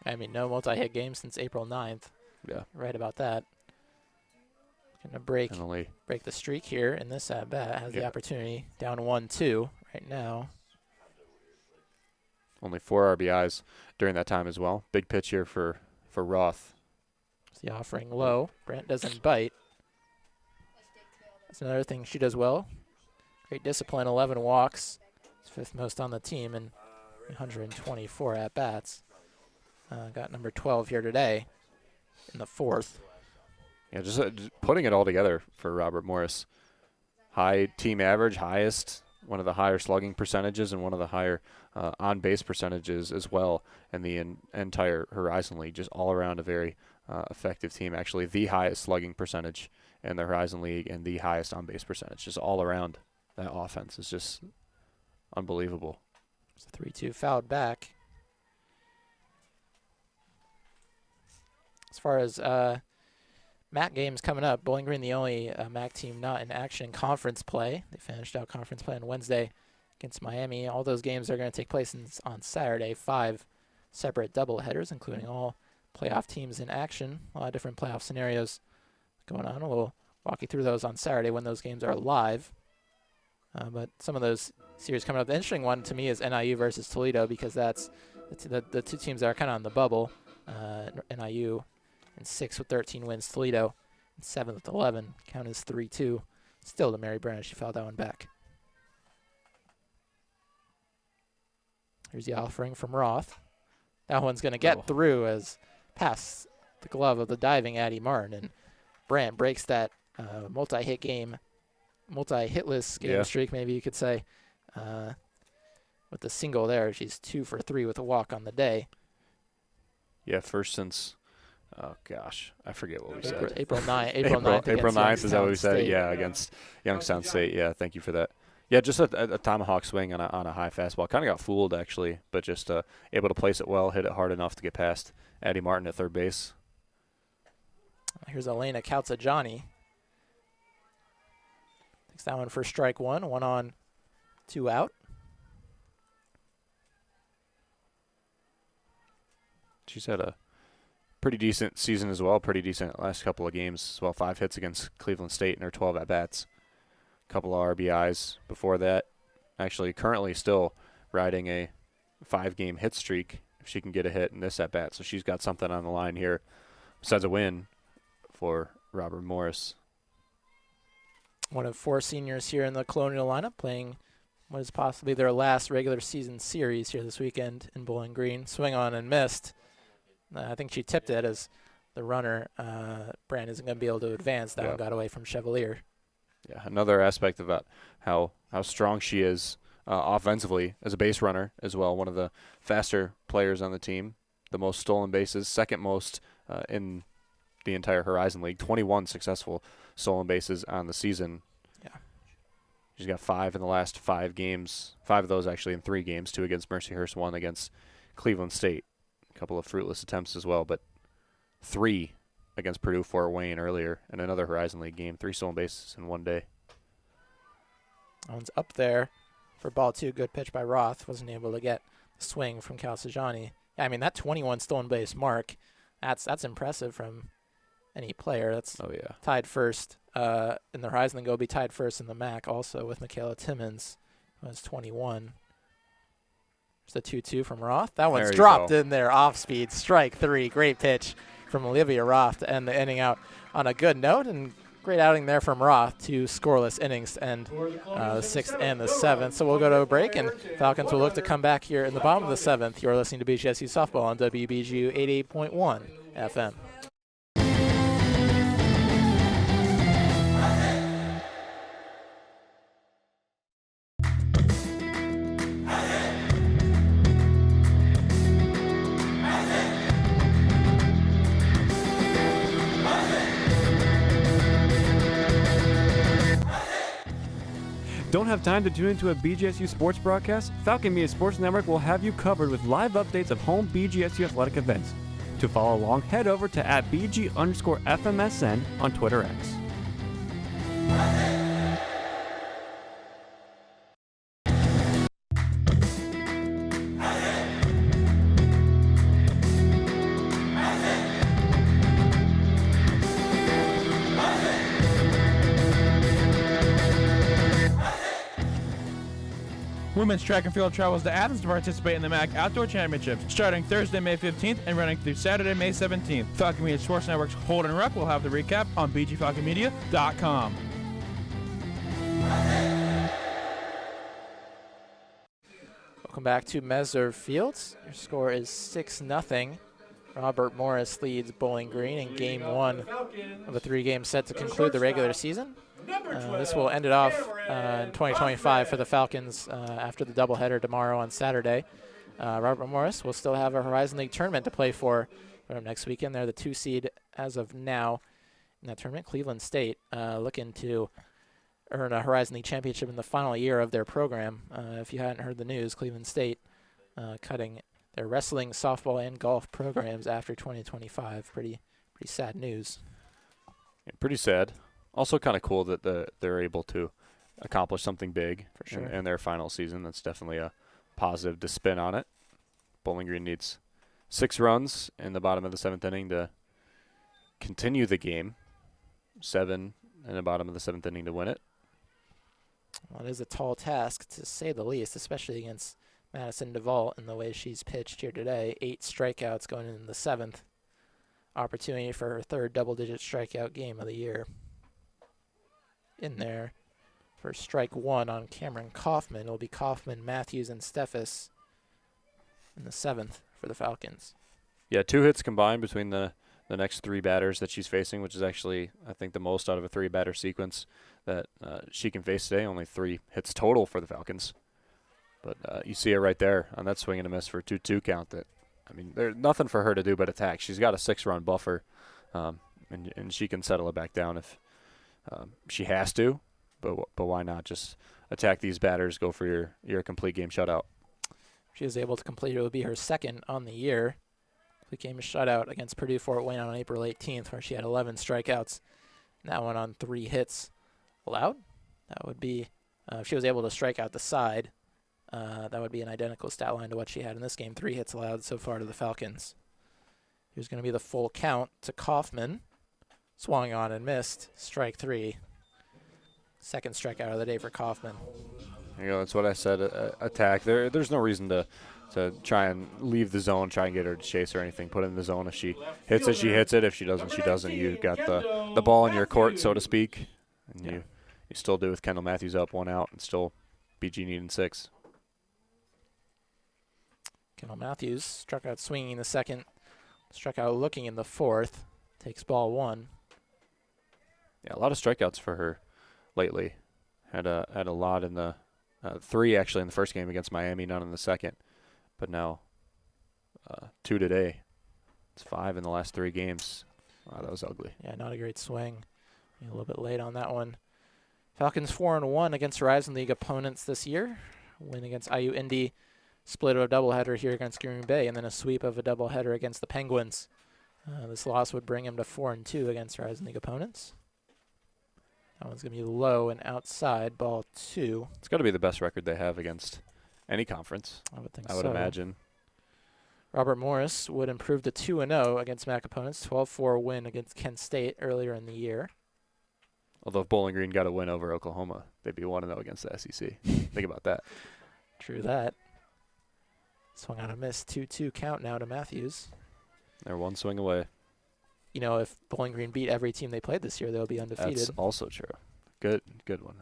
I mean, no multi-hit games since April 9th. Yeah. Right about that. Going to break the streak here in this at-bat. Has the opportunity down 1-2 right now. Only 4 RBIs during that time as well. Big pitch here for Roth. The offering low. Brandt doesn't bite. That's another thing she does well. Great discipline, 11 walks. It's 5th most on the team and 124 at-bats. Got number 12 here today in the 4th. Yeah, just putting it all together for Robert Morris. High team average, one of the higher slugging percentages and one of the higher on-base percentages as well in the entire Horizon League. Just all around a very effective team. Actually, the highest slugging percentage in the Horizon League and the highest on-base percentage. Just all around, that offense is just unbelievable. It's a 3-2 fouled back. As far as MAC games coming up, Bowling Green the only MAC team not in action conference play. They finished out conference play on Wednesday against Miami. All those games are going to take place on Saturday. 5 separate doubleheaders, including all playoff teams in action. A lot of different playoff scenarios going on. We'll walk you through those on Saturday when those games are live. But some of those series coming up. The interesting one to me is NIU versus Toledo, because that's the two teams that are kind of on the bubble. NIU in 6th with 13 wins. Toledo in 7th with 11. Count is 3-2. Still to Mary Brandt. She fouled that one back. Here's the offering from Roth. That one's going to get through as past the glove of the diving Addie Martin. And Brandt breaks that multi-hitless game streak, maybe you could say, with the single there. She's 2 for 3 with a walk on the day. Yeah, first since, oh gosh, I forget what we said. April 9th. April 9th, is that what we said? State. Yeah, against Youngstown State. Yeah, thank you for that. Yeah, just a tomahawk swing on a high fastball. Kind of got fooled, actually, but just able to place it well, hit it hard enough to get past Addie Martin at third base. Here's Elena Calzajani. Takes that one for strike 1. 1 on, 2 out. She's had a pretty decent season as well. Pretty decent last couple of games as well. 5 hits against Cleveland State in her 12 at-bats. Couple of RBIs before that. Actually, currently still riding a 5-game hit streak if she can get a hit in this at-bat. So she's got something on the line here besides a win for Robert Morris. One of 4 seniors here in the Colonial lineup playing what is possibly their last regular season series here this weekend in Bowling Green. Swing on and missed. I think she tipped it as the runner, Brandt, isn't going to be able to advance. That one got away from Chevalier. Yeah, another aspect about how strong she is offensively as a base runner as well. One of the faster players on the team, the most stolen bases, second most in the entire Horizon League. 21 successful stolen bases on the season. Yeah, she's got 5 in the last 5 games. 5 of those actually in 3 games. 2 against Mercyhurst, 1 against Cleveland State. A couple of fruitless attempts as well, but 3 against Purdue Fort Wayne earlier in another Horizon League game. 3 stolen bases in one day. That one's up there for ball 2. Good pitch by Roth. Wasn't able to get the swing from Calzajani. Yeah, I mean, that 21 stolen base mark, that's impressive from any player. That's tied first in the Horizon League. Go be tied first in the MAC also with Michaela Timmons, who has 21. There's the 2-2 from Roth. That one's dropped in there off speed. Strike 3. Great pitch from Olivia Roth to end the inning out on a good note, and great outing there from Roth. 2 scoreless innings to end the 6th and the 7th. So we'll go to a break, and Falcons will look to come back here in the bottom of the 7th. You're listening to BGSU Softball on WBGU 88.1 FM. Don't have time to tune into a BGSU sports broadcast? Falcon Media Sports Network will have you covered with live updates of home BGSU athletic events. To follow along, head over to @BG_FMSN on Twitter X. Women's track and field travels to Athens to participate in the MAC Outdoor Championships, starting Thursday, May 15th and running through Saturday, May 17th. Falcon Media Sports Network's Holden Ruck will have the recap on bgfalconmedia.com. Welcome back to Messer Fields. Your score is 6-0. Robert Morris leads Bowling Green in Game 1 of a 3-game set to conclude the regular season. This will end it off in 2025 for the Falcons after the doubleheader tomorrow on Saturday. Robert Morris will still have a Horizon League tournament to play for next weekend. They're the 2 seed as of now in that tournament. Cleveland State looking to earn a Horizon League championship in the final year of their program. If you hadn't heard the news, Cleveland State cutting their wrestling, softball, and golf programs after 2025. Pretty sad news. Yeah, pretty sad. Also kind of cool that they're able to accomplish something big for sure in their final season. That's definitely a positive to spin on it. Bowling Green needs 6 runs in the bottom of the 7th inning to continue the game. 7 in the bottom of the 7th inning to win it. Well, it is a tall task, to say the least, especially against Madison DeVault in the way she's pitched here today. 8 strikeouts going in the 7th. Opportunity for her 3rd double-digit strikeout game of the year. In there for strike 1 on Cameron Kaufman. It'll be Kaufman, Matthews, and Steffes and the 7th for the Falcons. Yeah, 2 hits combined between the next 3 batters that she's facing, which is actually, I think, the most out of a 3-batter sequence that she can face today. Only 3 hits total for the Falcons. But you see it right there on that swing and a miss for a 2-2 count. There's nothing for her to do but attack. She's got a 6-run buffer, and she can settle it back down if she has to. But why not just attack these batters, go for your complete game shutout. If she is able to complete it, would be her 2nd on the year. Became a shutout against Purdue Fort Wayne on April 18th, where she had 11 strikeouts. And that one on 3 hits allowed. That would be, if she was able to strike out the side, that would be an identical stat line to what she had in this game. 3 hits allowed so far to the Falcons. Here's going to be the full count to Kaufman. Swung on and missed. Strike 3. 2nd strikeout of the day for Kaufman. That's what I said. Attack. There's no reason to try and leave the zone, try and get her to chase or anything. Put it in the zone. If she hits it, she hits it. If she doesn't, she doesn't. You got the ball in your court, so to speak. And you still do with Kendall Matthews up, 1 out, and still BG needing 6. Kendall Matthews struck out swinging in the 2nd, struck out looking in the 4th. Takes ball 1. Yeah, a lot of strikeouts for her lately. Had a lot in the 3 actually in the first game against Miami, none in the 2nd. But now 2 today. It's 5 in the last 3 games. Wow, that was ugly. Yeah, not a great swing. A little bit late on that one. Falcons 4-1 against Horizon League opponents this year. Win against IU Indy. Split of a doubleheader here against Green Bay, and then a sweep of a doubleheader against the Penguins. This loss would bring him to 4-2 against Horizon League opponents. That one's going to be low and outside, ball 2. It's got to be the best record they have against any conference. I would think I would imagine. Robert Morris would improve to 2-0 against MAC opponents, 12-4 win against Kent State earlier in the year. Although if Bowling Green got a win over Oklahoma, they'd be 1-0 against the SEC. Think about that. True that. Swung on a miss, 2-2 count now to Matthews. They're 1 swing away. If Bowling Green beat every team they played this year, they'll be undefeated. That's also true. Good one.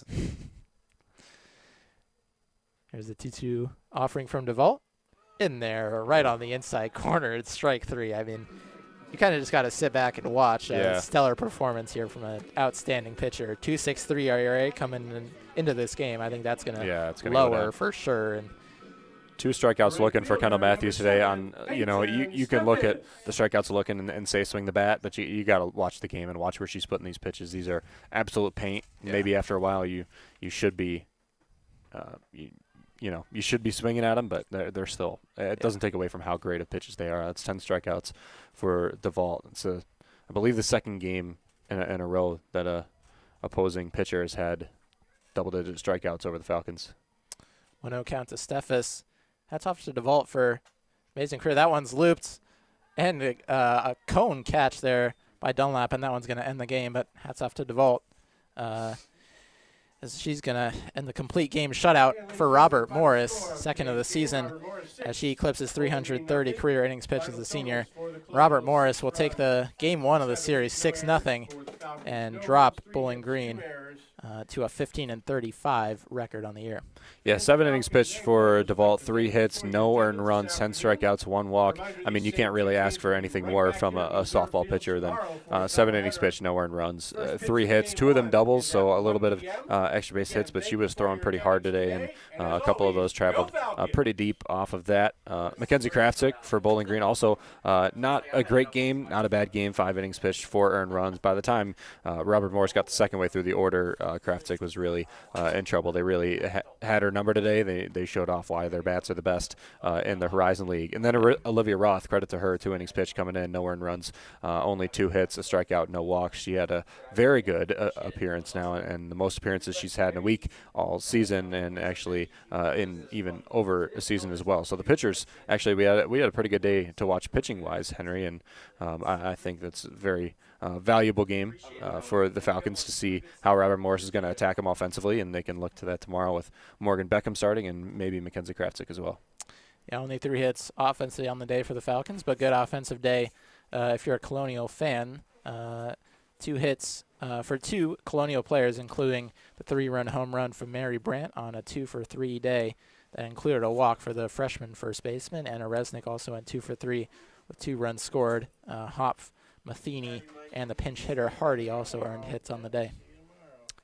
There's the 2-2 offering from DeVault. In there, right on the inside corner. It's strike 3. You kind of just got to sit back and watch a stellar performance here from an outstanding pitcher. 2.63 ERA coming into this game. I think that's going to lower for sure. And 2 strikeouts looking for Kendall Matthews today. You can look at the strikeouts looking and say swing the bat, but you got to watch the game and watch where she's putting these pitches. These are absolute paint. Yeah. Maybe after a while you should be you should be swinging at them, but they're still. It doesn't take away from how great of pitches they are. That's 10 strikeouts for DeVault. It's I believe the 2nd game in a row that a opposing pitcher has had double-digit strikeouts over the Falcons. 1-0 count to Steffes. Hats off to DeVault for amazing career. That one's looped, and a cone catch there by Dunlap, and that one's going to end the game. But hats off to DeVault. As she's going to end the complete game shutout for Robert Morris, 2nd of the season, as she eclipses 330 career innings pitched as a senior. Robert Morris will take the game 1 of the series 6-0 and drop Bowling Green to a 15-35 record on the year. Yeah, 7 innings pitched for DeVault, 3 hits, no earned runs, 10 strikeouts, 1 walk. You can't really ask for anything more from a softball pitcher than 7 innings pitched, no earned runs, 3 hits, 2 of them doubles, so a little bit of extra base hits, but she was throwing pretty hard today, and a couple of those traveled pretty deep off of that. Mackenzie Kraftsick for Bowling Green, also not a great game, not a bad game, 5 innings pitched, 4 earned runs. By the time Robert Morris got the 2nd way through the order, Kraftsick was really in trouble. They really had her number today. They showed off why their bats are the best in the Horizon League. And then Olivia Roth, credit to her, 2 innings pitched coming in, no earned runs, only 2 hits, a strikeout, no walks. She had a very good appearance now, and the most appearances she's had in a week all season, and actually in even over a season as well. So the pitchers, actually, we had a pretty good day to watch pitching-wise, Henry, and I think that's a very valuable game for the Falcons to see how Robert Morris is going to attack them offensively, and they can look to that tomorrow with Morgan Beckham starting and maybe Mackenzie Kraftsick as well. Yeah, only 3 hits offensively on the day for the Falcons, but good offensive day if you're a Colonial fan. 2 hits for 2 Colonial players, including the 3-run home run from Mary Brandt on a 2-for-3 day. That included a walk for the freshman first baseman, and Resnick also went 2 for 3 with 2 runs scored. Hopf, Matheny, and the pinch hitter Hardy also earned hits on the day.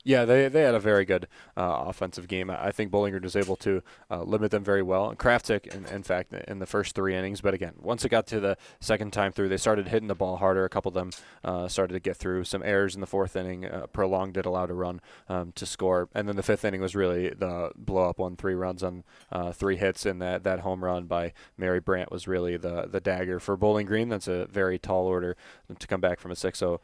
Yeah, they had a very good offensive game. I think Bowling Green was able to limit them very well. And Kraftic, in fact, in the first 3 innings. But again, once it got to the second time through, they started hitting the ball harder. A couple of them started to get through. Some errors in the 4th inning. Prolonged it, allowed a run to score. And then the 5th inning was really the blow-up one, 3 runs on 3 hits. And that home run by Mary Brandt was really the dagger for Bowling Green. That's a very tall order to come back from a 6-0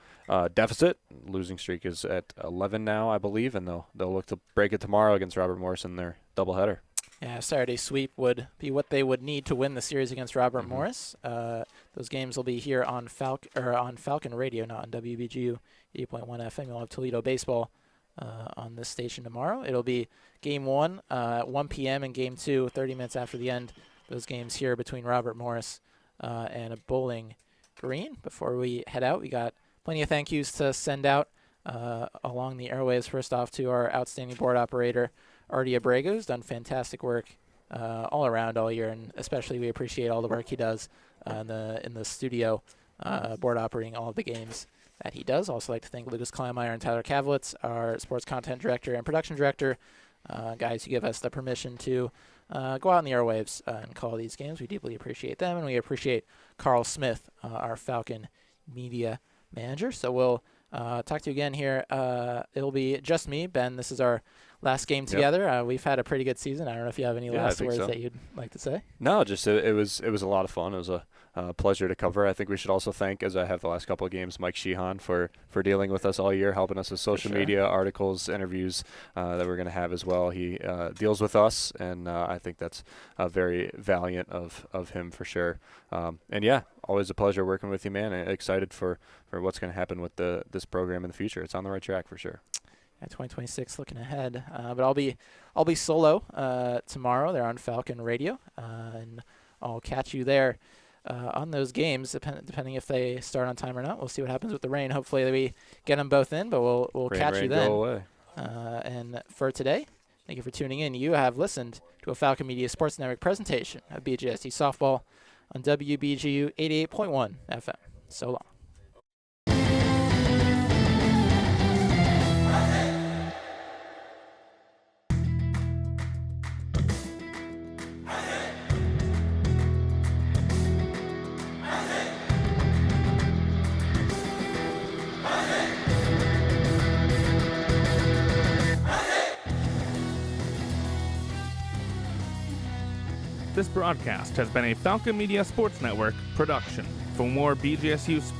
deficit. Losing streak is at 11 now, I believe, and they'll look to break it tomorrow against Robert Morris in their doubleheader. Yeah, Saturday sweep would be what they would need to win the series against Robert Morris. Those games will be here on Falcon Radio, not on WBGU 8.1 FM. You'll have Toledo baseball on this station tomorrow. It'll be Game 1 at 1 p.m. and Game 2 30 minutes after the end. Those games here between Robert Morris and Bowling Green. Before we head out, we got plenty of thank yous to send out along the airwaves. First off, to our outstanding board operator, Artie Abrego, who's done fantastic work all around all year, and especially we appreciate all the work he does in the studio, board operating all of the games that he does. Also like to thank Lucas Kleinmeyer and Tyler Kavlitz, our sports content director and production director, guys who give us the permission to go out on the airwaves and call these games. We deeply appreciate them, and we appreciate Carl Smith, our Falcon media manager. So we'll talk to you again here. It'll be just me, Ben. This is our last game together. Yep. We've had a pretty good season. I don't know if you have any last words that you'd like to say. No, just it was a lot of fun. It was a pleasure to cover. I think we should also thank, as I have the last couple of games, Mike Sheehan for dealing with us all year, helping us with social media, articles, interviews that we're going to have as well. He deals with us, and I think that's very valiant of him for sure. And yeah, always a pleasure working with you, man. Excited for what's going to happen with this program in the future. It's on the right track for sure. At 2026, looking ahead. But I'll be solo tomorrow. They're on Falcon Radio, and I'll catch you there on those games, depending if they start on time or not. We'll see what happens with the rain. Hopefully we get them both in, but we'll catch you then. Go away. And for today, thank you for tuning in. You have listened to a Falcon Media Sports Network presentation of BGSU softball on WBGU 88.1 FM. So long. This broadcast has been a Falcon Media Sports Network production. For more BGSU sports